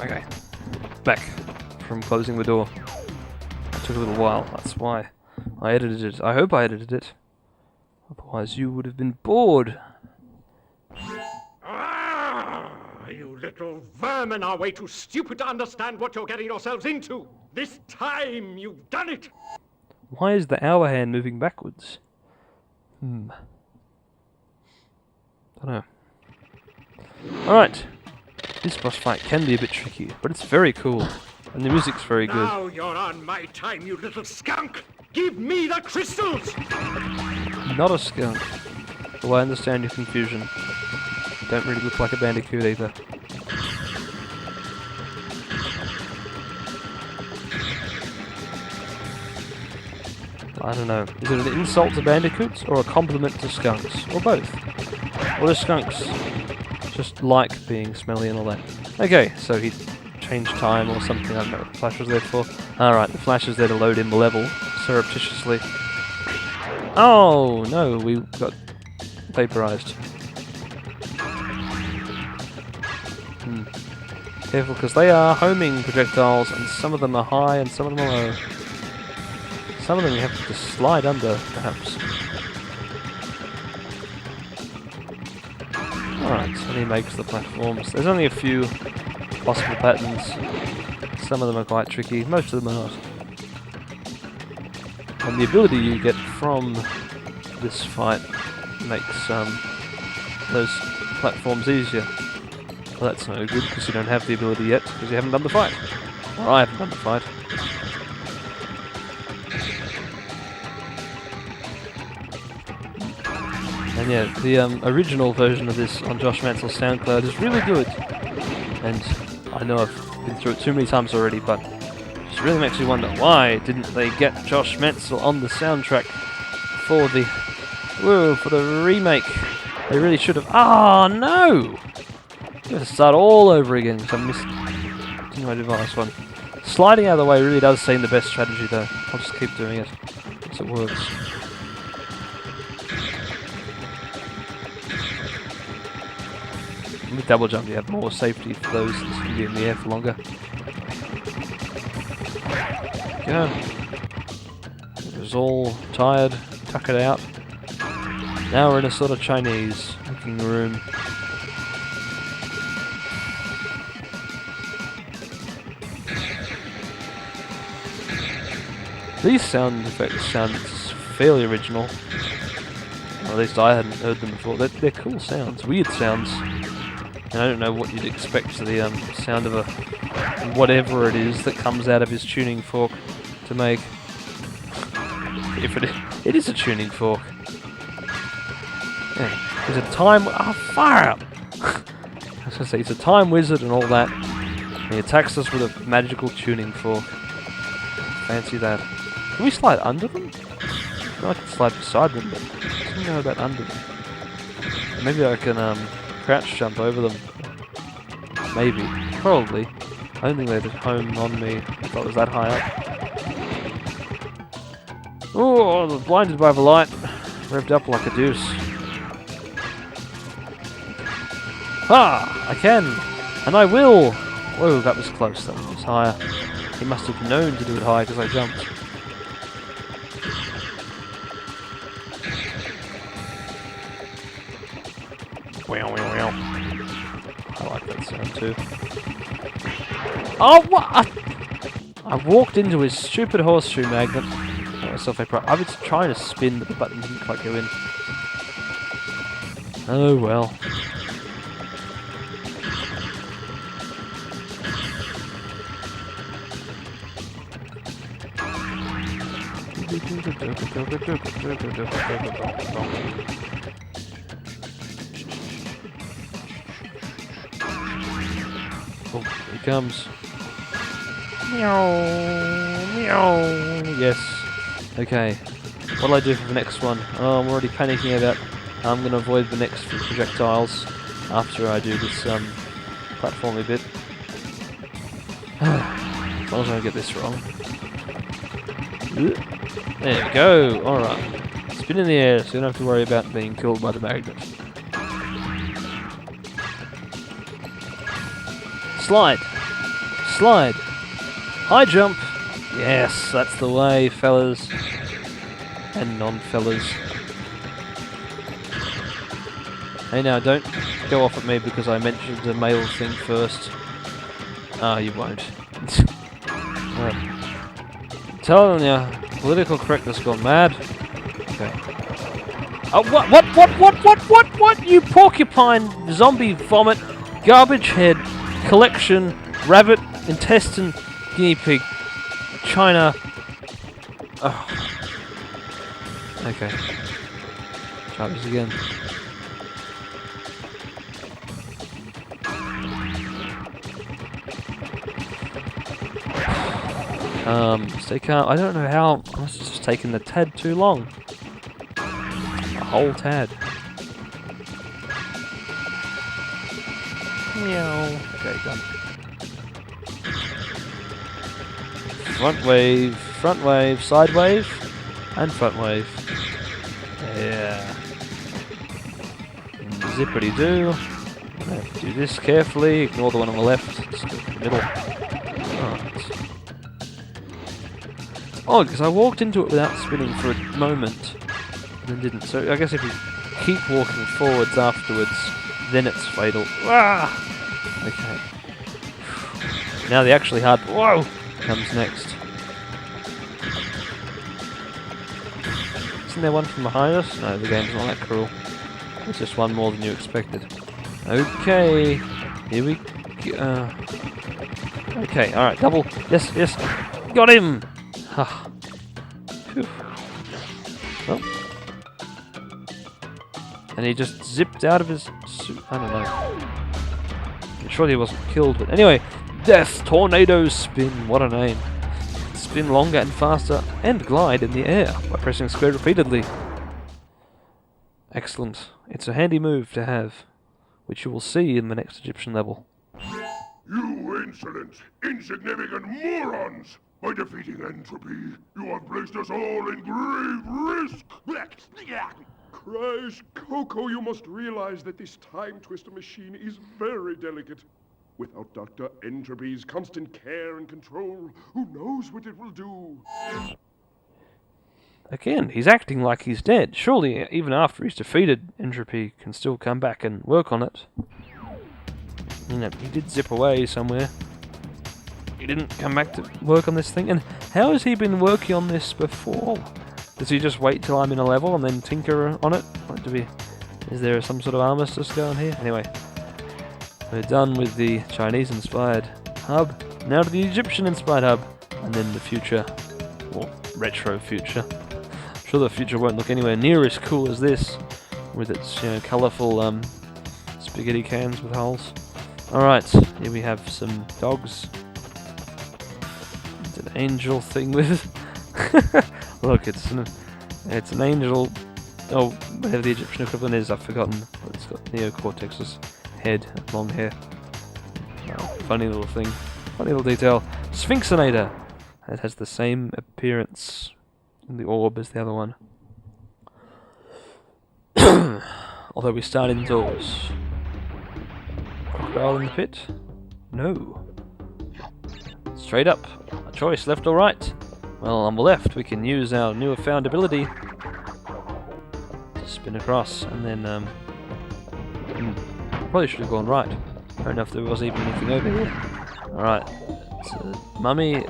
Okay. Back from closing the door. It took a little while, that's why I edited it. I hope I edited it. Otherwise you would have been bored. Ah, you little vermin are way too stupid to understand what you're getting yourselves into. This time you've done it. Why is the hour hand moving backwards? Don't know. Alright. This boss fight can be a bit tricky, but it's very cool. And the music's very good. Now you're on my time, you little skunk. Give me the crystals. Not a skunk. Though I understand your confusion. You don't really look like a Bandicoot either. I don't know. Is it an insult to bandicoots or a compliment to skunks? Or both? Or do skunks just like being smelly and all that? Okay, so he changed time or something. I don't know what the flash was there for. Alright, the flash is there to load in the level surreptitiously. Oh no, we got vaporized. Careful, because they are homing projectiles, and some of them are high and some of them are low. Some of them you have to just slide under, perhaps. Alright, and he makes the platforms. There's only a few possible patterns. Some of them are quite tricky, most of them are not. And the ability you get from this fight makes those platforms easier. Well, that's no good, because you don't have the ability yet, because you haven't done the fight. Or I haven't done the fight. And yeah, the original version of this on Josh Mansel's SoundCloud is really good. And I know I've been through it too many times already, but it just really makes me wonder, why didn't they get Josh Mansell on the soundtrack for the remake? They really should have. Ah, no! I'm going to start all over again, because I missed my device one. Sliding out of the way really does seem the best strategy, though. I'll just keep doing it, because it works. With double jump, you have more safety for those that can be in the air for longer. Go. It was all tired, tuck it out. Now we're in a sort of Chinese looking room. These sound effects sound fairly original. Or at least I hadn't heard them before. They're cool sounds, weird sounds. And I don't know what you'd expect to the sound of a whatever it is that comes out of his tuning fork to make. If it is a tuning fork. Yeah, he's a time. Oh, fire up! I was gonna say he's a time wizard and all that. And he attacks us with a magical tuning fork. Fancy that. Can we slide under them? I can slide beside them, but I don't know about under them. Maybe I can crouch jump over them. Maybe. Probably. I don't think they'd home on me if I was that high up. Oh, I was blinded by the light. Revved up like a deuce. Ah! I can! And I will! Whoa, that was close. That was higher. He must have known to do it high because I jumped. I like that sound too. Oh, what? I walked into his stupid horseshoe magnet. Got myself a I was trying to spin, but the button didn't quite go in. Oh well. Oh, here he comes. Meow, meow. Yes. Okay. What'll I do for the next one? Oh, I'm already panicking about. I'm going to avoid the next few projectiles after I do this platformy bit. As long as I don't get this wrong. There we go. Alright. Spin in the air so you don't have to worry about being killed by the magnet. Slide. slide. High jump. Yes, that's the way, fellas. And non-fellas. Hey now, don't go off at me because I mentioned the male thing first. Ah, you won't. I'm telling ya, political correctness gone mad. Okay. Oh, what? You porcupine, zombie vomit, garbage head, collection, rabbit, intestine, guinea pig, China. Oh. Okay. Try this again. Stay calm. I don't know how. This is just taking the tad too long. A whole tad. Meow. Okay, done. Front wave, side wave, and front wave. Yeah. Zippity doo. Do this carefully. Ignore the one on the left. Just go in the middle. Oh, because I walked into it without spinning for a moment, and then didn't. So I guess if you keep walking forwards afterwards, then it's fatal. Ah! Okay. Now the actually hard. Whoa! Comes next. Isn't there one from behind us? No, the game's not that cruel. It's just one more than you expected. Okay. Here we go. Okay, alright, double. Yes, yes. Got him! Ah. Phew. Well. And he just zipped out of his suit. I don't know. I'm sure he wasn't killed, but anyway. Death Tornado Spin. What a name. Spin longer and faster and glide in the air by pressing square repeatedly. Excellent. It's a handy move to have, which you will see in the next Egyptian level. You insolent, insignificant morons! By defeating Entropy, you have placed us all in grave risk! Crash, Coco, you must realize that this time twister machine is very delicate. Without Dr. Entropy's constant care and control, who knows what it will do? Again, he's acting like he's dead. Surely, even after he's defeated, Entropy can still come back and work on it. You know, he did zip away somewhere. He didn't come back to work on this thing. And how has he been working on this before? Does he just wait till I'm in a level and then tinker on it? Like, is there some sort of armistice going here? Anyway, we're done with the Chinese-inspired hub. Now to the Egyptian-inspired hub. And then the future, or retro future. I'm sure the future won't look anywhere near as cool as this, with its colourful spaghetti cans with holes. Alright, here we have some dogs. It's an angel thing with... Look, it's an angel... Oh, whatever the Egyptian equivalent is, I've forgotten. But it's got Neo Cortex's head and long hair. Oh, funny little thing. Funny little detail. Sphynxinator! It has the same appearance in the orb as the other one. Although we start indoors. Crocodile in the pit? No. Straight up. A choice, left or right? Well, on the left we can use our newly found ability to spin across, and then probably should have gone right. I don't know if there was even anything over here. Alright. It's a mummy.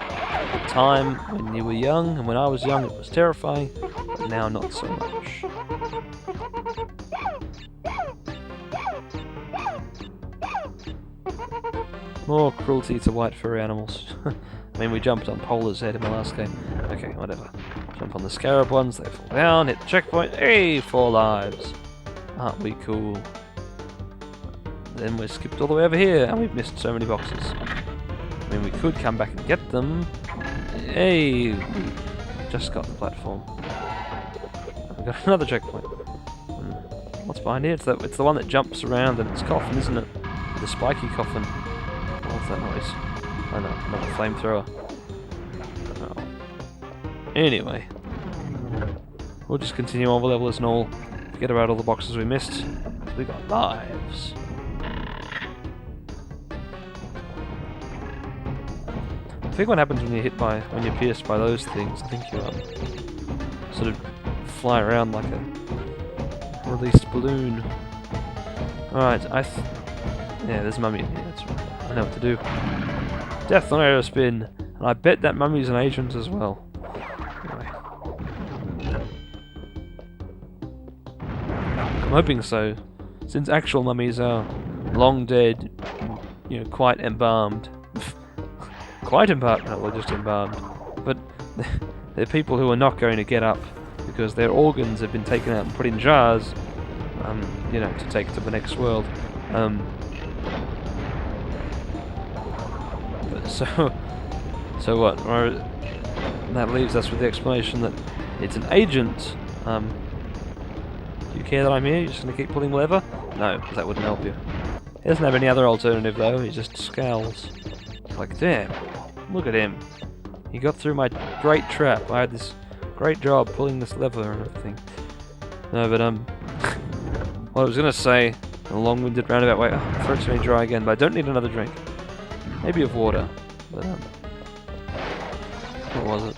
Time when you were young, and when I was young it was terrifying, but now not so much. More cruelty to white furry animals. I mean, we jumped on Polar's head in the last game. Okay, whatever. Jump on the scarab ones, they fall down, hit the checkpoint, hey, 4 lives. Aren't we cool? Then we're skipped all the way over here, and we've missed so many boxes. I mean, we could come back and get them. Hey, we just got the platform. We've got another checkpoint. What's behind here? It's the one that jumps around and it's coffin, isn't it? The spiky coffin. What's that noise? Oh no, not a flamethrower. Oh. Anyway. We'll just continue on the level as normal. Forget about all the boxes we missed. We got lives. think what happens when when you're pierced by those things, I think you sort of fly around like a released balloon. Alright, yeah, there's a mummy in here, that's right. I know what to do. Death Tornado Spin! And I bet that mummy's an agent as well. Anyway. I'm hoping so, since actual mummies are long dead, you know, quite embalmed. Quite embalmed, no, well, just embalmed. But they're people who are not going to get up because their organs have been taken out and put in jars, you know, to take to the next world. So what? That leaves us with the explanation that it's an agent. Do you care that I'm here? You're just going to keep pulling the lever? No, because that wouldn't help you. He doesn't have any other alternative though, he just scowls. Like, damn, look at him. He got through my great trap. I had this great job pulling this lever and everything. No, but what I was going to say, in a long-winded roundabout way, throat's going dry again, but I don't need another drink. Maybe of water, but what was it?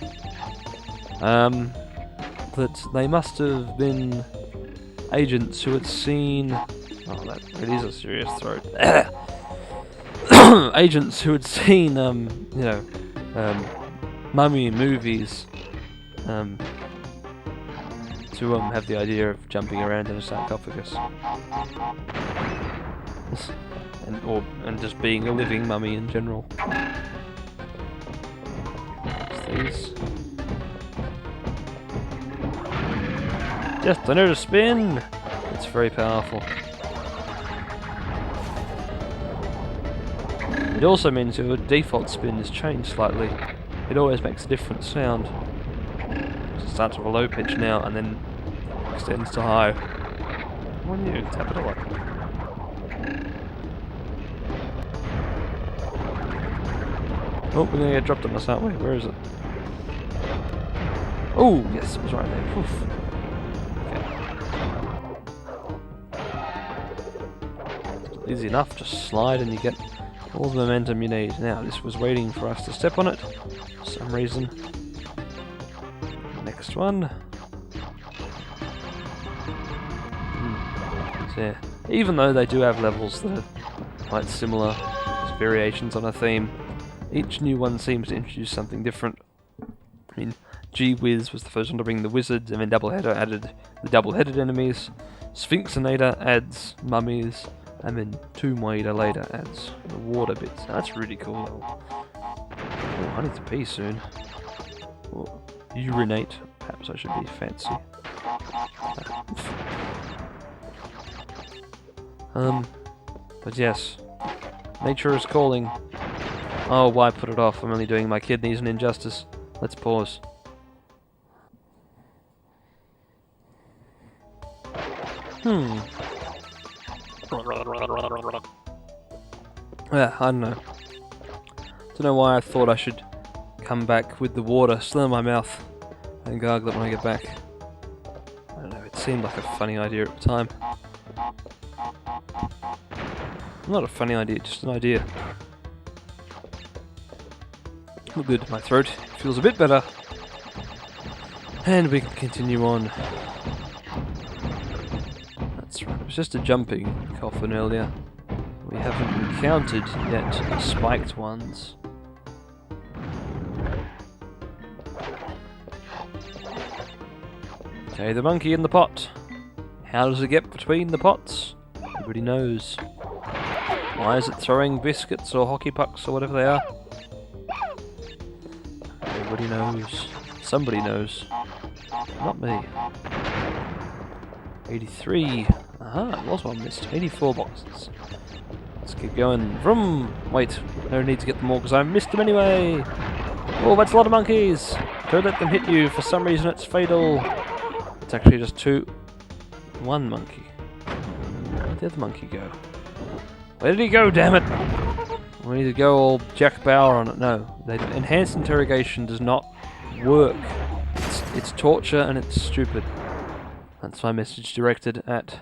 That they must have been agents who had seen... Oh, that really is a serious throat. Agents who had seen, you know, mummy movies, to have the idea of jumping around in a sarcophagus, and just being a living mummy in general. These. Death Tornado Spin! It's very powerful. It also means your default spin is changed slightly. It always makes a different sound. It starts with a low pitch now and then extends to high. When you tap it a lot. Oh, we're gonna get dropped on this, aren't we? Where is it? Oh, yes, it was right there. Oof. Okay. Easy enough, just slide and you get all the momentum you need. Now, this was waiting for us to step on it for some reason. Next one. So, yeah. Even though they do have levels that are quite similar, there's variations on a theme, each new one seems to introduce something different. I mean, G-Wiz was the first one to bring the wizards, and then Doubleheader added the double-headed enemies. Sphynxinator adds mummies, and then Tomb Raider later adds the water bits. That's really cool though. Oh, I need to pee soon. Or urinate. Perhaps I should be fancy. But yes. Nature is calling. Oh, why put it off? I'm only doing my kidneys an injustice. Let's pause. Yeah, I don't know. Don't know why I thought I should come back with the water still in my mouth and gargle it when I get back. I don't know, it seemed like a funny idea at the time. Not a funny idea, just an idea. Oh good, my throat feels a bit better. And we can continue on. That's right, it was just a jumping coffin earlier. We haven't encountered yet the spiked ones. Okay, the monkey in the pot. How does it get between the pots? Nobody knows. Why is it throwing biscuits or hockey pucks or whatever they are? Nobody knows. Somebody knows. Not me. 83. Aha, it was one missed. 84 boxes. Let's keep going. Vroom! Wait, no need to get them all because I missed them anyway! Oh, that's a lot of monkeys! Don't let them hit you. For some reason it's fatal. It's actually just one monkey. Where did the monkey go? Where did he go, damn it? We need to go all Jack Bauer on it. No, enhanced interrogation does not work. It's torture and it's stupid. That's my message directed at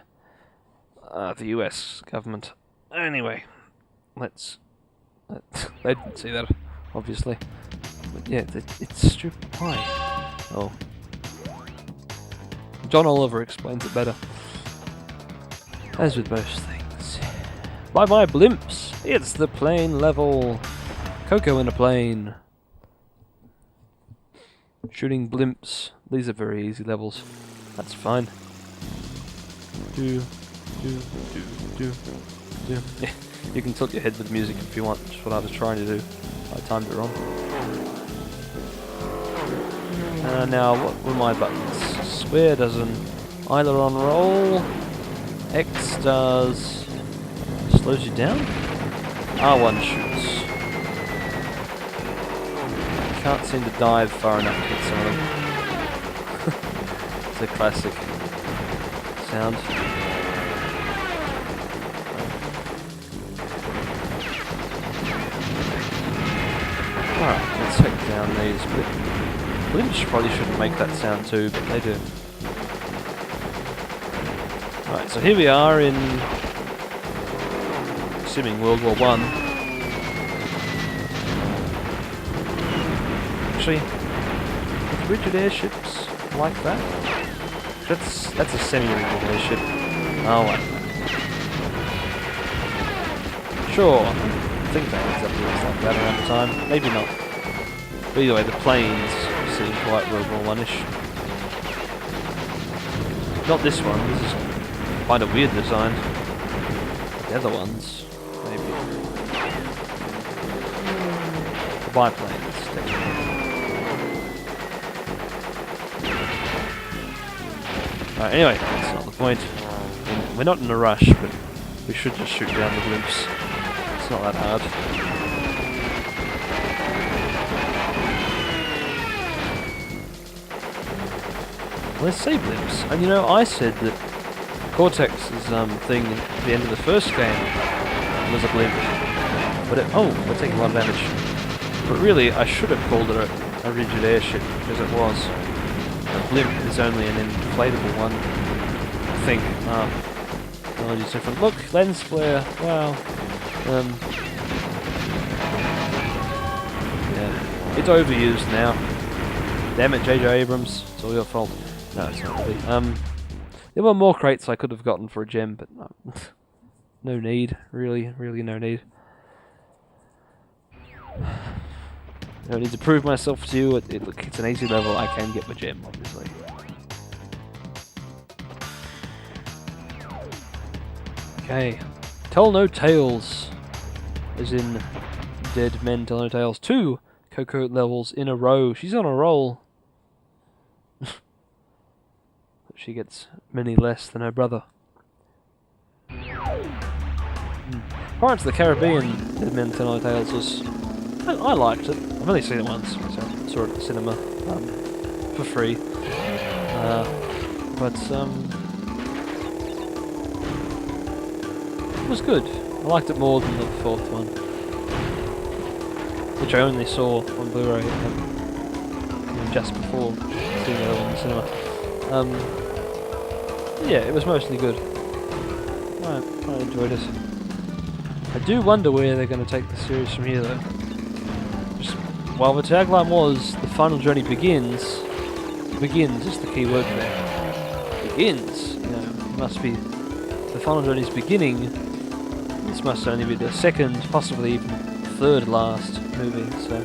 the US government. Anyway, they didn't see that, obviously. Yeah, it's stupid. Why? Oh. John Oliver explains it better. As with most things. Bye Blimps! It's the plane level! Coco in a plane. Shooting blimps. These are very easy levels. That's fine. Do. Yeah, you can tilt your head with music if you want. That's what I was trying to do. I timed it wrong. Now, what were my buttons? Square does an aileron roll. X does... slows you down? R1 shoots. Can't seem to dive far enough to hit some of them. It's a classic sound. Alright, let's take down these. Blimps probably shouldn't make that sound too, but they do. Alright, so here we are in... assuming World War I. Actually, with rigid airships like that? That's a semi-rigid airship. Oh, like that. Sure, I think that ends up being like that around the time. Maybe not. But either way, the planes seem quite World War I-ish. Not this one, this is quite a weird design. The other ones, maybe. The biplanes, technically. Anyway, that's not the point. We're not in a rush, but we should just shoot down the blimps. It's not that hard. Let's say blimps. And you know, I said that Cortex's thing at the end of the first game was a blimp. But we're taking a lot of damage. But really, I should have called it a rigid airship, because it was. A blimp is only an inflatable one, I think. Technology's different. Look, lens flare. Wow. Yeah, it's overused now. Damn it, J.J. Abrams. It's all your fault. No, it's not really. There were more crates I could have gotten for a gem, but no need. Really no need. I don't need to prove myself to you. Look, it's an easy level. I can get my gem, obviously. Okay. Tell no tales. As in, dead men tell no tales. 2 Coco levels in a row. She's on a roll. She gets many less than her brother. Pirates of the Caribbean, Dead Men Tell No Tales was... I liked it. I've only seen it once, so I saw it at the cinema for free. It was good. I liked it more than the 4th one, which I only saw on Blu-ray just before seeing it in the cinema. Yeah, it was mostly good. I enjoyed it. I do wonder where they're going to take the series from here, though. While the tagline was, the final journey begins is the key word there. Begins, you know, it must be the final journey's beginning. This must only be the second, possibly even third last movie, so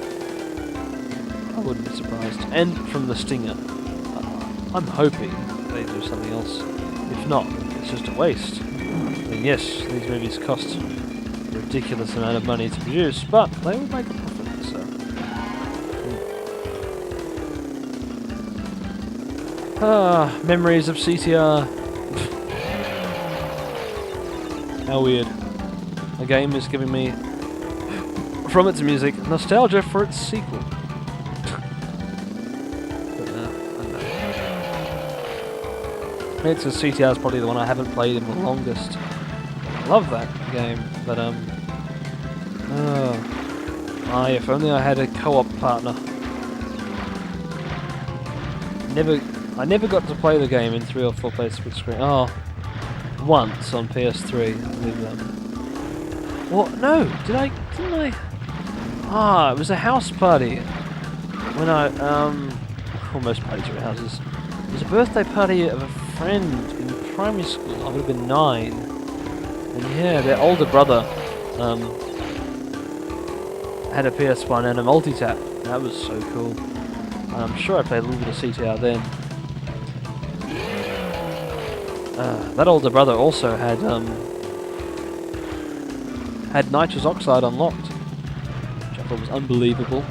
I wouldn't be surprised. And from the stinger, I'm hoping they do something else. If not, it's just a waste. I mean, yes, these movies cost a ridiculous amount of money to produce, but they will make a profit, so... memories of CTR. How weird. A game is giving me, from its music, nostalgia for its sequel. It's a CTR is probably the one I haven't played in the longest. I love that game, but if only I had a co-op partner. I never got to play the game in 3 or 4 players split screen. Once on PS3 with what? No, didn't I? It was a house party. when I, well, most parties are at houses. It was a birthday party of a friend in primary school. I would have been 9. And yeah, their older brother, had a PS1 and a multi-tap. That was so cool. I'm sure I played a little bit of CTR then. That older brother also had nitrous oxide unlocked, which I thought was unbelievable.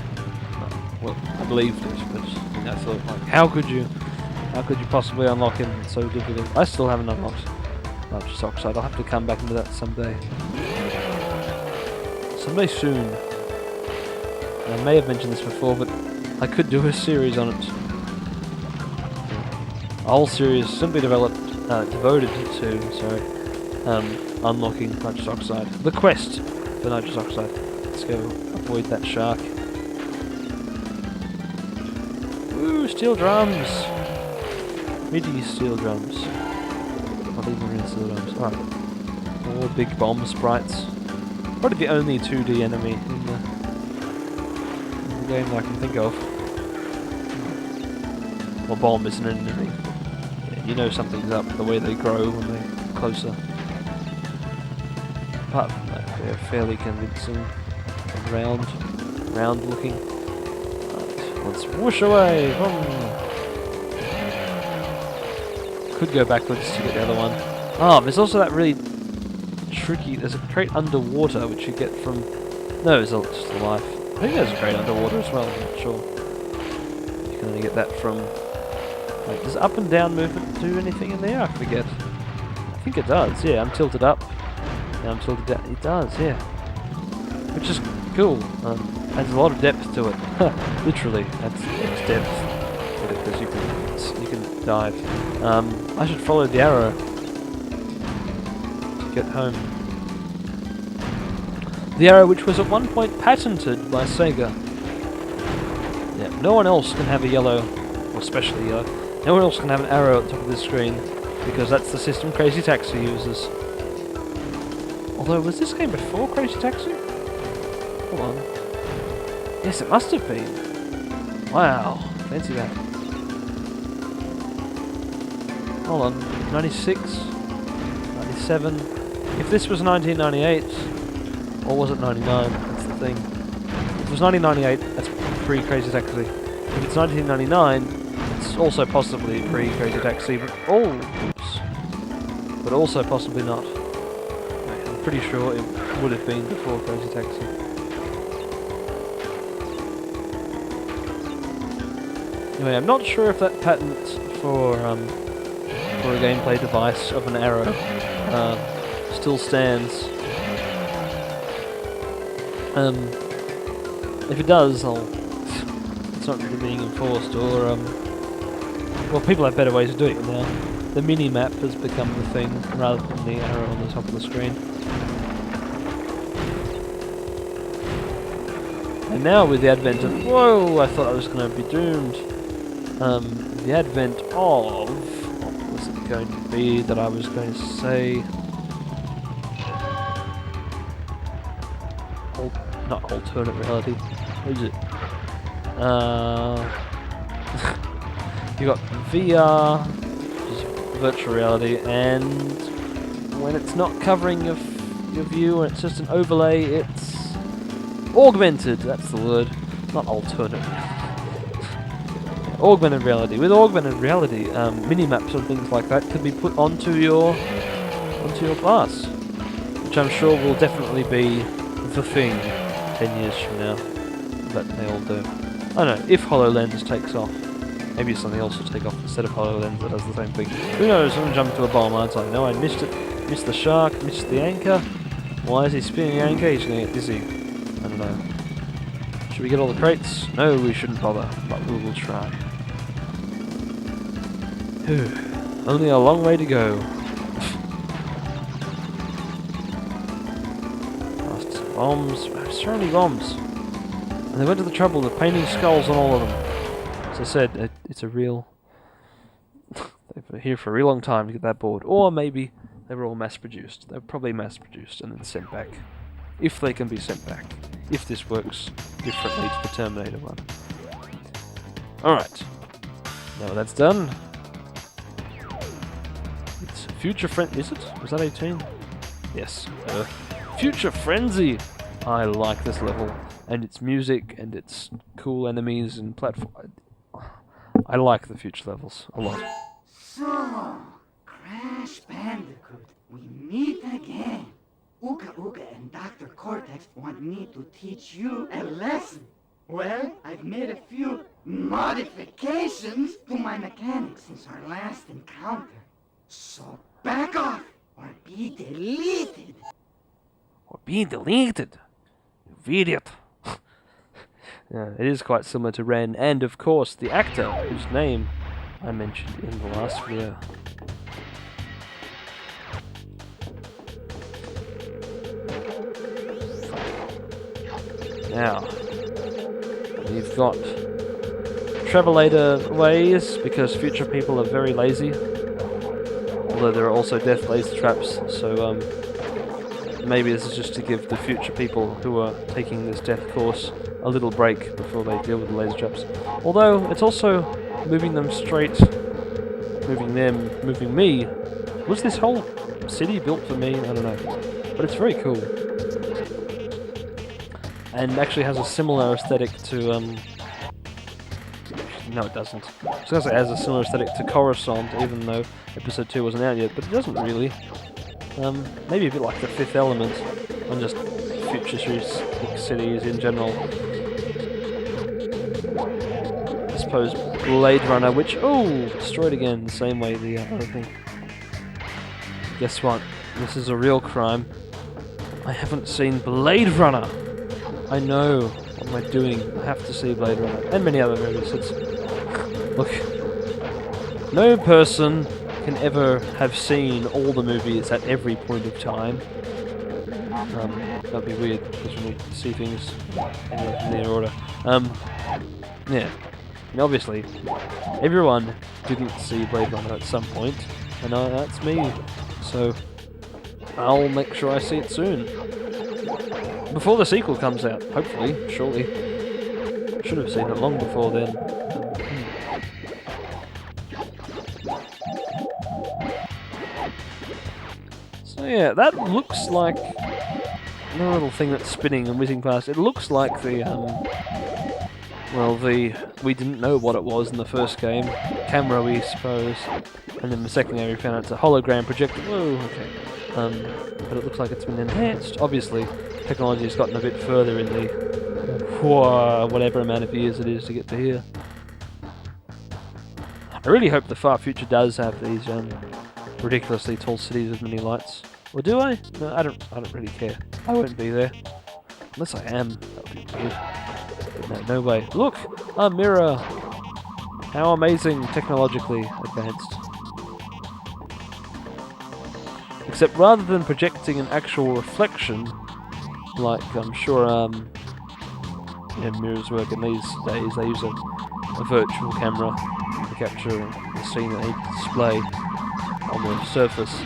Well, I believed it, but I thought, like, how could you possibly unlock it? It's so difficult. I still haven't unlocked nitrous oxide. I'll have to come back into that someday. Someday soon. I may have mentioned this before, but I could do a series on it. A whole series simply devoted to unlocking nitrous oxide. The quest for nitrous oxide. Let's go avoid that shark. Woo, steel drums! MIDI steel drums. Not even real steel drums. Alright. More big bomb sprites. Probably the only 2D enemy in the game that I can think of. Well, bomb isn't an enemy. Yeah, you know something's up the way they grow when they're closer. Apart from that, they're fairly convincing and round looking. Right, let's whoosh away! Could go backwards to get the other one. Oh, there's also that really tricky, there's a crate underwater which you get from... No, it's just a life. I think there's a crate underwater as well, I'm not sure. You can only get that from... Wait, does up and down movement do anything in there? I forget. I think it does, yeah, I'm tilted up. Yeah, I'm tilted down. It does, yeah. Which is cool. Adds a lot of depth to it. Literally, adds depth. Because you can dive. I should follow the arrow to get home. The arrow which was at one point patented by Sega. Yeah, no one else can have a yellow, or especially yellow, no one else can have an arrow at the top of the screen, because that's the system Crazy Taxi uses. Although, was this game before Crazy Taxi? Hold on. Yes, it must have been. Wow, fancy that. Hold on, 96, 97. If this was 1998, or was it 99? That's the thing. If it was 1998, that's pre-Crazy Taxi. If it's 1999, it's also possibly pre-Crazy Taxi, but but also possibly not. I'm pretty sure it would have been before Crazy Taxi. Anyway, I'm not sure if that patent for a gameplay device of an arrow still stands. If it does, it's not really being enforced, or well, people have better ways of doing it now. The mini-map has become the thing, rather than the arrow on the top of the screen. And now with the advent of... Whoa! I thought I was going to be doomed. The advent of... What was it going to be that I was going to say? Not alternate reality. What is it? You got VR, which is virtual reality, and when it's not covering your view and it's just an overlay, it's augmented. That's the word. Not alternate. Augmented reality. With augmented reality, mini-maps and things like that could be put onto your glass, which I'm sure will definitely be the thing 10 years from now, that they all do. I don't know, if HoloLens takes off, maybe something else will take off instead of HoloLens that does the same thing. Who knows, I'm going to jump into a bomb, aren't I? No, I missed it, missed the shark, missed the anchor. Why is he spinning the anchor? He's going to get dizzy. I don't know. Should we get all the crates? No, we shouldn't bother, but we will try. Whew. Only a long way to go. Bombs, so many bombs. And they went to the trouble of painting skulls on all of them. As I said, it's a real... They've been here for a real long time to get that board. Or maybe they were all mass-produced. They were probably mass-produced and then sent back. If they can be sent back. If this works differently to the Terminator one. Alright. Now that's done. It's Future Frenzy. Is it? Was that 18? Yes. Future Frenzy! I like this level. And its music, and its cool enemies and platform. I like the future levels a lot. So, Crash Bandicoot, we meet again. Uka Uka and Dr. Cortex want me to teach you a lesson. Well, I've made a few modifications to my mechanics since our last encounter. So back off, or be deleted. Or be deleted? You idiot. Yeah, it is quite similar to Ren, and of course the actor whose name I mentioned in the last video. Now, we've got Travelator ways, because future people are very lazy. Although there are also death laser traps, so maybe this is just to give the future people who are taking this death course a little break before they deal with the laser traps. Although, it's also moving them straight, moving me. Was this whole city built for me? I don't know. But it's very cool. And actually has a similar aesthetic to, no it doesn't. I was going to say it has a similar aesthetic to Coruscant, even though episode 2 wasn't out yet, but it doesn't really. Maybe a bit like the Fifth Element, and just futuristic cities in general. I suppose Blade Runner, which, destroyed again, the same way the other thing. Guess what? This is a real crime. I haven't seen Blade Runner! I know. What am I doing? I have to see Blade Runner. And many other movies. Look. No person can ever have seen all the movies at every point of time. That'd be weird, because we need to see things in their order. Yeah. And obviously, everyone didn't see Blade Runner at some point, and that's me. So, I'll make sure I see it soon. Before the sequel comes out, hopefully, surely. Should have seen it long before then. So yeah, that looks like the little thing that's spinning and whizzing past. It looks like the, we didn't know what it was in the first game. Camera, we suppose. And then the second game we found out it's a hologram projector. Whoa, okay. But it looks like it's been enhanced. Obviously, technology has gotten a bit further in the whatever amount of years it is to get to here. I really hope the far future does have these ridiculously tall cities with many lights. Or do I? No, I don't really care. I won't be there. Unless I am. That would be weird. But no way. Look! A mirror! How amazing technologically advanced. Except rather than projecting an actual reflection, like I'm sure mirrors work in these days, they use a virtual camera to capture the scene that they display on the surface.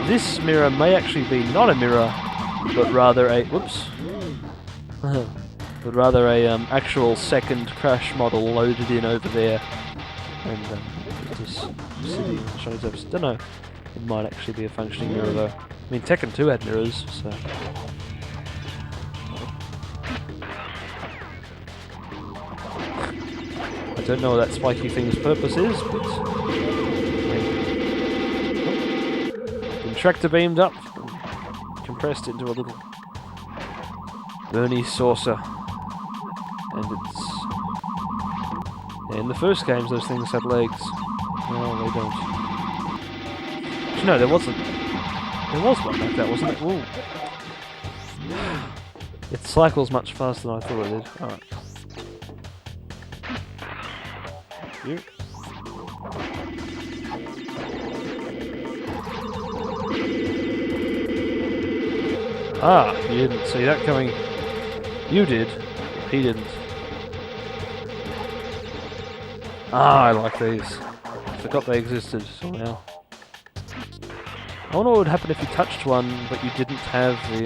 This mirror may actually be not a mirror, but rather a actual second Crash model loaded in over there, and just sitting showing up. Don't know. It might actually be a functioning mirror though. I mean, Tekken 2 had mirrors, so. I don't know what that spiky thing's purpose is, but been tractor beamed up, and compressed into a little Bernie saucer, and it's. Yeah, in the first games, those things had legs. No, they don't. No, there wasn't. There was one like that, wasn't it? Ooh. It cycles much faster than I thought it did. Alright. You. Ah, you didn't see that coming. You did. He didn't. Ah, I like these. I forgot they existed somehow. I wonder what would happen if you touched one, but you didn't have the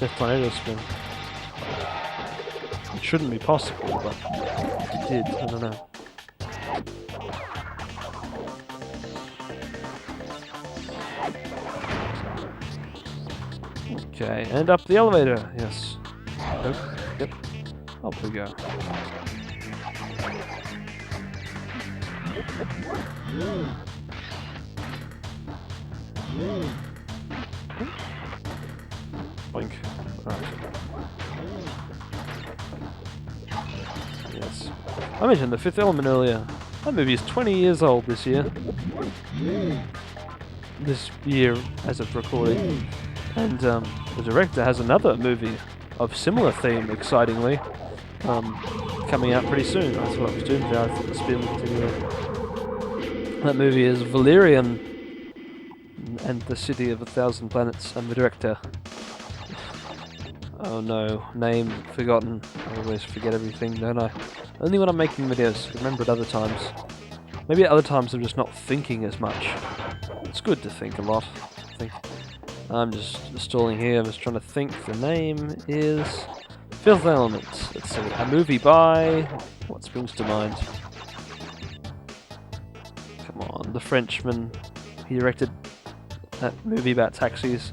Death Tornado spin. Which shouldn't be possible, but it did. I don't know. Okay, and up the elevator. Yes. Nope. Yep. Up we go. Boink. Right. Yes. I mentioned The Fifth Element earlier. That movie is 20 years old this year. This year, as of recording. And the director has another movie of similar theme, excitingly, coming out pretty soon. That's what I was doing there. I thought the spin would continue. That movie is Valerian and the City of a Thousand Planets, and the director... Oh no, name forgotten. I always forget everything, don't I? Only when I'm making videos. I remember at other times. Maybe at other times I'm just not thinking as much. It's good to think a lot, I think. I'm just stalling here, I'm just trying to think. The name is... Fifth Element. Let's see, a movie by... What springs to mind? Come on, the Frenchman. He directed that movie about taxis.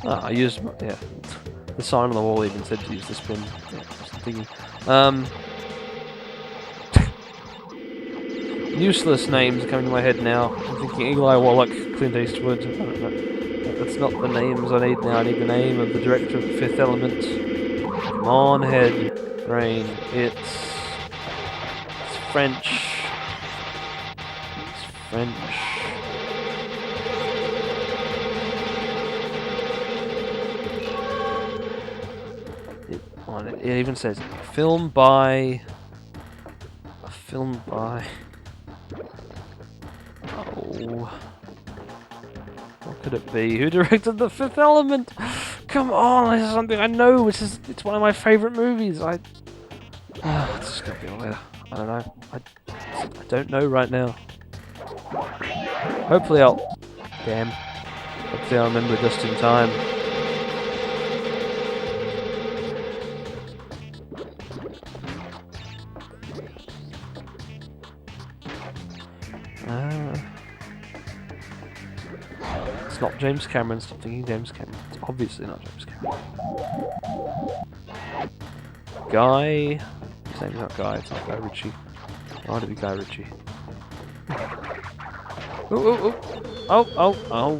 I used... yeah. The sign on the wall even said to use the spin. Yeah, just thinking. Useless names coming to my head now. I'm thinking Eagle Eye Wallach, Clint Eastwood. I don't know. That's not the names I need now. I need the name of the director of The Fifth Element. Come on, head, brain. It's French. It's French. It even says film by. Oh, what could it be? Who directed The Fifth Element? Come on, this is something I know. It's one of my favourite movies. It's just gonna be all later. I don't know. I don't know right now. Hopefully I'll remember just in time. It's not James Cameron. Stop thinking James Cameron. It's obviously not James Cameron. Guy. His name's not Guy. It's not Guy Ritchie. Why would it be Guy Ritchie? Oh.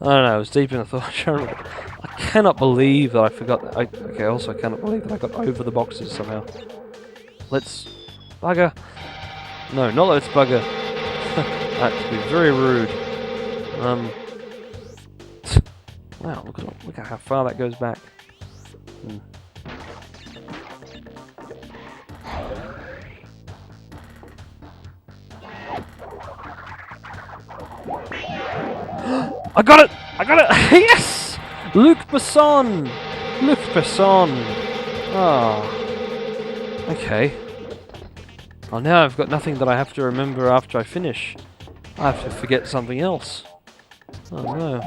I don't know, I was deep in a thought. I cannot believe that I forgot that. Okay, also I cannot believe that I got over the boxes somehow. Let's... Bugger! No, not let's bugger. That would be very rude. Wow, look at how far that goes back. I got it! Yes! Luc Besson! Ah. Okay. Oh, now I've got nothing that I have to remember after I finish. I have to forget something else. Oh no.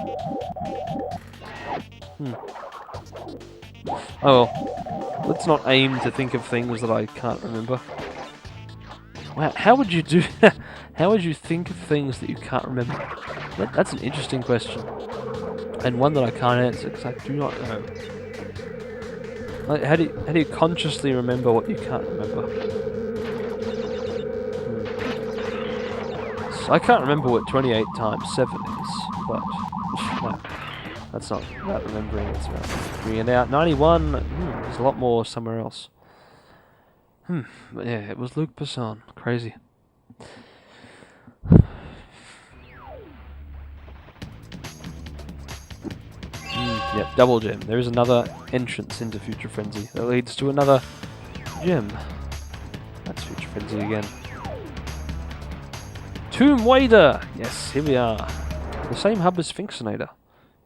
Oh well. Let's not aim to think of things that I can't remember. Wow, how would you do that? How would you think of things that you can't remember? That's an interesting question. And one that I can't answer because I do not know. Like, how do you consciously remember what you can't remember? So I can't remember what 28 times 7 is, but no, that's not about remembering, it's about figuring it out. 91, there's a lot more somewhere else. But yeah, it was Luc Besson. Crazy. Yep, double gem. There is another entrance into Future Frenzy that leads to another gem. That's Future Frenzy again. Tomb Wader! Yes, here we are. The same hub as Sphynxinator.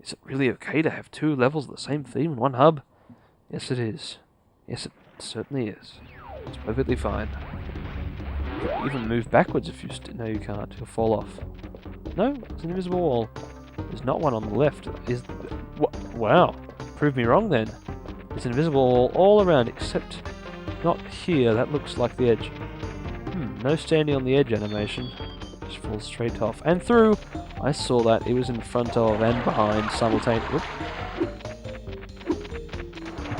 Is it really okay to have 2 levels of the same theme in one hub? Yes, it is. Yes, it certainly is. It's perfectly fine. You can even move backwards if you... No, you can't. You'll fall off. No, it's an invisible wall. There's not one on the left. Wow. Prove me wrong then. There's an invisible wall all around except not here. That looks like the edge. No standing on the edge animation. Just falls straight off. And through! I saw that. It was in front of and behind simultaneously.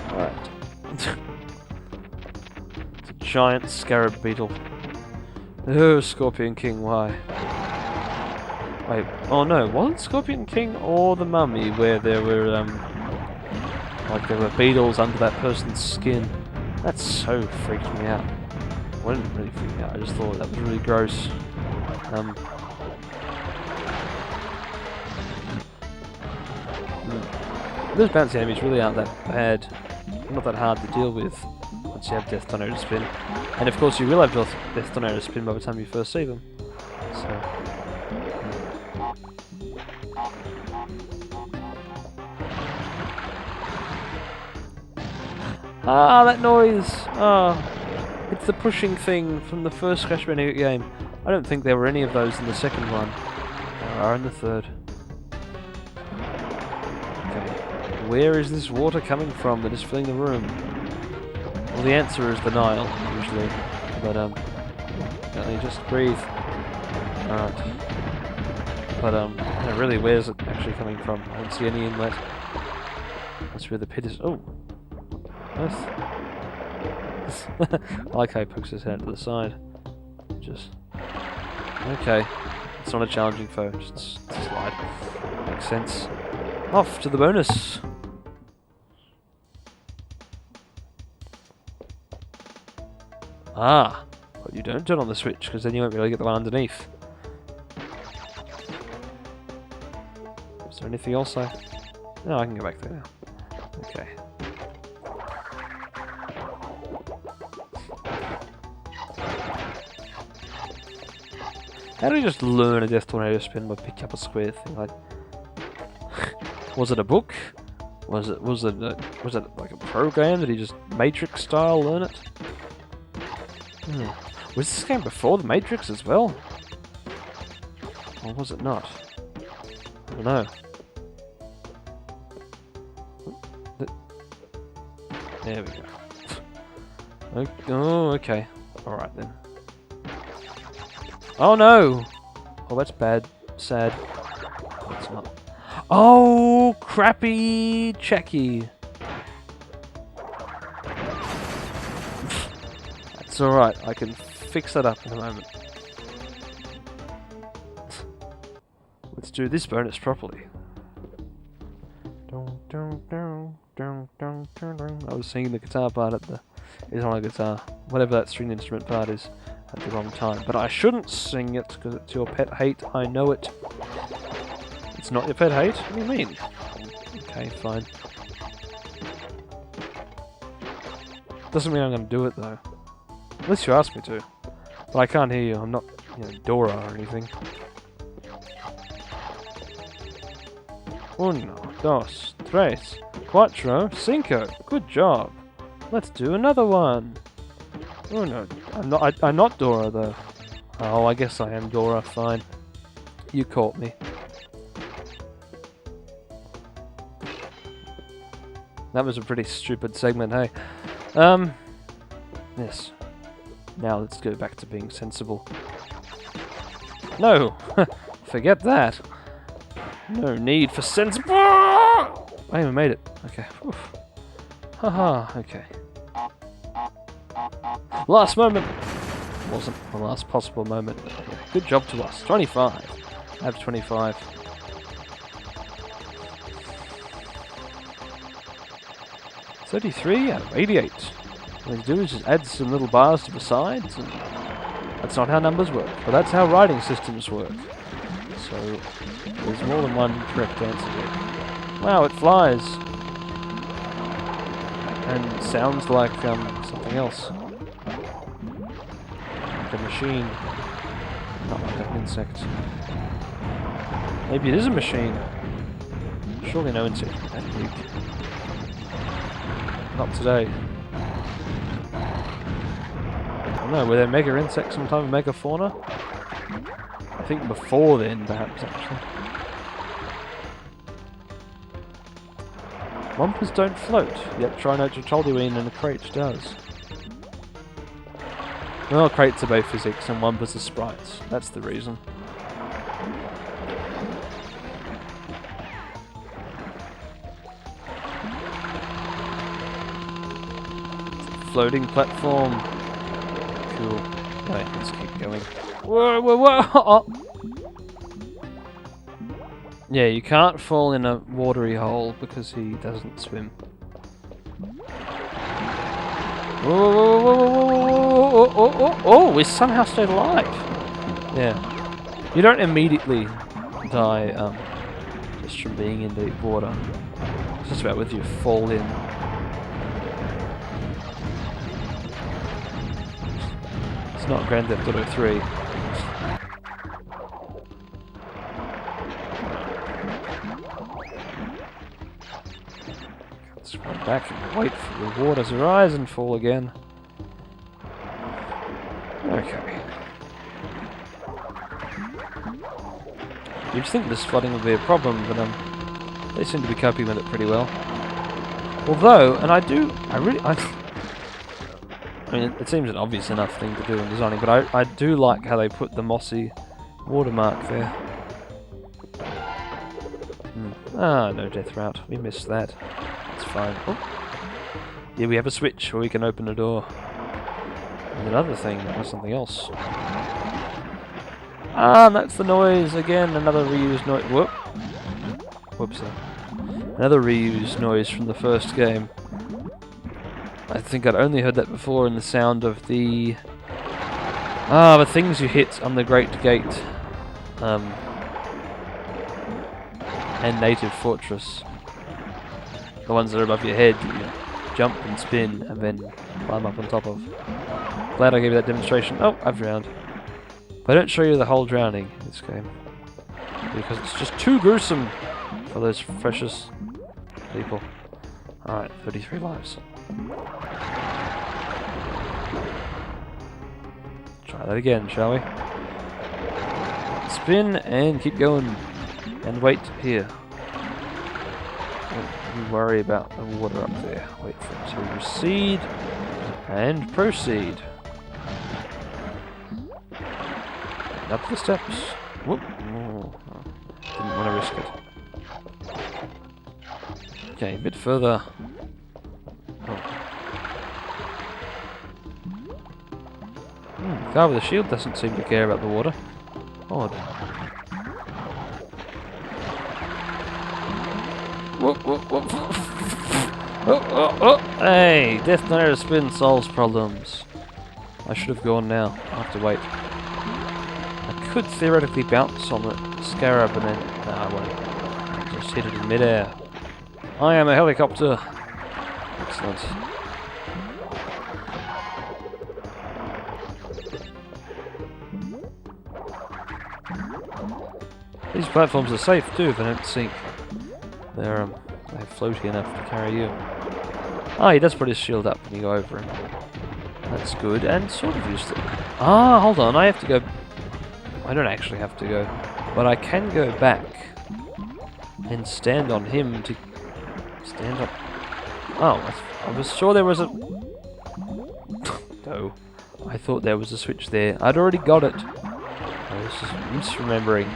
Alright. It's a giant scarab beetle. Oh, Scorpion King, why? Wait, oh no, wasn't Scorpion King or the Mummy where there were, like there were beetles under that person's skin? That so freaked me out. Well, it didn't really freak me out, I just thought that was really gross. Those bouncy enemies really aren't that bad, not that hard to deal with once you have Death Tornado Spin. And of course you will have Death Tornado Spin by the time you first see them. So... Ah, that noise! Ah, it's the pushing thing from the first Crash Bandicoot game. I don't think there were any of those in the second one. There are in the third. Okay, where is this water coming from that is filling the room? Well, the answer is the Nile, usually. But, you just breathe. Alright. But, no, really, where's it actually coming from? I don't see any inlet. That's where the pit is. Oh! Nice. I like how he pokes his head to the side. Just... Okay. It's not a challenging foe, just slide. Makes sense. Off to the bonus! Ah! But you don't turn on the switch, because then you won't be able to get the one underneath. Is there anything else I... No, I can go back there now. Okay. How do you just learn a Death Tornado Spin by picking up a square thing? Like, was it a book? Was it like a program? Did he just Matrix style learn it? Was this game before the Matrix as well? Or was it not? I don't know. There we go. Oh, okay. Alright then. Oh no! Oh, that's bad. Sad. That's not. Oh, crappy checky. That's alright, I can fix that up in a moment. Let's do this bonus properly. I was singing the guitar part at the... It's on a guitar. Whatever that string instrument part is. At the wrong time. But I shouldn't sing it because it's your pet hate. I know it. It's not your pet hate? What do you mean? Okay, fine. Doesn't mean I'm going to do it though. Unless you ask me to. But I can't hear you. I'm not, Dora or anything. Uno, dos, tres, cuatro, cinco. Good job. Let's do another one. Oh no, I'm not Dora though. Oh, I guess I am Dora, fine. You caught me. That was a pretty stupid segment, hey? Yes. Now let's go back to being sensible. No! Forget that! No need for sensible! I even made it. Okay. Oof. Haha, okay. Last moment! Wasn't the last possible moment. Good job to us. 25. I have 25. $33 out of 88. What you do is just add some little bars to the sides, and that's not how numbers work, but that's how writing systems work. So, there's more than one correct answer here. Wow, it flies! And sounds like something else. Like a machine. Not like an insect. Maybe it is a machine. Surely no insect would be that big. Not today. I don't know, were there mega insects sometime, mega fauna? I think before then, perhaps, actually. Wumpas don't float, yet Trinotrotoluene in a crate does. Well, crates are both physics and Wumpas are sprites. That's the reason. Floating platform. Cool. Right, let's keep going. Whoa, whoa, whoa! Oh. Yeah, you can't fall in a watery hole because he doesn't swim. Whoa, whoa, whoa, whoa, whoa, whoa, oh, we somehow stayed alive. Yeah. You don't immediately die just from being in deep water. It's just about whether you fall in. It's not Grand Theft Auto 3. Let's run back and wait for the water to rise and fall again. Okay. You'd think this flooding would be a problem, but they seem to be coping with it pretty well. Although, and I mean, it seems an obvious enough thing to do in designing, but I do like how they put the mossy watermark there. Ah, no death route. We missed that. It's fine. Oh. Yeah, we have a switch where we can open a door. And another thing, or something else. Ah, that's the noise again. Another reused noise. Whoop. Whoopsie. Another reused noise from the first game. I think I'd only heard that before in the sound of the things you hit on the Great Gate and Native Fortress. The ones that are above your head, you jump and spin and then climb up on top of. Glad I gave you that demonstration. Oh, I've drowned. But I don't show you the whole drowning in this game because it's just too gruesome for those precious people. Alright, 33 lives. Try that again, shall we? Spin and keep going. And wait here. Don't you worry about the water up there. Wait for it to recede. And proceed. And up the steps. Whoop. Oh, didn't want to risk it. Okay, a bit further. Oh. The guy with the shield doesn't seem to care about the water. Odd. Whoop, whoop, whoop. Oh, oh, oh. Hey, Death Knight spin solves problems. I should have gone now. I have to wait. I could theoretically bounce on the scarab and then... No, I won't. I'll just hit it in midair. I am a helicopter. Excellent. These platforms are safe too if they don't sink. They're floaty enough to carry you. Ah, he does put his shield up when you go over him. That's good and sort of useful. Ah, hold on, I have to go... I don't actually have to go, but I can go back and stand on him to stand up. Oh, I was sure there was a... No, I thought there was a switch there. I'd already got it. I was just misremembering.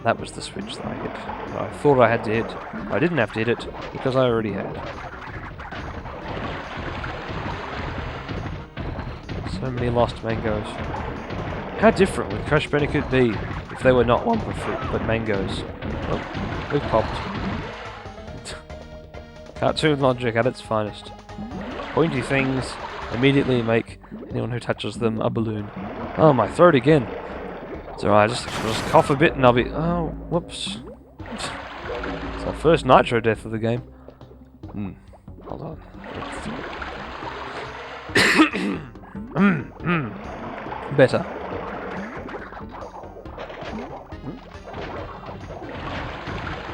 That was the switch that I hit. I thought I had to hit. I didn't have to hit it because I already had. So many lost mangoes. How different would Crash Bandicoot be if they were not Wumpa fruit but mangoes? Oh, we've popped. Cartoon logic at its finest. Pointy things immediately make anyone who touches them a balloon. Oh, my throat again. It's alright, just cough a bit and I'll be... Oh, whoops. It's our first nitro death of the game. Hold on. Better.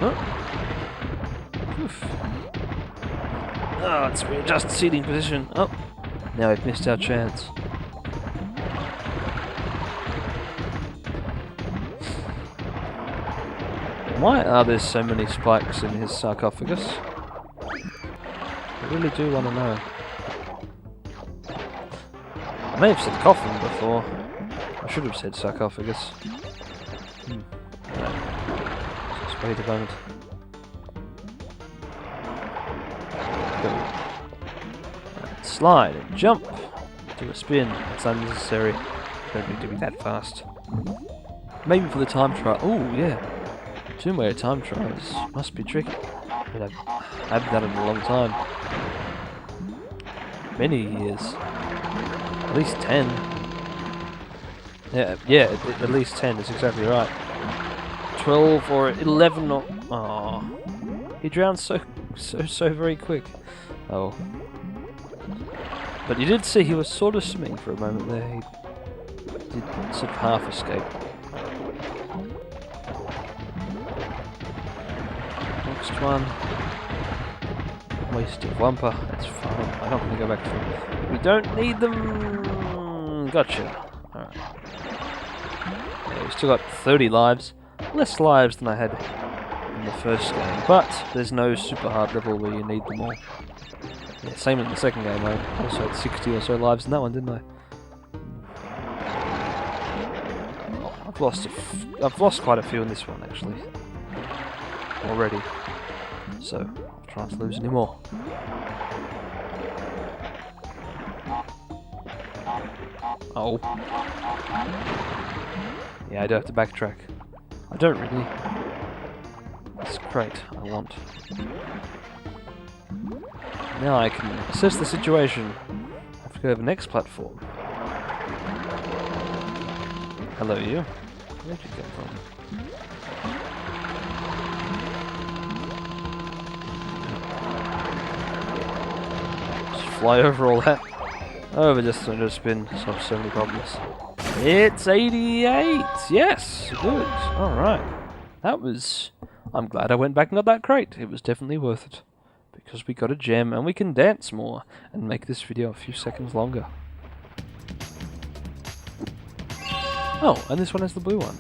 Oh. Oof. Oh, let's readjust seating position. Oh, now we've missed our chance. Why are there so many spikes in his sarcophagus? I really do want to know. I may have said coffin before. I should have said sarcophagus. Just wait a moment. Go. Slide and jump. Do a spin. It's unnecessary. Don't need to be that fast. Maybe for the time trial. Oh yeah. Two-way time trials must be tricky. I mean, I haven't done it in a long time. Many years. At least 10. Yeah, at least 10 is exactly right. 12 or 11 or... Aww. He drowned so very quick. Oh. But you did see he was sort of swimming for a moment there. He did sort of half escape. Next one. Wasted Wumper. That's fine. I'm not going to go back to them. We don't need them. Gotcha. Alright. Yeah, we've still got 30 lives. Less lives than I had in the first game. But there's no super hard level where you need them all. Yeah, same in the second game. I also had 60 or so lives in that one, didn't I? Oh, I've lost quite a few in this one actually. Already. So, I'll try not to lose any more. Oh. Yeah, I do have to backtrack. I don't really. It's great, I want. Now I can assess the situation. I have to go to the next platform. Hello, you. Where'd you come from? Fly over all that. Oh, but just under a spin, solve so many problems. It's 88! Yes! Good. Alright. That was... I'm glad I went back and got that crate. It was definitely worth it. Because we got a gem and we can dance more and make this video a few seconds longer. Oh, and this one has the blue one.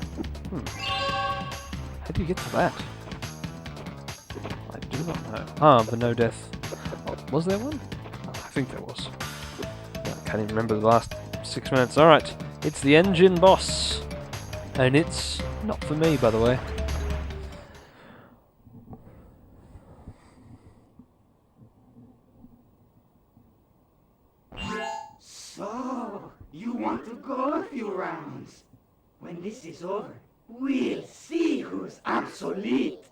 How do you get to that? I do not know. Ah, the no death. Oh, was there one? I think there was. I can't even remember the last 6 minutes. Alright, it's the engine boss. And it's not for me, by the way. So, you want to go a few rounds? When this is over, we'll see who's obsolete.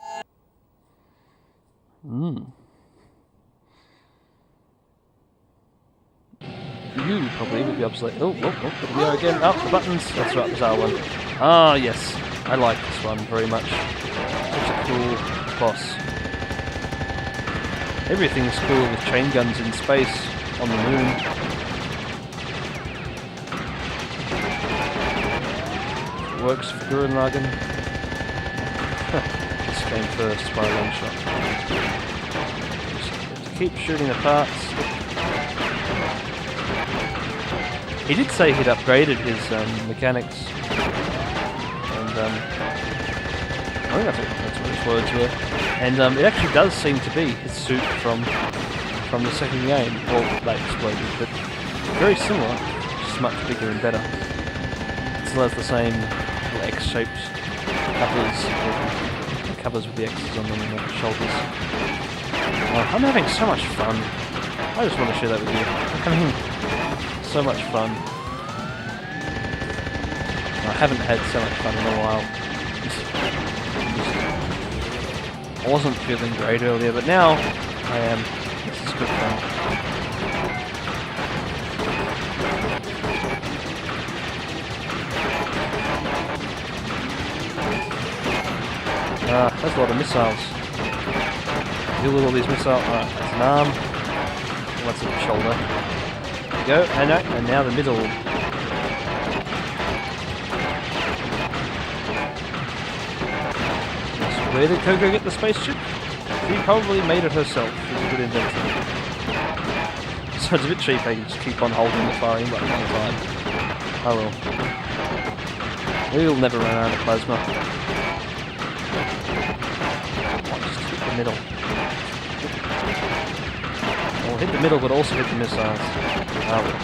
You probably would be obsolete. Oh, here we go again. Oh, the buttons. That's right, there's our one. Ah, yes. I like this one very much. Such a cool boss. Everything's cool with chain guns in space, on the moon. Works for Gurren Lagann. This came first by a long shot. Just have to keep shooting the parts. He did say he'd upgraded his mechanics, and I think that's what his words were. And it actually does seem to be his suit from the second game. Well, they exploded, but very similar, just much bigger and better. It still has the same little X-shaped covers with the X's on them and the shoulders. I'm having so much fun. I just want to share that with you. I'm having so much fun. I haven't had so much fun in a while. I wasn't feeling great earlier, but now I am. This is good fun. That's a lot of missiles. Deal with all these missiles. Alright, that's an arm. That's a shoulder. There we go, and now the middle. This Where did Coco get the spaceship? She probably made it herself. She's a good inventor. So it's a bit cheap, I can just keep on holding the firing button all the time. Oh well. We'll never run out of plasma. Oh, just hit the middle. Well, hit the middle, but also hit the missiles. Oh well.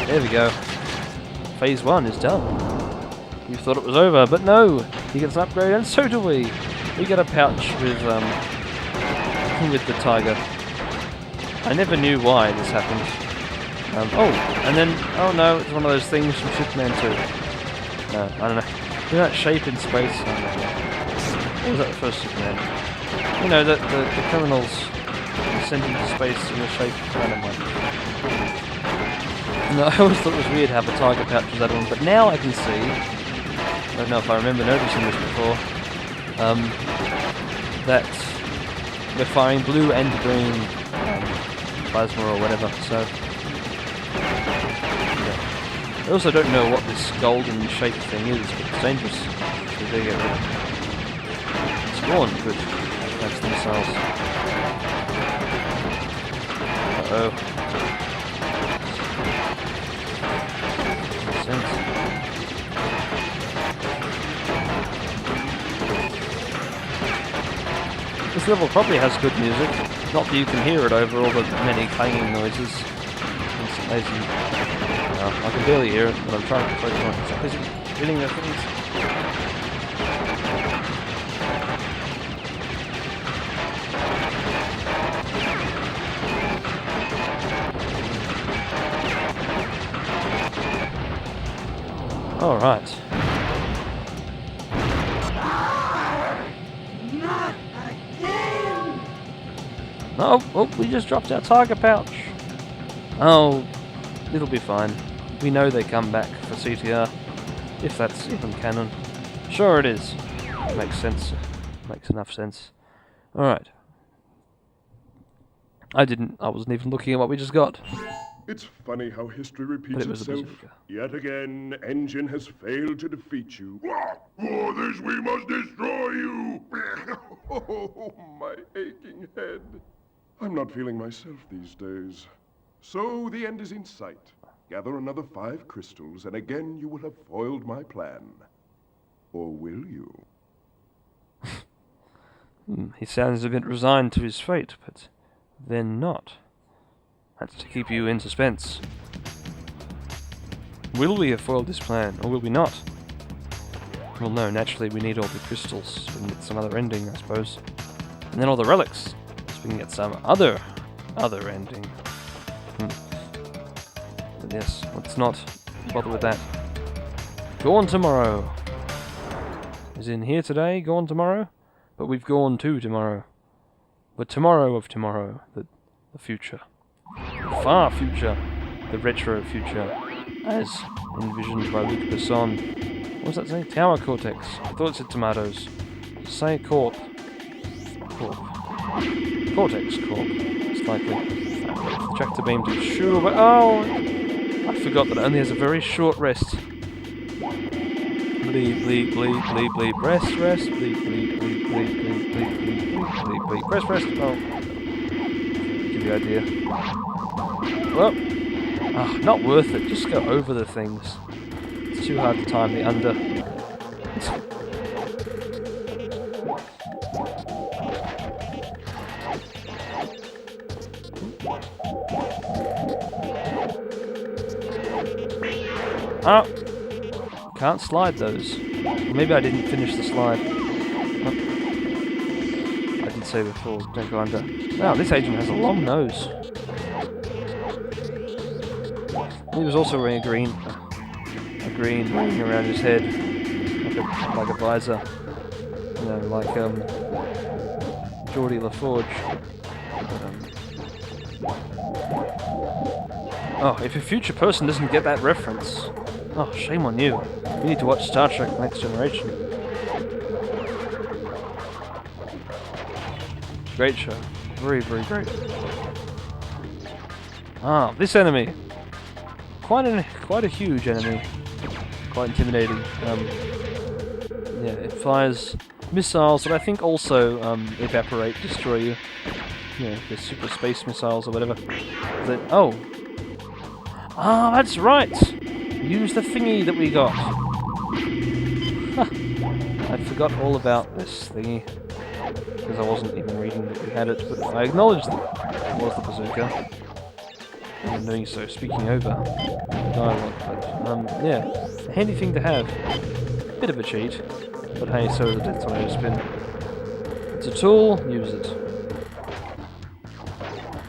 There we go. Phase 1 is done. You thought it was over, but no! He gets an upgrade, and so do we! We get a pouch with the tiger. I never knew why this happened. Oh, and then, oh no, it's one of those things from Superman 2. No, I don't know. You know that shape in space? I don't know. What was that the first Superman? You know, the criminals sent into space in the shape of animal. No, I always thought it was weird how the tiger pouch was that one, but now I can see, I don't know if I remember noticing this before, that we're firing blue and green plasma or whatever, so yeah. I also don't know what this golden shaped thing is, but it's dangerous, so they get rid of it. It's gone, good. That's the missiles. Uh-oh. Makes sense. This level probably has good music, not that you can hear it over all the many clanging noises. It's amazing. I can barely hear it, but I'm trying to focus on it. Is it busy hitting the things? Alright. Oh, we just dropped our tiger pouch. Oh, it'll be fine. We know they come back for CTR, if that's even canon. Sure it is. Makes sense. Makes enough sense. Alright. I wasn't even looking at what we just got. It's funny how history repeats But it was a itself. bazooka. Yet again, Engine has failed to defeat you. For this we must destroy you! Oh, my aching head. I'm not feeling myself these days. So the end is in sight. Gather another 5 crystals, and again you will have foiled my plan. Or will you? He sounds a bit resigned to his fate, but then not. That's to keep you in suspense. Will we have foiled this plan, or will we not? Well, no, naturally we need all the crystals, so we can get some other ending, I suppose. And then all the relics, so we can get some other ending. But yes, let's not bother with that. Gone tomorrow. As in here today, gone tomorrow? But we've gone to tomorrow. But tomorrow of tomorrow, the future. The far future, the retro future, as envisioned by Luc Besson. What was that saying? Tower Cortex. I thought it said tomatoes. Say Corp. Cortex Corp. It's likely. The tractor beam to sure, but oh! I forgot that it only has a very short rest. Bleep, bleep, bleep, bleep, bleep, rest, bleep, bleep, bleep, bleep, bleep, bleep, bleep, bleep, bleep, bleep, rest, oh. Give you an idea. Well, not worth it, just go over the things. It's too hard to time the under. Oh! Can't slide those. Maybe I didn't finish the slide. Oh. I did say before, don't go under. Wow, this agent has a long nose. He was also wearing a green ring around his head, like a visor. You know, like Geordie LaForge. Oh, if a future person doesn't get that reference, oh, shame on you. You need to watch Star Trek Next Generation. Great show. Very, very great. Ah, this enemy. Quite a huge enemy. Quite intimidating. Yeah, it flies missiles that I think also evaporate, destroy you. You know, the super space missiles or whatever. That, oh. Ah, that's right! Use the thingy that we got. I forgot all about this thingy. Because I wasn't even reading that we had it, but I acknowledged that it was the bazooka. And in doing so, speaking over the dialogue, but yeah, a handy thing to have. Bit of a cheat, but hey, so is a death tornado spin. It's a tool, use it.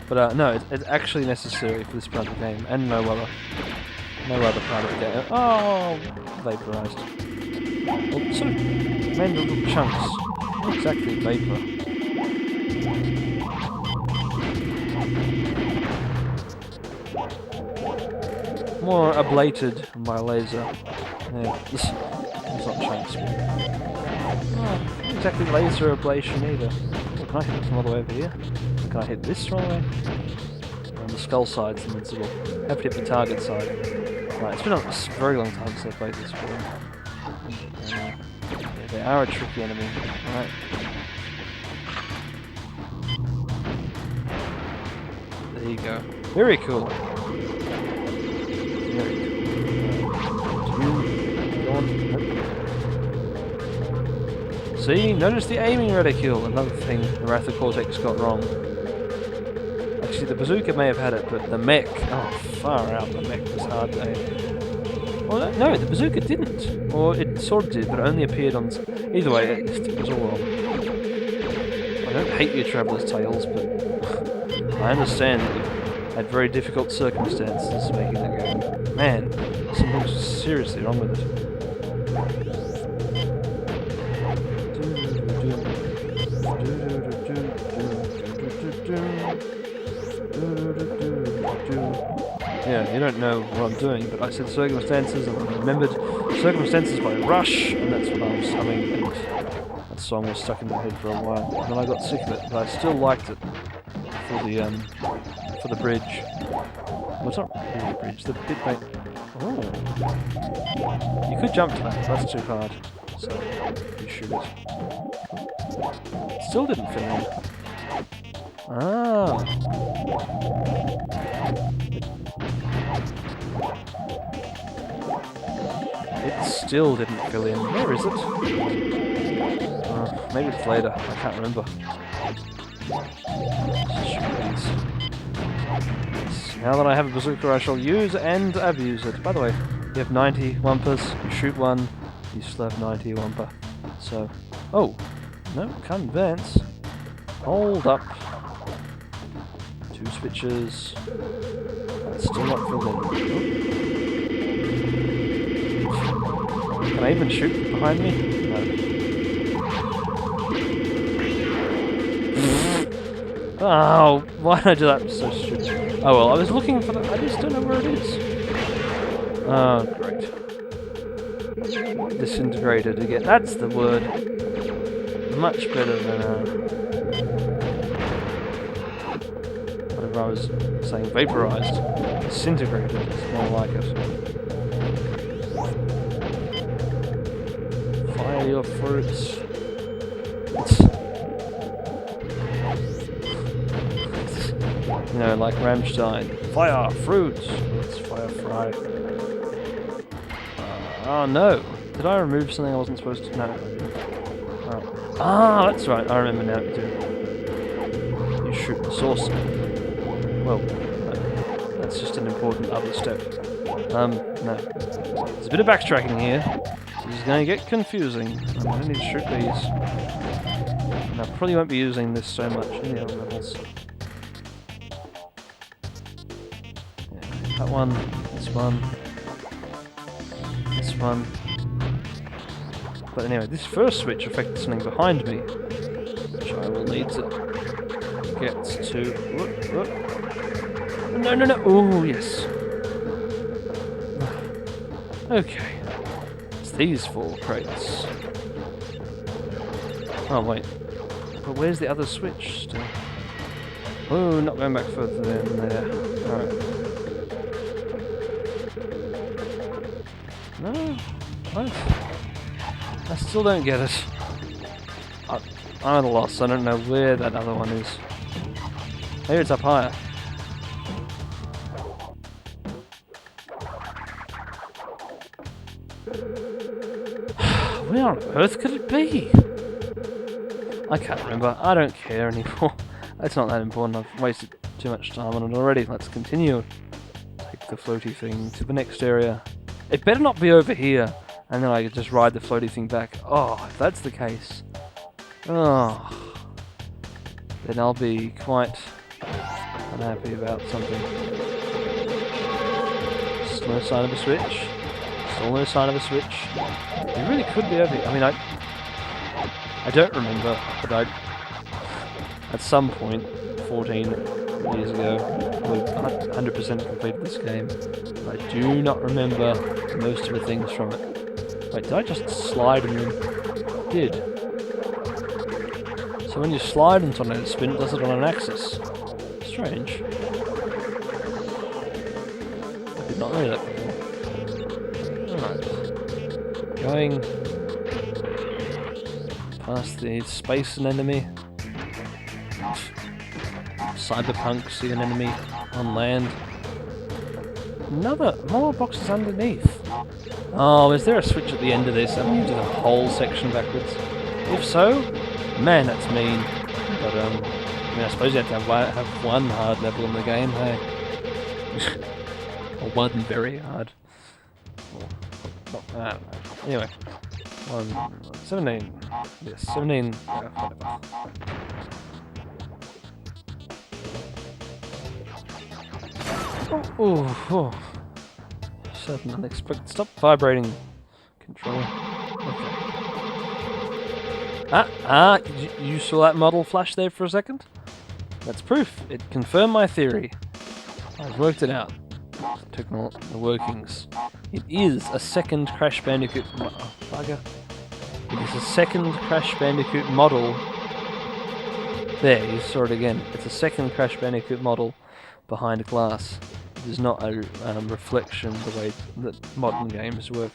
But no, it's actually necessary for this part of the game, and no other part of the game. Oh, vaporized. Well, sort of made into little chunks. Not exactly vapor. More ablated by a laser. Yeah, this is not chunks. Not exactly laser ablation either. Oh, can I hit it from all the way over here? Can I hit this from all the way? On the skull side's invincible. Have to hit the target side. Right, it's been a very long time since I played this game. Yeah, they are a tricky enemy. Alright. There you go. Very cool. See, notice the aiming reticule, another thing the Wrath of Cortex got wrong. Actually, the bazooka may have had it, but the mech, oh, far out, the mech was hard to aim. Well, no, the bazooka didn't. Or it sort of did, but it only appeared on... Either way, it was all wrong. I don't hate your Traveller's Tales, but I understand that you had very difficult circumstances making that game. Man, something's seriously wrong with it. Yeah, you don't know what I'm doing, but I said circumstances and I remembered Circumstances by Rush, and that's what I was humming, and that song was stuck in my head for a while. And then I got sick of it, but I still liked it for the bridge. Well, it's not really a bridge, the bit back. Oh. You could jump to that, but that's too hard. So, you shoot it. Still didn't fill in. Ah. It still didn't fill in. Where is it? Maybe it's later. I can't remember. Now that I have a bazooka, I shall use and abuse it. By the way, you have 90 Wumpers. You shoot one, you still have 90 Wumper. So, oh, no, can't advance. Hold up. 2 switches. That's still not filled in. Can I even shoot behind me? No. Oh, why did I do that? I'm so stupid. Oh well, I was looking for I just don't know where it is. Oh, great. Disintegrated again. That's the word. Much better than whatever I was saying. Vaporized. Disintegrated. It's more like it. Fire your fruits. You know, like Rammstein. Fire fruits. Let's fire fry. Oh no! Did I remove something I wasn't supposed to? No. Oh. Ah, that's right. I remember now. You shoot the saucer. Well, no. That's just an important other step. No. There's a bit of backtracking here. This is going to get confusing. I'm going to need to shoot these. And I probably won't be using this so much in the other levels. Yeah, that one, this one, this one. But anyway, this first switch affected something behind me, which I will need to get to. No! Oh, yes. Okay. These 4 crates. Oh wait, but where's the other switch still? Oh, not going back further than there. Alright. No? What? I still don't get it. I'm at a loss. I don't know where that other one is. Maybe it's up higher. Where on earth could it be? I can't remember. I don't care anymore. It's not that important. I've wasted too much time on it already. Let's continue. Take the floaty thing to the next area. It better not be over here. And then I could just ride the floaty thing back. Oh, if that's the case. Oh. Then I'll be quite unhappy about something. Still no sign of a switch. Still no sign of a switch. It really could be over here. I mean, I don't remember, but at some point, 14 years ago, I 100% completed this game. I do not remember most of the things from it. Wait, did I just slide and then did? So when you slide into an spin, it does it on an axis. Strange. I did not know that before. Alright. Going past the space and enemy. Cyberpunk, see an enemy on land. More boxes underneath. Oh, is there a switch at the end of this? I'm using the whole section backwards. If so, man, that's mean. But I mean, I suppose you have to have one hard level in the game, hey? Or one very hard. I don't know. Anyway, 17. Yes, 17. Whatever. Oh. Certain unexpected. Stop vibrating. Controller. Okay. You saw that model flash there for a second? That's proof. It confirmed my theory. I've worked it out. The workings. It is a second Crash Bandicoot. Oh, bugger. It is a second Crash Bandicoot model. There, you saw it again. It's a second Crash Bandicoot model behind glass. It is not a reflection of the way that modern games work.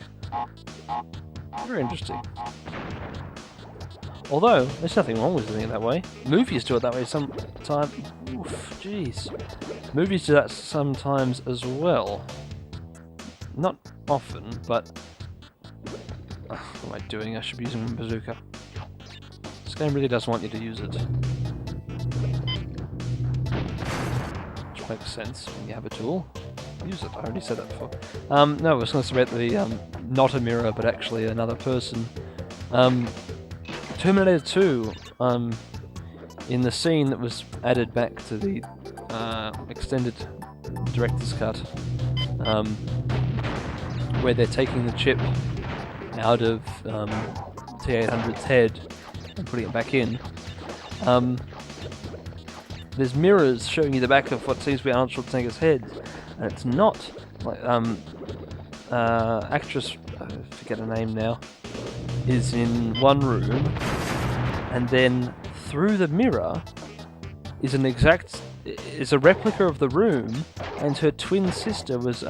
Very interesting. Although, there's nothing wrong with doing it that way. Movies do it that way sometimes. Oof, jeez. Movies do that sometimes as well. Not often, but... what am I doing? I should be using a bazooka. This game really does want you to use it. Which makes sense. When you have a tool, use it. I already said that before. No, I was going to say about the, not a mirror, but actually another person. Terminator 2, in the scene that was added back to the extended director's cut, where they're taking the chip out of T-800's head and putting it back in, there's mirrors showing you the back of what seems to be Arnold Schwarzenegger's head, and it's not like actress, I forget her name now, is in one room, and then through the mirror is a replica of the room, and her twin sister was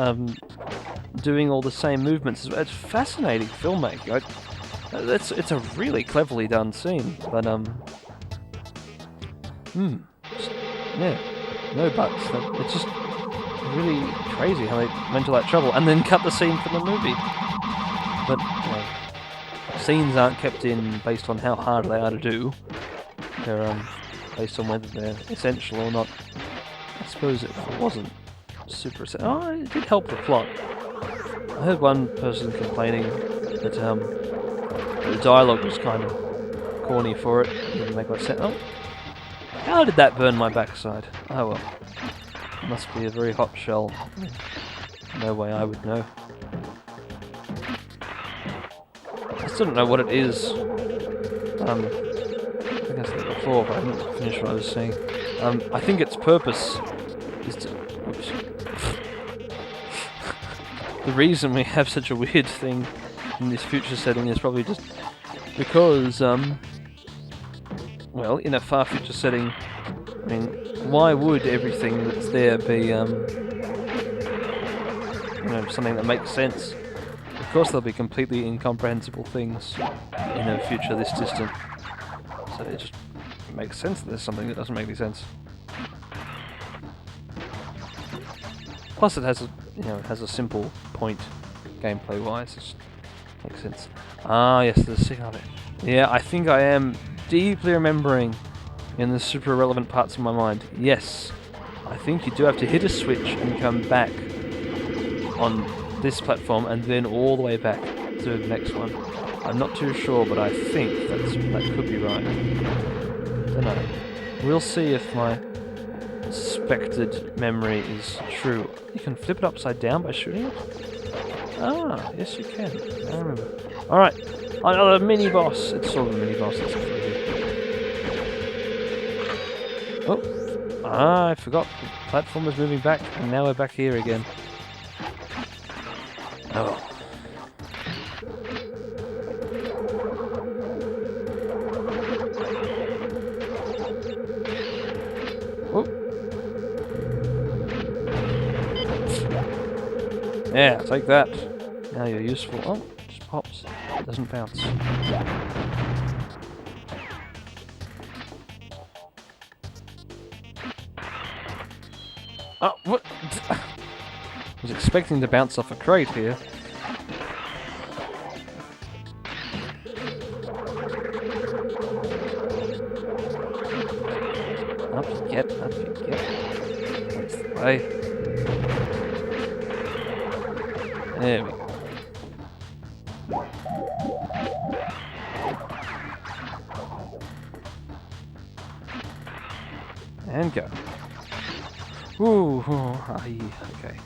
doing all the same movements. It's fascinating filmmaking. It's a really cleverly done scene, but yeah, no buts. It's just really crazy how they went to that trouble and then cut the scene from the movie. But scenes aren't kept in based on how hard they are to do. They're based on whether they're essential or not. I suppose it wasn't super essential. Oh, it did help the plot. I heard one person complaining that the dialogue was kind of corny for it. It didn't make much sense. Oh, how did that burn my backside? Oh well. It must be a very hot shell. No way I would know. I still don't know what it is. I think I said it before, but I didn't finish what I was saying. I think its purpose is to... Oops. The reason we have such a weird thing in this future setting is probably just because, well, in a far future setting, I mean, why would everything that's there be, something that makes sense? Of course there'll be completely incomprehensible things in a future this distant. So it just makes sense that there's something that doesn't make any sense. Plus, it has a it has a simple point, gameplay-wise. It just makes sense. Ah, yes, there's a signal of it. Yeah, I think I am deeply remembering in the super relevant parts of my mind. Yes, I think you do have to hit a switch and come back on this platform and then all the way back to the next one. I'm not too sure, but I think that could be right. Don't know. We'll see if my suspected memory is true. You can flip it upside down by shooting it? Ah, yes you can. I remember. Alright, another mini-boss. It's sort of a mini-boss. Oh, I forgot. The platform was moving back, and now we're back here again. Oh. Yeah, take that. Now you're useful. Oh, just pops. Doesn't bounce. Oh, what? I was expecting to bounce off a crate here. Up you get, up you get. That's the way. There we go. And go. Ooh, aye, okay.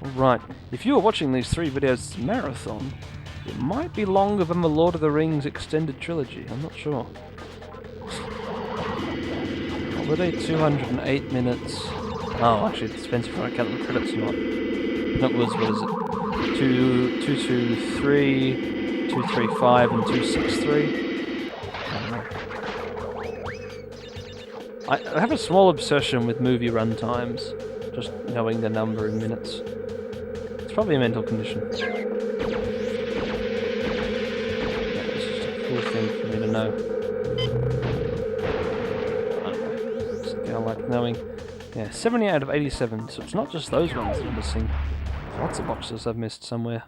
Alright, if you are watching these 3 videos marathon, it might be longer than the Lord of the Rings extended trilogy, I'm not sure. Were they 208 minutes? Oh, actually, it depends if I count the credits or not. That was, what is it? 223, 235, and 263? I don't know. I have a small obsession with movie run times, just knowing the number in minutes. It's probably a mental condition. Yeah, it's just a cool thing for me to know. I don't know. Just kind of like knowing. Yeah, 70 out of 87, so it's not just those ones that are missing. There's lots of boxes I've missed somewhere.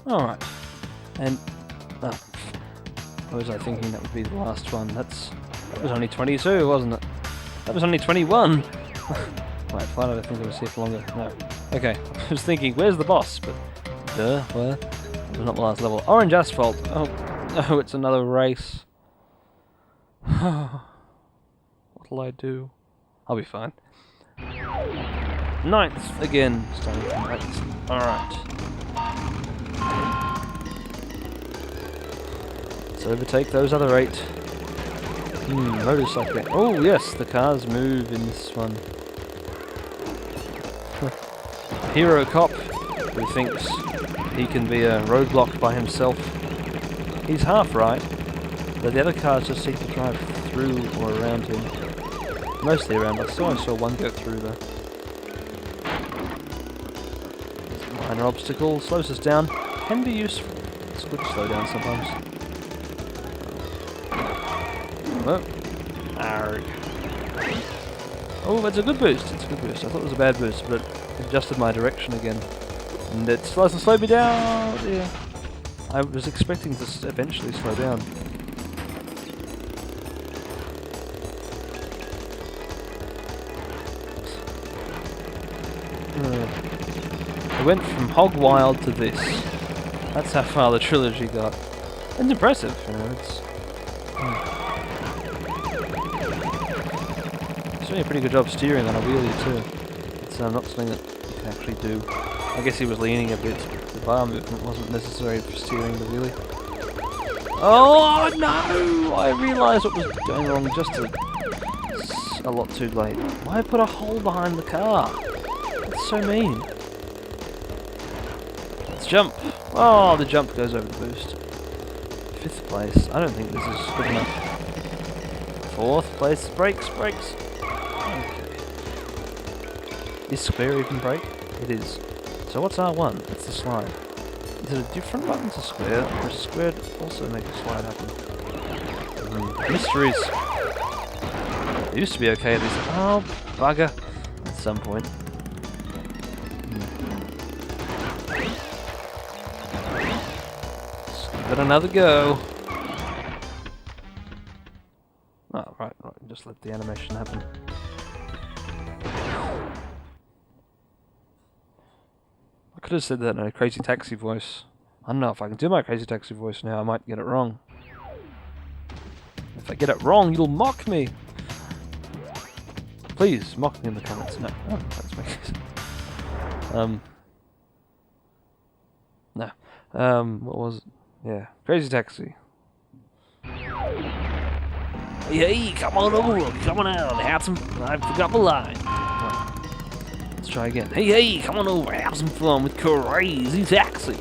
Alright, and what was I thinking that would be the last one? That was only 22, wasn't it? That was only 21! Right, why did I think I was here for longer? No. Okay, I was thinking, where's the boss? But, where? That was not the last level. Orange Asphalt! Oh, no, it's another race. What'll I do? I'll be fine. 9th, again, starting from 8th. Alright. Let's overtake those other 8. Motorcycling. Oh, yes, the cars move in this one. Hero cop who thinks he can be a roadblock by himself. He's half right, but the other cars just seem to drive through or around him. Mostly around. I saw one go through there. Minor obstacle slows us down. Can be useful. It's good to slow down sometimes. Oh. Arg. Oh, that's a good boost. It's a good boost. I thought it was a bad boost, but it adjusted my direction again. And it doesn't slow me down. Yeah. I was expecting to eventually slow down. I went from Hog Wild to this. That's how far the trilogy got. It's impressive, you know. It's doing a pretty good job steering on a wheelie too. It's not something that you can actually do. I guess he was leaning a bit. The bar movement wasn't necessary for steering the wheelie. Oh no! I realised what was going wrong just a lot too late. Why put a hole behind the car? That's so mean. Let's jump. Oh, the jump goes over the boost. 5th place. I don't think this is good enough. 4th place. Brakes. Okay. Is square even brake? It is. So what's R1? It's the slide. Is it a different button to square? Or does squared also make the slide happen? Mysteries. It used to be okay at this. Oh, bugger. At some point. Let's give it another go. Oh, right. Just let the animation happen. I could have said that in a Crazy Taxi voice. I don't know if I can do my Crazy Taxi voice now. I might get it wrong. If I get it wrong, you'll mock me. Please mock me in the comments. No, that's my case. No. What was it? Yeah, Crazy Taxi. Hey, come on over, come on out, have some. I forgot my line. Right. Let's try again. Hey, come on over, have some fun with Crazy Taxi.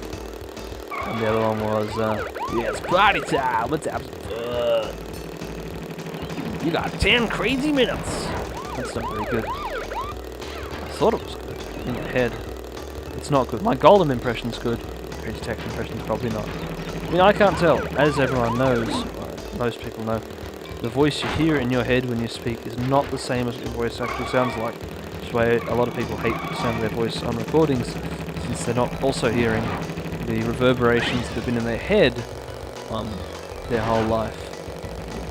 And the other one was, yeah, it's party time. Let's have some fun. You got 10 crazy minutes. That's not very good. I thought it was good in my head. It's not good. My Golem impression's good. Crazy Taxi impression's probably not. I mean, I can't tell. As everyone knows, most people know, the voice you hear in your head when you speak is not the same as your voice actually sounds like. Which is why a lot of people hate the sound of their voice on recordings, since they're not also hearing the reverberations that have been in their head their whole life.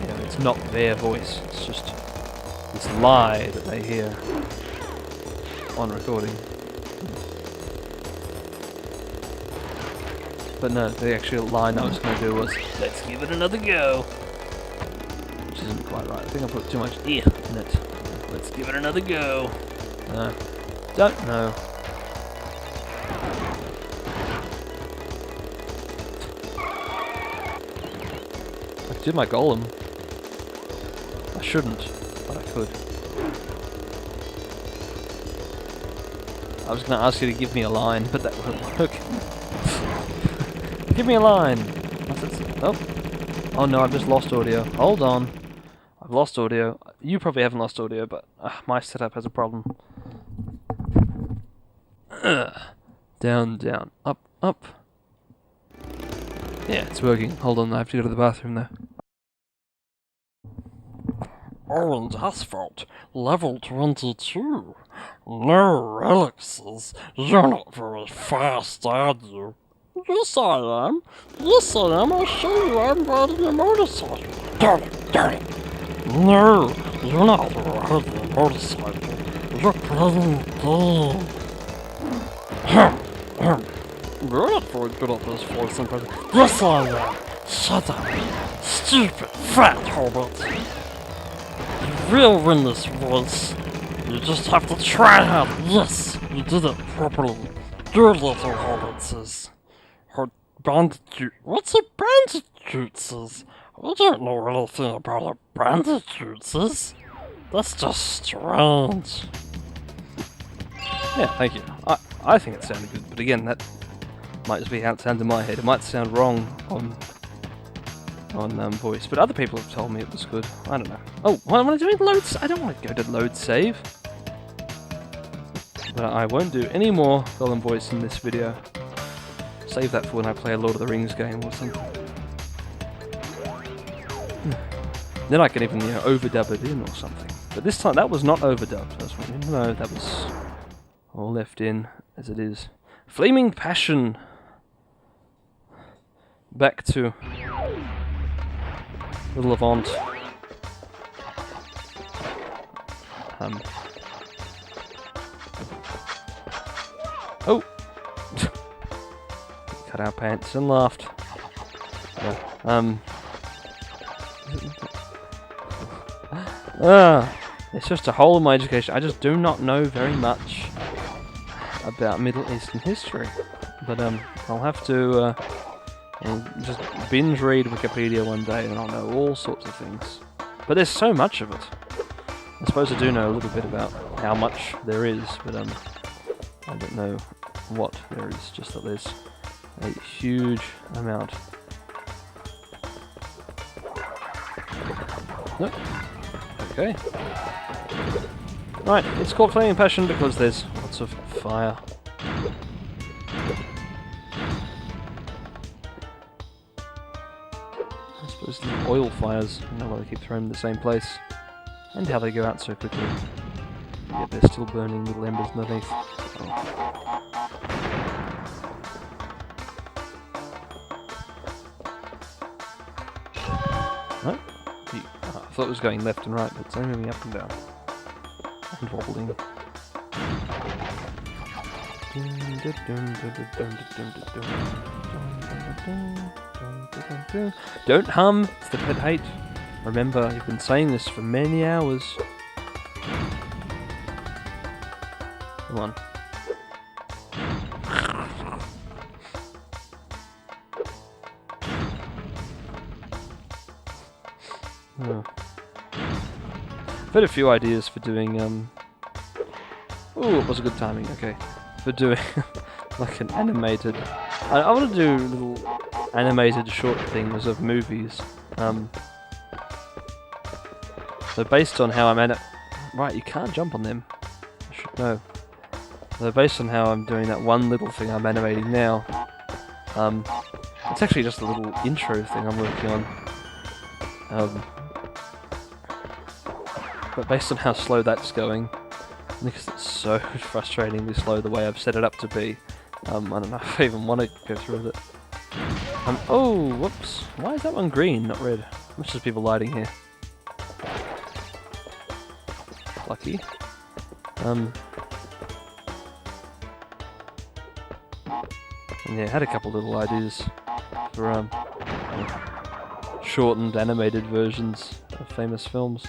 You know, it's not their voice, it's just this lie that they hear on recording. But no, the actual line I was going to do was, let's give it another go. Which isn't quite right. I think I put too much in it. Let's give it another go. No. Don't know. I did my Golem. I shouldn't, but I could. I was going to ask you to give me a line, but that wouldn't work. Give me a line! Oh no, I've just lost audio. Hold on. I've lost audio. You probably haven't lost audio, but my setup has a problem. Down, down, up, up. Yeah, it's working. Hold on, I have to go to the bathroom though. Orient Asphalt, level 22. No relics. You're not very fast, are you? Yes, I am. Yes, I am. I'll show you. I'm riding a motorcycle. Darn it. No, you're not riding a motorcycle. You're playing a game. You're not very good at this voice impression. Yes, I am. Shut up. Stupid fat hobbit. You will win this voice. You just have to try hard. Yes, you did it properly. Good little hobbitses. Bandicoot. What's a Bandicoot? I don't know anything about a Bandicoot. That's just strange. Yeah, thank you. I think it sounded good, but again, that might just be how it sounds in my head. It might sound wrong on voice, but other people have told me it was good. I don't know. Oh, what am I doing? Loads? I don't want to go to load save. But I won't do any more Golem voice in this video. Save that for when I play a Lord of the Rings game or something. Then I can even, you know, overdub it in or something. But this time that was not overdubbed. No, that was all left in as it is. Flaming Passion. Back to Little Avant. Oh. Cut our pants and laughed. It's just a hole in my education. I just do not know very much about Middle Eastern history. But I'll have to I'll just binge read Wikipedia one day and I'll know all sorts of things. But there's so much of it. I suppose I do know a little bit about how much there is, but I don't know what there is, just that there's a huge amount. Nope. Okay. Right, it's called Flaming Passion because there's lots of fire. I suppose the oil fires, you know why they keep throwing them in the same place. And how they go out so quickly. Yet they're still burning little embers underneath. Oh. No? I thought it was going left and right, but it's only moving up and down. And wobbling. Don't hum, it's the pet hate. Remember, you've been saying this for many hours. Come on. Oh. I've had a few ideas for doing, Ooh, it was a good timing, okay. For doing, like an animated... I want to do little animated short things of movies. So based on how I'm Right, you can't jump on them. I should know. So based on how I'm doing that one little thing I'm animating now, it's actually just a little intro thing I'm working on. But based on how slow that's going, because it's so frustratingly slow the way I've set it up to be, I don't know if I even want to go through with it. Oh, whoops. Why is that one green, not red? Much as people lighting here. Lucky. And yeah, I had a couple little ideas for shortened animated versions of famous films.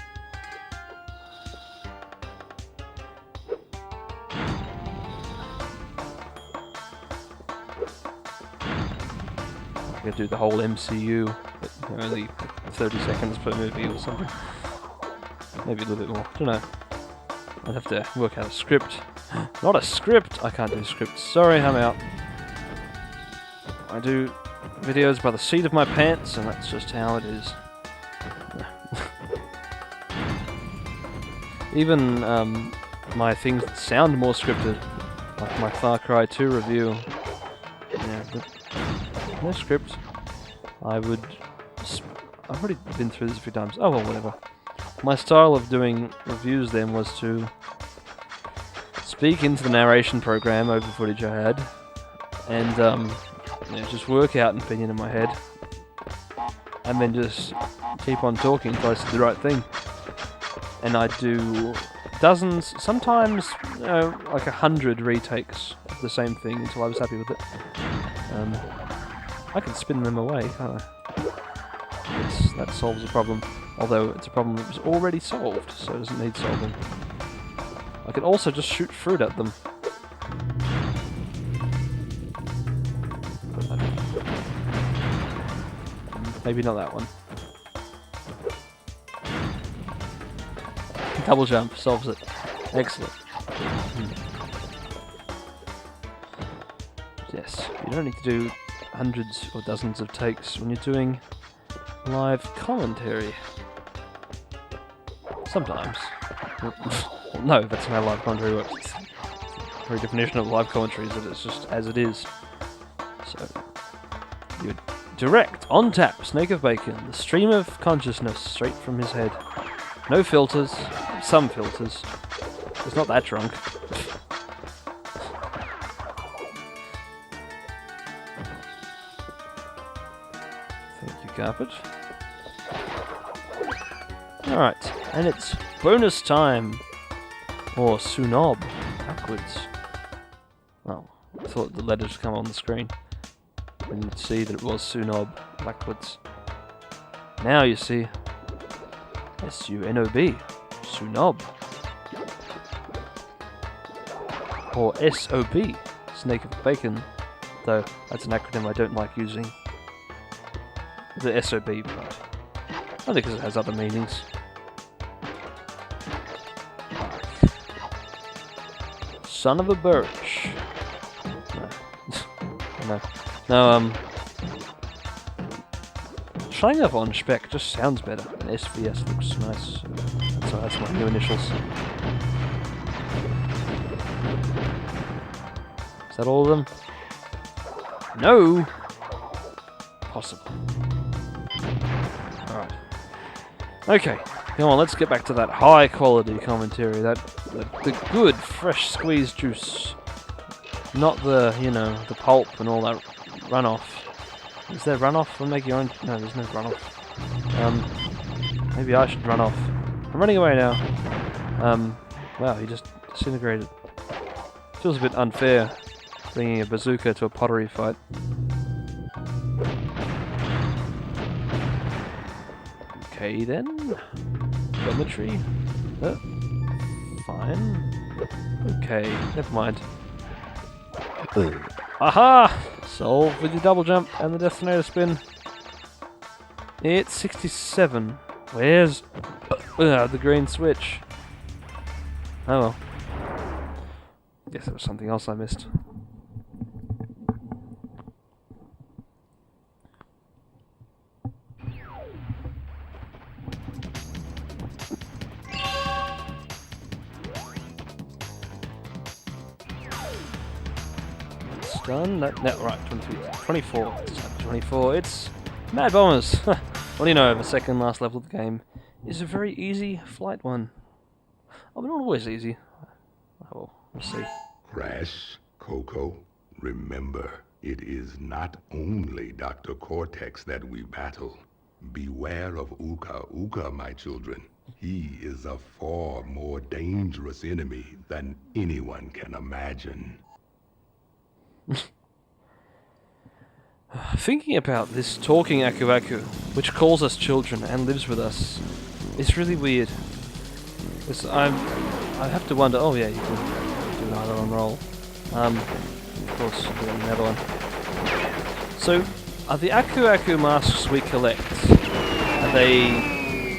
I could do the whole MCU, but only 30 seconds per movie or something. Maybe a little bit more, I don't know. I'd have to work out a script. Not a script! I can't do scripts. Sorry, I'm out. I do videos by the seat of my pants, and that's just how it is. Even my things that sound more scripted, like my Far Cry 2 review, yeah, but no script. I've already been through this a few times. Oh well, whatever. My style of doing reviews then was to speak into the narration program over footage I had, and just work out an opinion in my head, and then just keep on talking until I said the right thing. And I'd do dozens, sometimes like 100 retakes of the same thing until I was happy with it. I can spin them away, can't I? Yes, that solves a problem. Although it's a problem that was already solved, so it doesn't need solving. I can also just shoot fruit at them. Maybe not that one. Double jump solves it. Excellent. Yes, you don't need to do hundreds or dozens of takes when you're doing live commentary. Sometimes. No, that's not how live commentary works. The very definition of live commentary is that it's just as it is. So, you direct, on tap, SnakeOfBacon, the stream of consciousness straight from his head. No filters, some filters. It's not that drunk. Thank you, carpet. Alright, and it's bonus time! Or Sunob, backwards. Oh, I thought the letters come on the screen. And you'd see that it was Sunob, backwards. Now you see S-U-N-O-B, Sunob. Or S-O-B, SnakeOfBacon, though that's an acronym I don't like using. The S-O-B part. I think it has other meanings. Son of a birch. No. No. saying up on spec just sounds better. And SVS looks nice. That's my new initials. Is that all of them? No! Possible. Alright. Okay, come on, let's get back to that high quality commentary. The good, fresh squeezed juice. Not the, you know, the pulp and all that runoff. Is there runoff from making your own? No, there's no runoff. Maybe I should run off. I'm running away now. Wow, he just disintegrated. Feels a bit unfair, bringing a bazooka to a pottery fight. Okay then. Geometry. Fine. Okay, never mind. Aha! Solve with your double jump and the detonator spin. It's 67. Where's the green switch? Oh well. Guess there was something else I missed. Done. No, right, 23, 24. It's 24. It's Mad Bombers. What do you know? The second last level of the game is a very easy flight one. Oh, but not always easy. Oh, we'll see. Crash, Coco, remember, it is not only Dr. Cortex that we battle. Beware of Uka Uka, my children. He is a far more dangerous enemy than anyone can imagine. Thinking about this talking Aku Aku, which calls us children and lives with us, is really weird. I have to wonder. Oh yeah, you can do another on roll. Of course, do another one. So, are the Aku Aku masks we collect? Are they,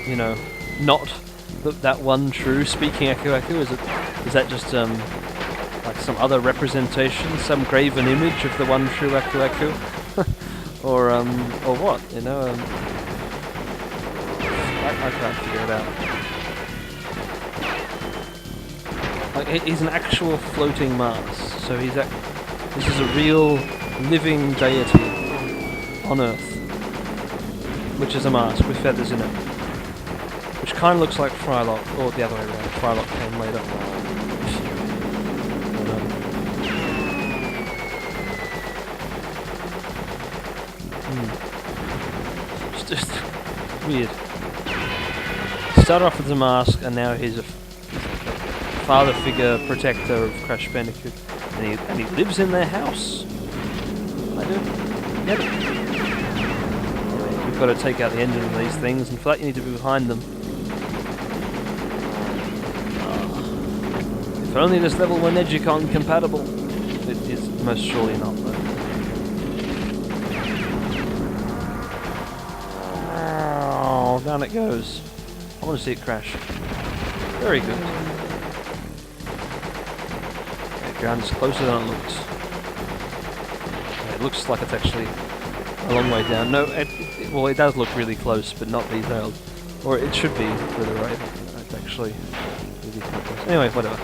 you know, not that one true speaking Aku Aku? Is that just like some other representation, some graven image of the one true Aku Aku? or what, you know? I can't figure it out. Like, he's an actual floating mask, so this is a real living deity on Earth, which is a mask with feathers in it, which kind of looks like Frylock, or the other way around. Frylock came later. It's just weird. Started off with a mask, and now he's a father figure protector of Crash Bandicoot, and he lives in their house. I do. Yep. We've got to take out the engine of these things, and for that you need to be behind them. If only this level were Negicon compatible. It is most surely not, though. Oh, down it goes. I want to see it crash. Very good. The ground is closer than it looks. It looks like it's actually a long way down. No, well, it does look really close, but not detailed. Or it should be further right. It's actually really quite close. Anyway, whatever.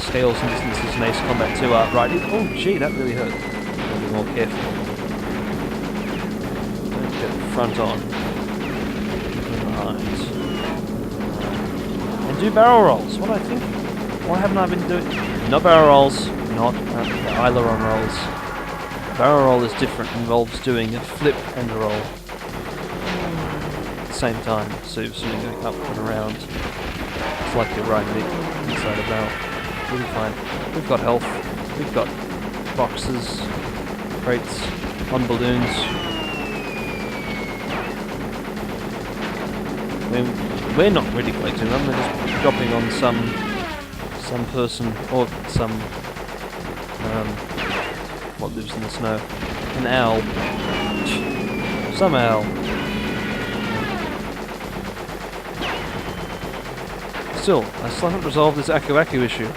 Scales and distances in Ace Combat 2 are right. Oh, gee, that really hurt. Gotta be more careful. Don't get the front on. Right. And do barrel rolls. What do I think? Why haven't I been doing? No barrel rolls. Not aileron rolls. Barrel roll is different. Involves doing a flip and a roll at the same time. So you're going up and around. It's like you're riding it inside a barrel. Really fine. We've got health. We've got boxes, crates, on balloons. I mean, we're not really collecting them. We're just dropping on some person or some what lives in the snow. An owl. Some owl. I still haven't resolved this Aku Aku issue.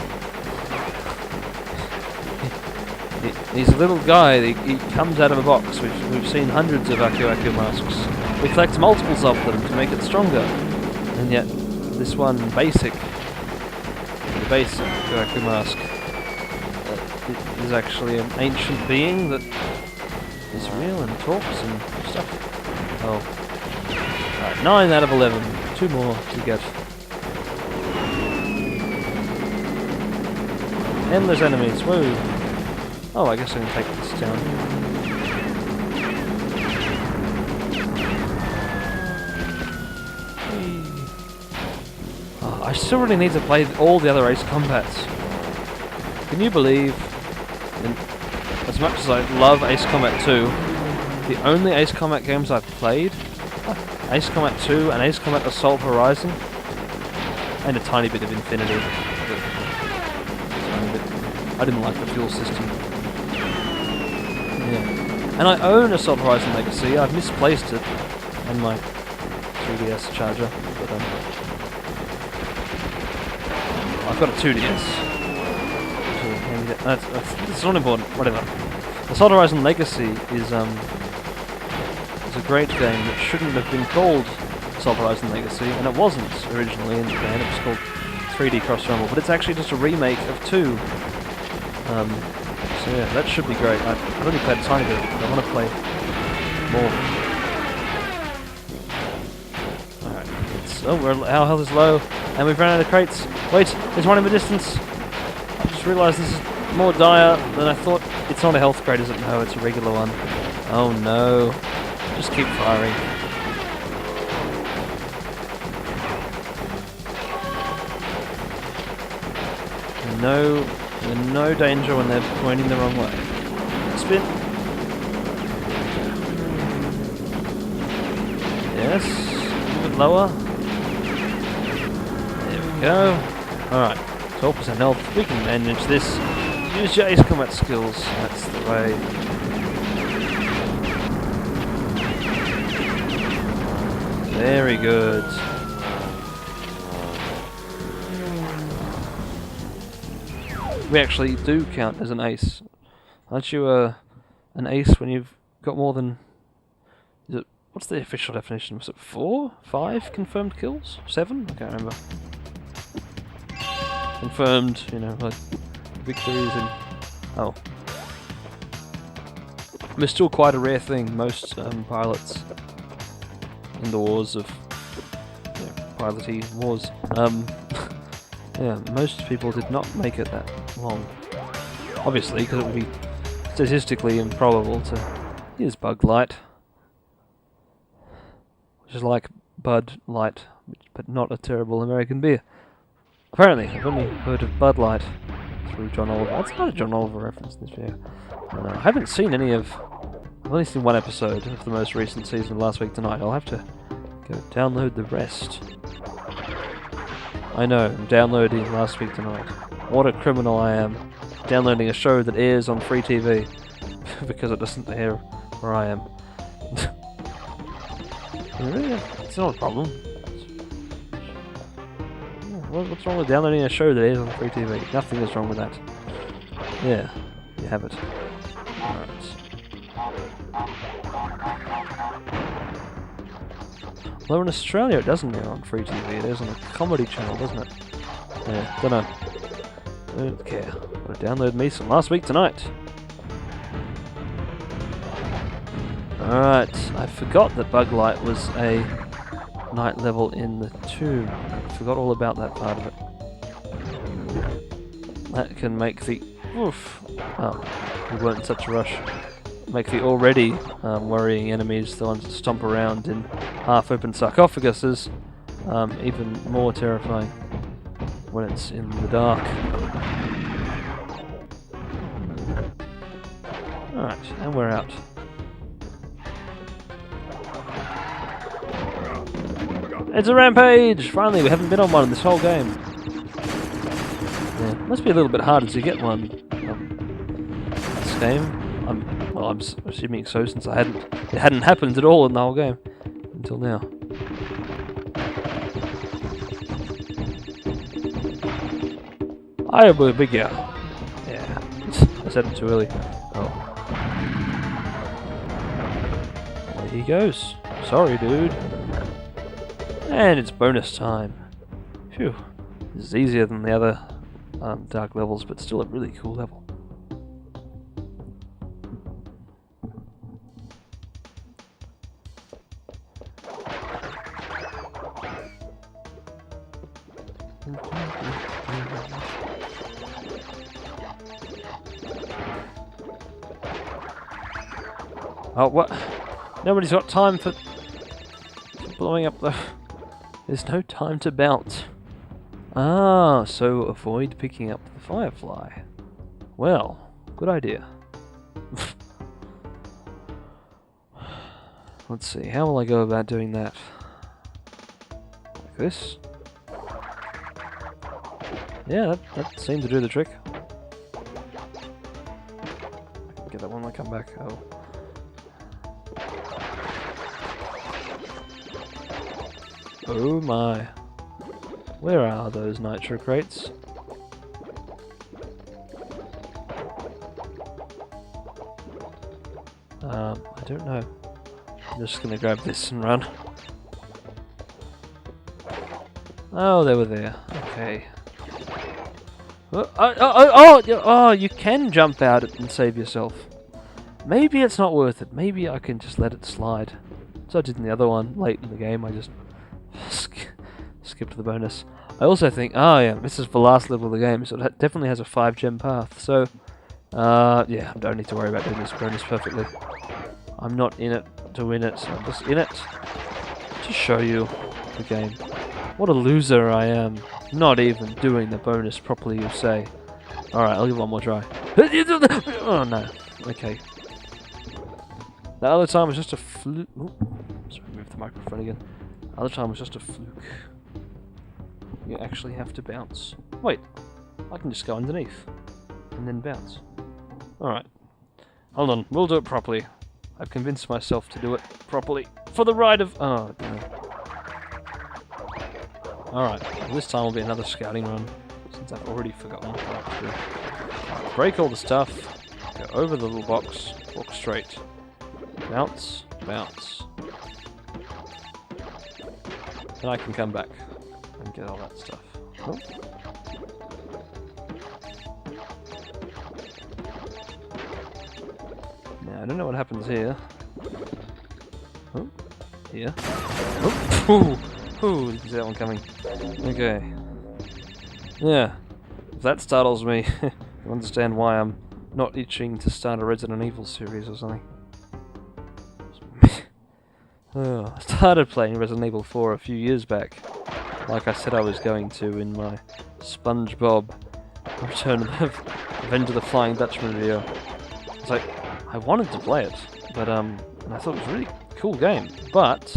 He's a little guy. He comes out of a box. We've seen hundreds of Aku Aku masks. We collect multiples of them to make it stronger. And yet, this one basic, the basic Aku Aku mask, is actually an ancient being that is real and talks and stuff. Oh. Alright, 9 out of 11. 2 more to get. Endless enemies, whoa! Oh, I guess I can take this down. Oh, I still really need to play all the other Ace Combats. Can you believe, as much as I love Ace Combat 2, the only Ace Combat games I've played are Ace Combat 2 and Ace Combat Assault Horizon, and a tiny bit of Infinity. I didn't like the fuel system. Yeah. And I own Assault Horizon Legacy. I've misplaced it in my 3DS charger, but I've got a 2DS. It's not important. Whatever. Assault Horizon Legacy is a great game that shouldn't have been called Assault Horizon Legacy, and it wasn't originally in Japan. It was called 3D Cross Rumble, but it's actually just a remake of 2. So yeah, that should be great. I've only played a tiny bit, but I want to play more. Alright, our health is low, and we've run out of crates. Wait, there's one in the distance. I just realised this is more dire than I thought. It's not a health crate, is it? No, it's a regular one. Oh no. Just keep firing. No danger when they're pointing the wrong way. Spin. Yes. A little bit lower. There we go. Alright. 12% health. We can manage this. Use your Ace Combat skills. That's the way. Very good. We actually do count as an ace. Aren't you an ace when you've got more than... what's the official definition? Was it 4? 5 confirmed kills? 7? I can't remember. Confirmed, like victories and... Oh. It's still quite a rare thing. Most pilots in the wars of... piloty wars. Yeah, most people did not make it that long. Obviously, because it would be statistically improbable to use Bud Light. Which is like Bud Light, but not a terrible American beer. Apparently, I've only heard of Bud Light through John Oliver. That's not a John Oliver reference in this video. I haven't seen any of... I've only seen one episode of the most recent season last week tonight. I'll have to go download the rest. I know, I'm downloading Last Week Tonight. What a criminal I am. Downloading a show that airs on free TV. Because it doesn't air where I am. Really? It's not a problem. What's wrong with downloading a show that airs on free TV? Nothing is wrong with that. Yeah, you have it. Alright. Although in Australia it doesn't air on free TV, it airs on a comedy channel, doesn't it? Yeah, don't know. Don't care. Gotta download me some Last Week Tonight. Alright, I forgot that Bug Light was a night level in the tomb. I forgot all about that part of it. That can make the... Oof! Oh, we weren't in such a rush. Make the already worrying enemies, the ones that stomp around in half-open sarcophaguses, even more terrifying when it's in the dark. Alright, and we're out. It's a rampage! Finally, we haven't been on one in this whole game. Yeah, must be a little bit harder to get one this game. I'm assuming so, since it hadn't happened at all in the whole game until now. I am a big guy. Yeah, I said it too early. Oh. There he goes. Sorry, dude. And it's bonus time. Phew. This is easier than the other dark levels, but still a really cool level. Oh, what? Nobody's got time for blowing up the... There's no time to bounce. Ah, so avoid picking up the firefly. Well, good idea. Let's see, how will I go about doing that? Like this? Yeah, that seemed to do the trick. I can get that one when I come back. Oh. Oh my. Where are those nitro crates? I don't know. I'm just gonna grab this and run. Oh, they were there. Okay. Oh, you can jump out and save yourself. Maybe it's not worth it. Maybe I can just let it slide. So I did in the other one late in the game. I just skipped the bonus. I also think, oh yeah, this is the last level of the game, so it definitely has a 5-gem path. So, yeah, I don't need to worry about doing this bonus perfectly. I'm not in it to win it, so I'm just in it to show you the game. What a loser I am. Not even doing the bonus properly, you say. Alright, I'll give one more try. Oh no. Okay. The other time was just a fluke. Sorry, move the microphone again. The other time was just a fluke. You actually have to bounce. Wait, I can just go underneath and then bounce. Alright. Hold on, we'll do it properly. I've convinced myself to do it properly for the ride of... Oh, no. Alright, well, this time will be another scouting run, since I've already forgotten what to do. Right, break all the stuff, go over the little box, walk straight. Bounce, bounce. And I can come back and get all that stuff. Oh. Now, I don't know what happens here. Oh, here. Oh, ooh, you can see that one coming. Okay. Yeah, if that startles me, you understand why I'm not itching to start a Resident Evil series or something. Oh, I started playing Resident Evil 4 a few years back, like I said I was going to in my SpongeBob Return of Revenge of the Flying Dutchman video. It's like, I wanted to play it, but and I thought it was a really cool game, but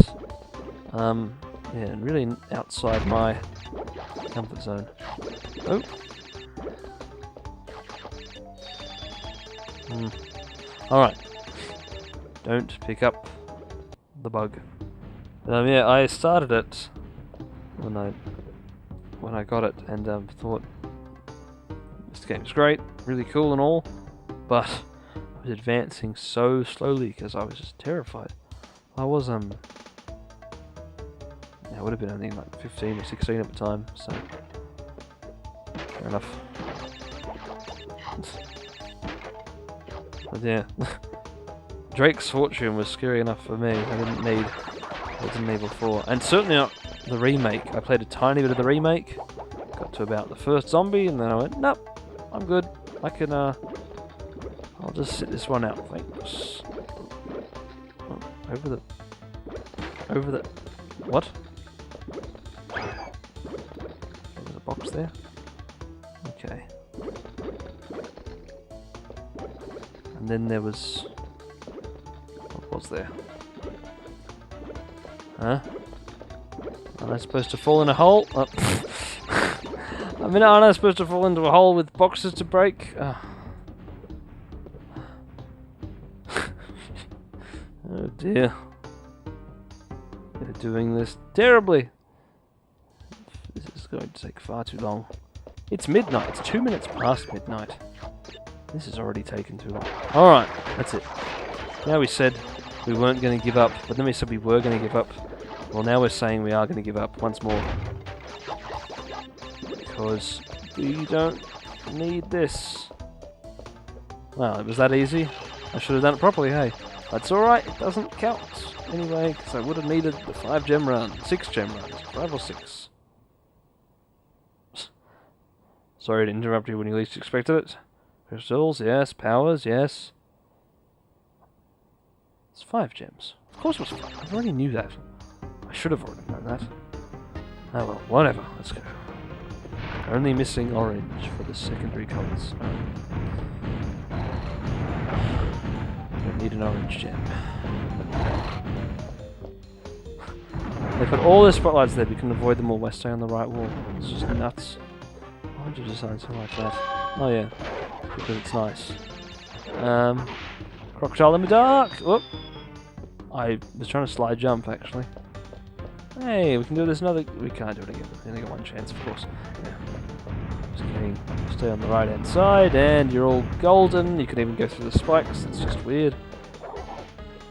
yeah, really outside my comfort zone. Oh. Alright. Don't pick up the bug. Yeah, I started it when I got it and thought this game's great, really cool and all, but I was advancing so slowly because I was just terrified. I was yeah, I would have been only like 15 or 16 at the time, so fair enough. But yeah, Drake's Fortune was scary enough for me. I didn't need Resident Evil 4, and certainly not the remake. I played a tiny bit of the remake, got to about the first zombie, and then I went, nope, I'm good. I can I'll just sit this one out. Thanks. Oh, over the what? There's a box there. Okay. And then there was... What was there? Huh? Am I supposed to fall in a hole? Oh. I mean, aren't I supposed to fall into a hole with boxes to break? Oh, oh dear. They're doing this terribly. This is going to take far too long. It's midnight. It's 2 minutes past midnight. This is already taken too long. Alright, that's it. Now we said we weren't going to give up, but then we said we were going to give up. Well, now we're saying we are going to give up once more. Because we don't need this. Well, it was that easy. I should have done it properly, hey. That's alright, it doesn't count. Anyway, because I would have needed the 5 gem run. 6 gem runs. 5 or 6. Sorry to interrupt you when you least expected it. Crystals, yes. Powers, yes. It's 5 gems. Of course it was 5. I already knew that. I should have already known that. Oh well, whatever. Let's go. Only missing orange for the secondary colours. Don't need an orange gem. They put all the spotlights there, we can avoid them all by staying on the right wall. It's just nuts. Why would you design something like that? Oh yeah, because it's nice. Crocodile in the dark! Whoop! I was trying to slide jump actually. Hey, we can do this another... We can't do it again. We only get one chance, of course. Yeah. Just kidding. Stay on the right hand side, and you're all golden. You can even go through the spikes. That's just weird.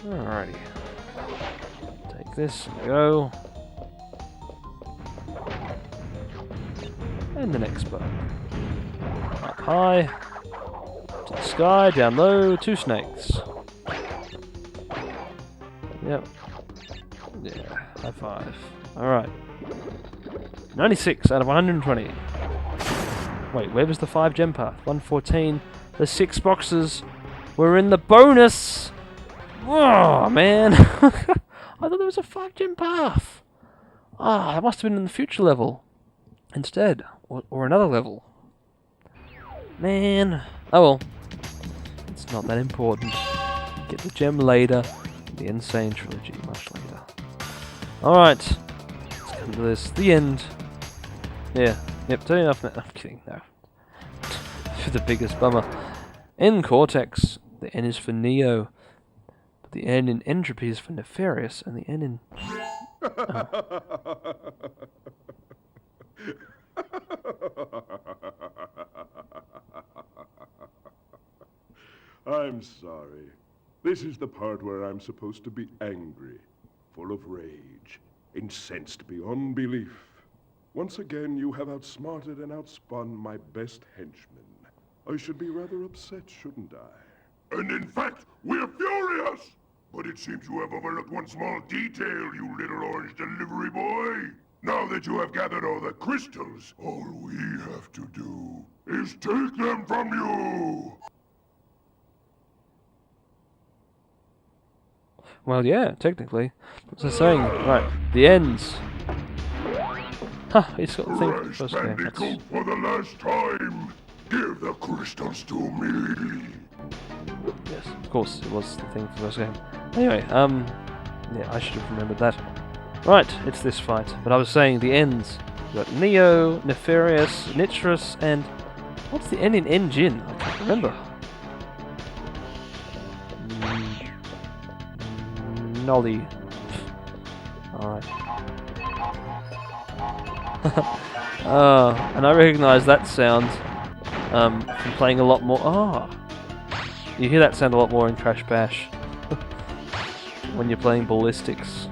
Alrighty. Take this and go. And the next button. Up high. To the sky, down low, 2 snakes. Yep. Yeah, high 5. Alright. 96 out of 120. Wait, where was the 5 gem path? 114. The 6 boxes were in the bonus! Oh, man! I thought there was a 5 gem path! Ah, that must have been in the future level. Instead. Or another level. Man. Oh well. It's not that important. Get the gem later. The Insane Trilogy much later. Alright. Let's come to this. The end. Yeah. Yep, turn off now. I'm kidding, no. The biggest bummer. In Cortex, the N is for Neo. But the N in Entropy is for Nefarious, and the N in... I'm sorry. This is the part where I'm supposed to be angry, full of rage, incensed beyond belief. Once again, you have outsmarted and outspun my best henchman. I should be rather upset, shouldn't I? And in fact, we're furious! But it seems you have overlooked one small detail, you little orange delivery boy. Now that you have gathered all the crystals, all we have to do is take them from you! Well, yeah, technically. What's I saying? Right, the ends. Ha! He's got the thing for the first game. Bandicoot, for the last time, give the crystals to me! Yes, of course, it was the thing for the first game. Anyway, yeah, I should have remembered that. Right, it's this fight. But I was saying the ends. We've got Neo, Nefarious, Nitrous, and... What's the N in Engine? I can't remember. Nolly. Alright. And I recognise that sound from playing a lot more... You hear that sound a lot more in Crash Bash. When you're playing Ballistics.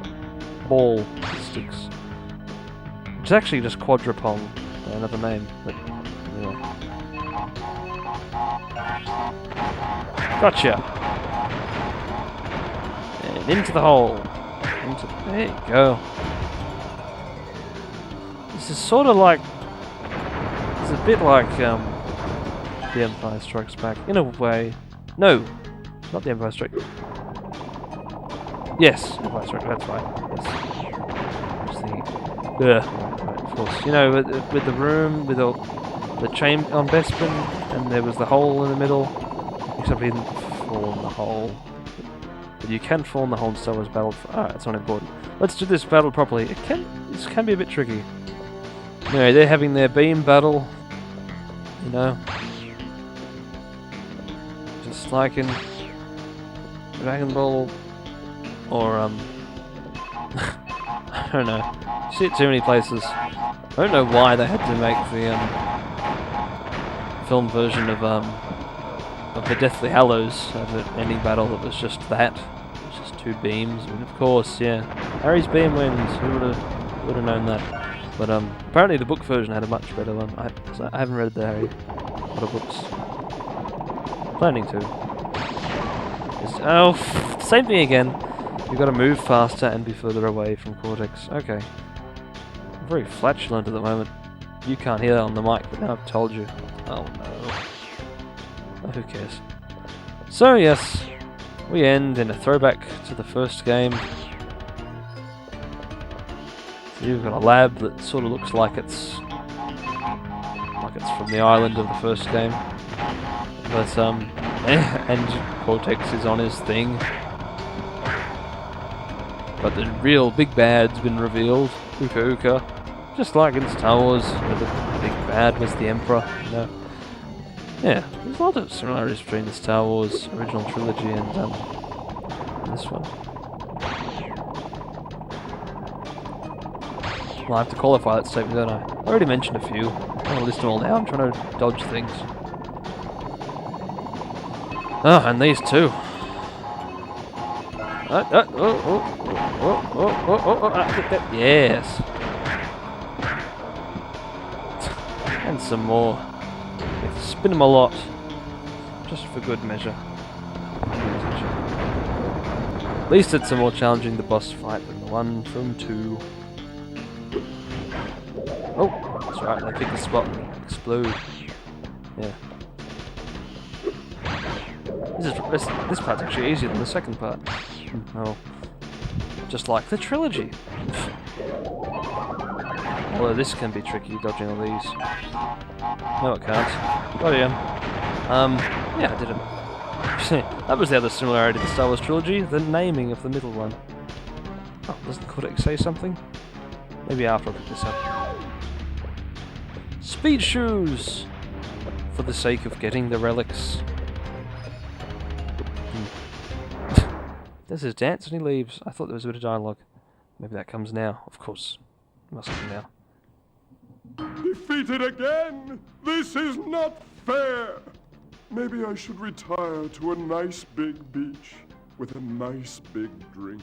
Ballistics. Which is actually just Quadrupong, another name, but yeah. Gotcha! And into the hole. There you go. This is sort of like... It's a bit like The Empire Strikes Back, in a way. No! Not The Empire Strikes... Yes, Empire Strikes Back, that's right. Yes. Right, of course. You know, with the room, with all the chamber on Bespin, and there was the hole in the middle. Except he didn't fall in the hole. But you can fall in the hole and Star Wars battle. Alright, it's not important. Let's do this battle properly. This can be a bit tricky. Anyway, they're having their beam battle. You know. Just like in Dragon Ball. Or, I don't know. You see it too many places. I don't know why they had to make the film version of of the Deathly Hallows over any battle that was just that. It was just 2 beams, and of course, yeah, Harry's beam wins. Who would have known that? But apparently the book version had a much better one. I haven't read the Harry Potter books. Planning to. Same thing again. You've got to move faster and be further away from Cortex. Okay. I'm very flatulent at the moment. You can't hear that on the mic, but now I've told you. Oh no. Oh, who cares? So yes, we end in a throwback to the first game. So you've got a lab that sort of looks like it's from the island of the first game. But and Cortex is on his thing. But the real big bad's been revealed, Uka Uka. Just like in Star Wars, where the big bad was the Emperor, you know. Yeah, there's a lot of similarities between the Star Wars original trilogy and this one. Well, I have to qualify that statement, don't I? I already mentioned a few. I'm going to list them all now. I'm trying to dodge things. Oh, and these too. Yes. And some more. You have to spin them a lot. Just for good measure. At least it's a more challenging the boss fight than the one from 2. Oh, that's right, they pick the spot and explode. Yeah. This part's actually easier than the second part. Oh. Just like the trilogy. Although this can be tricky, dodging all these. No, it can't. Oh yeah. Yeah, I did it. That was the other similarity to the Star Wars trilogy, the naming of the middle one. Oh, doesn't Cortex say something? Maybe after I pick this up. Speed shoes! For the sake of getting the relics. There's his dance and he leaves. I thought there was a bit of dialogue. Maybe that comes now. Of course. It must come now. Defeated again! This is not fair! Maybe I should retire to a nice big beach with a nice big drink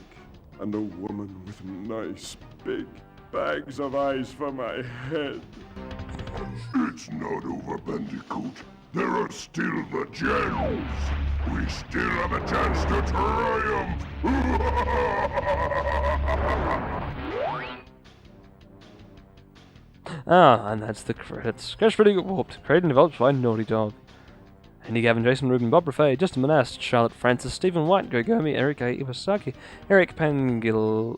and a woman with nice big bags of ice for my head. It's not over, Bandicoot. There are still the gems. We still have a chance to triumph. Ah, and that's the credits. Crash Bandicoot Warped, created and developed by Naughty Dog. Andy, Gavin, Jason, Ruben, Bob Raffay, Justin Manast, Charlotte Francis, Stephen White, Gogomi, Eric A. Iwasaki, Eric Pangilin,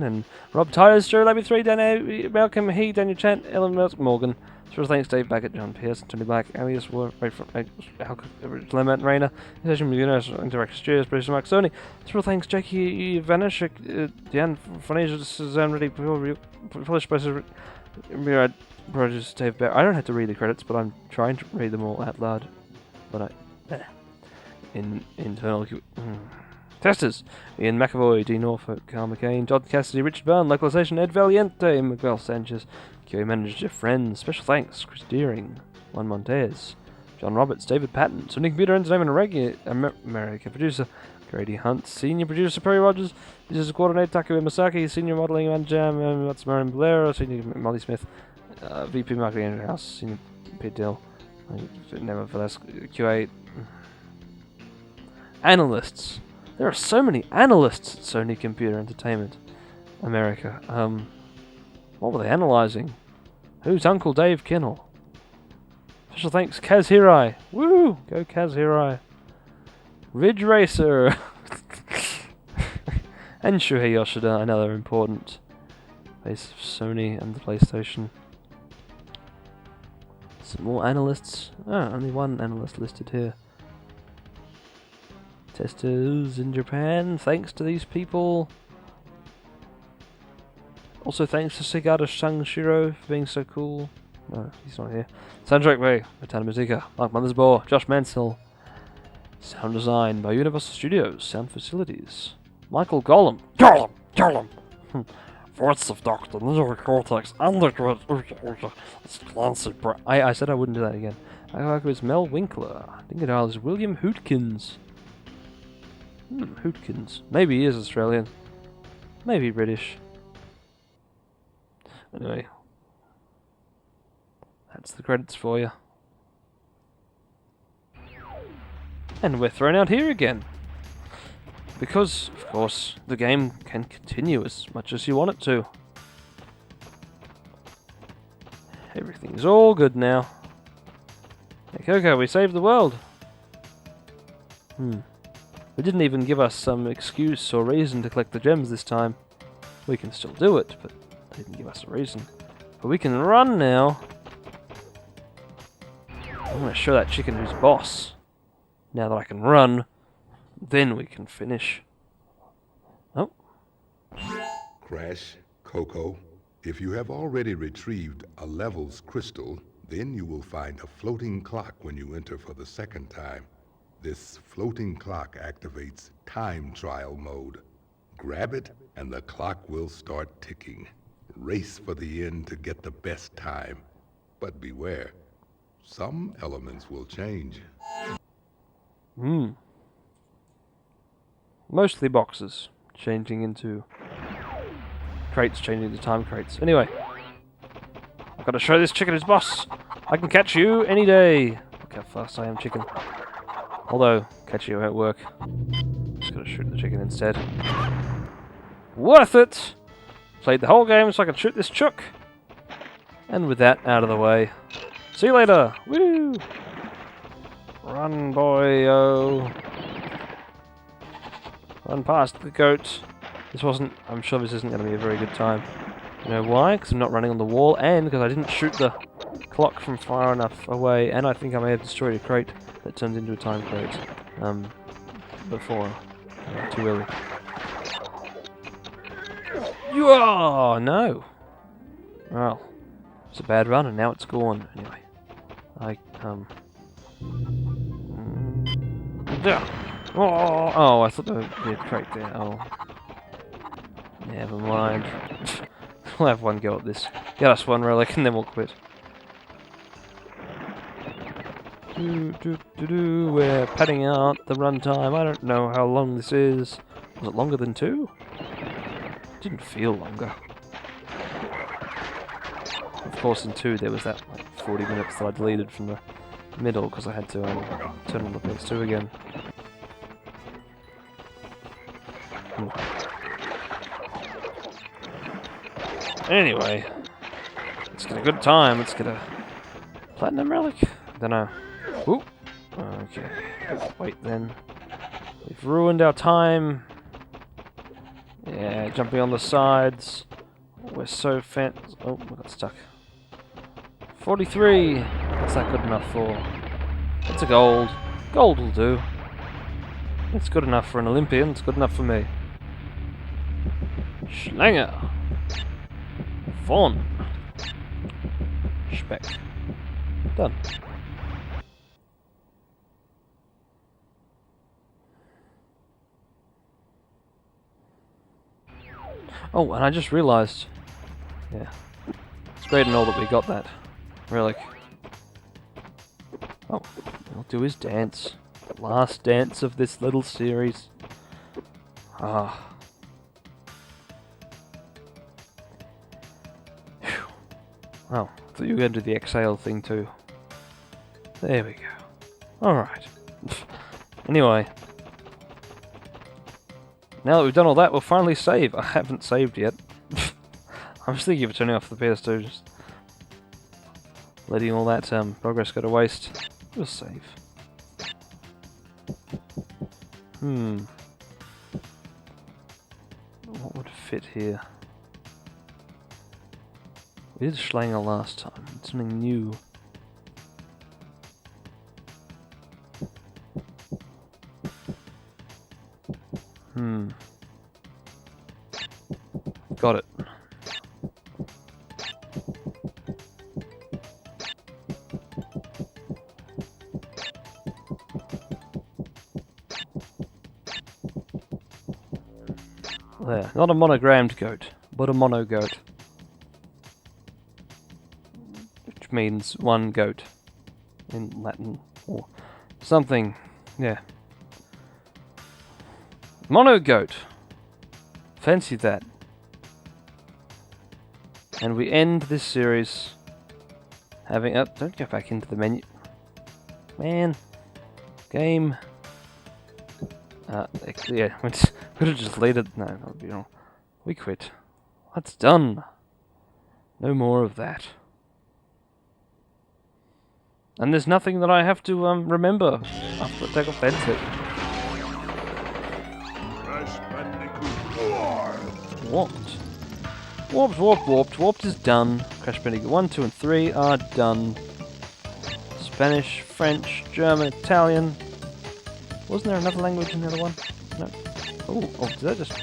and Rob Tyers, Joe Labby 3, Dan A, Malcolm He, Daniel Chant, Ellen Morgan. Special thanks Dave Baggett, John Pierce, Tony Black, Alias War, Lemon Rayner, Session Millionaires, Interact Studios, Producer Mark Sony. Special thanks Jackie Vanish, Diane Fonasia, Suzanne Reddy, Polish Professor Mirad, Rogers, Dave Bear. I don't have to read the credits, but I'm trying to read them all out loud. But in internal testers: Ian McAvoy, Dean Norfolk, Carl McCain, John Cassidy, Richard Byrne, Localization, Ed Valiente, Miguel Sanchez, QA Manager Jeff Friends. Special thanks: Chris Deering, Juan Montez, John Roberts, David Patton, Sony Computer Entertainment America Producer Grady Hunt, Senior Producer Perry Rogers, Business Coordinator Taku Masaki, Senior Modeling Manager Matsumari Bolero, Senior Molly Smith, VP Marketing Andrew House, Senior Pete Dill, nevertheless QA analysts. There are so many analysts at Sony Computer Entertainment America. What were they analysing? Who's Uncle Dave Kinnell? Special thanks Kaz Hirai. Woo! Go Kaz Hirai. Ridge Racer. And Shuhei Yoshida, another important base of Sony and the PlayStation. Some more analysts. Oh, only one analyst listed here. Testers in Japan, thanks to these people. Also thanks to Segata Shangshiro for being so cool. No, he's not here. Soundtrack by Matana Musica, Mark Mothersbaugh, Josh Mansell. Sound design by Universal Studios, Sound Facilities. Michael Gollum. voice of Dr. Neo Cortex and the great Uka Uka is Clancy Brown. I said I wouldn't do that again. Uka is Mel Winkler. Dingodile is William Hootkins. Hootkins. Maybe he is Australian. Maybe British. Anyway. That's the credits for you. And we're thrown out here again. Because, of course, the game can continue as much as you want it to. Everything's all good now. Hey Coco, we saved the world! They didn't even give us some excuse or reason to collect the gems this time. We can still do it, but they didn't give us a reason. But we can run now. I'm going to show that chicken who's boss. Now that I can run, then we can finish. Oh. Crash, Coco, if you have already retrieved a levels crystal, then you will find a floating clock when you enter for the second time. This floating clock activates time trial mode. Grab it, and the clock will start ticking. Race for the end to get the best time. But beware, some elements will change. Mostly boxes, changing into crates, changing into time crates. Anyway, I've got to show this chicken his boss. I can catch you any day. Look how fast I am, chicken. Although, catch you won't work. Just gotta shoot the chicken instead. Worth it! Played the whole game so I can shoot this chook. And with that out of the way, see you later! Woo! Run, boy-o! Run past the goat. I'm sure this isn't going to be a very good time. You know why? Because I'm not running on the wall, and because I didn't shoot the clock from far enough away, and I think I may have destroyed a crate that turns into a time crate. Before. Too early. Oh, no! Well, it's a bad run, and now it's gone. Anyway. Oh, I thought there would be a crate there. Oh. Never mind. We'll have one go at this. Get us one relic and then we'll quit. We're padding out the runtime. I don't know how long this is. Was it longer than 2? It didn't feel longer. Of course in 2 there was that 40 minutes that I deleted from the middle because I had to turn on the PS2 again. Anyway, let's get a good time. Let's get a platinum relic. Dunno. Ooh. Okay. Wait then. We've ruined our time. Yeah, jumping on the sides. We're so Oh, we got stuck. 43. What's that good enough for? It's a gold. Gold will do. It's good enough for an Olympian. It's good enough for me. Schlanger. Von. Speck. Done. Oh, and I just realised. Yeah. It's great and all that we got that relic. Oh, we'll do his dance. The last dance of this little series. Ah. Oh, I thought you were going to do the exhale thing too. There we go. Alright. Anyway. Now that we've done all that, we'll finally save. I haven't saved yet. I'm just thinking of turning off the PS2, just letting all that progress go to waste. We'll save. What would fit here? We did Schlanger last time. It's something new. Got it. There. Not a monogrammed goat. but a mono goat. Which means one goat in Latin or something. Yeah. Mono goat. Fancy that. And we end this series having... Oh, don't go back into the menu. Man. Game. Yeah, we could have just laid it. No, that would be wrong. We quit. That's done. No more of that. And there's nothing that I have to remember after I take off the headset. Crash Bandicoot 4. Warped. Warped is done. Crash Bandicoot 1, 2, and 3 are done. Spanish, French, German, Italian. Wasn't there another language in the other one? No. Oh, did that just...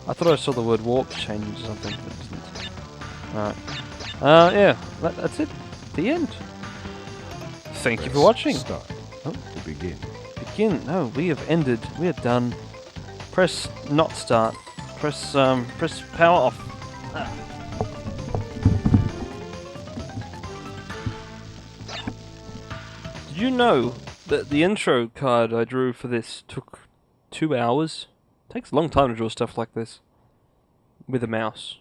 I thought I saw the word warp change or something, but it didn't. Alright. Yeah, that's it. The end. Thank you for watching. Start. Oh. To begin. Begin. No, we have ended. We are done. Press not start. Press power off. Did you know that the intro card I drew for this took 2 hours? It takes a long time to draw stuff like this with a mouse.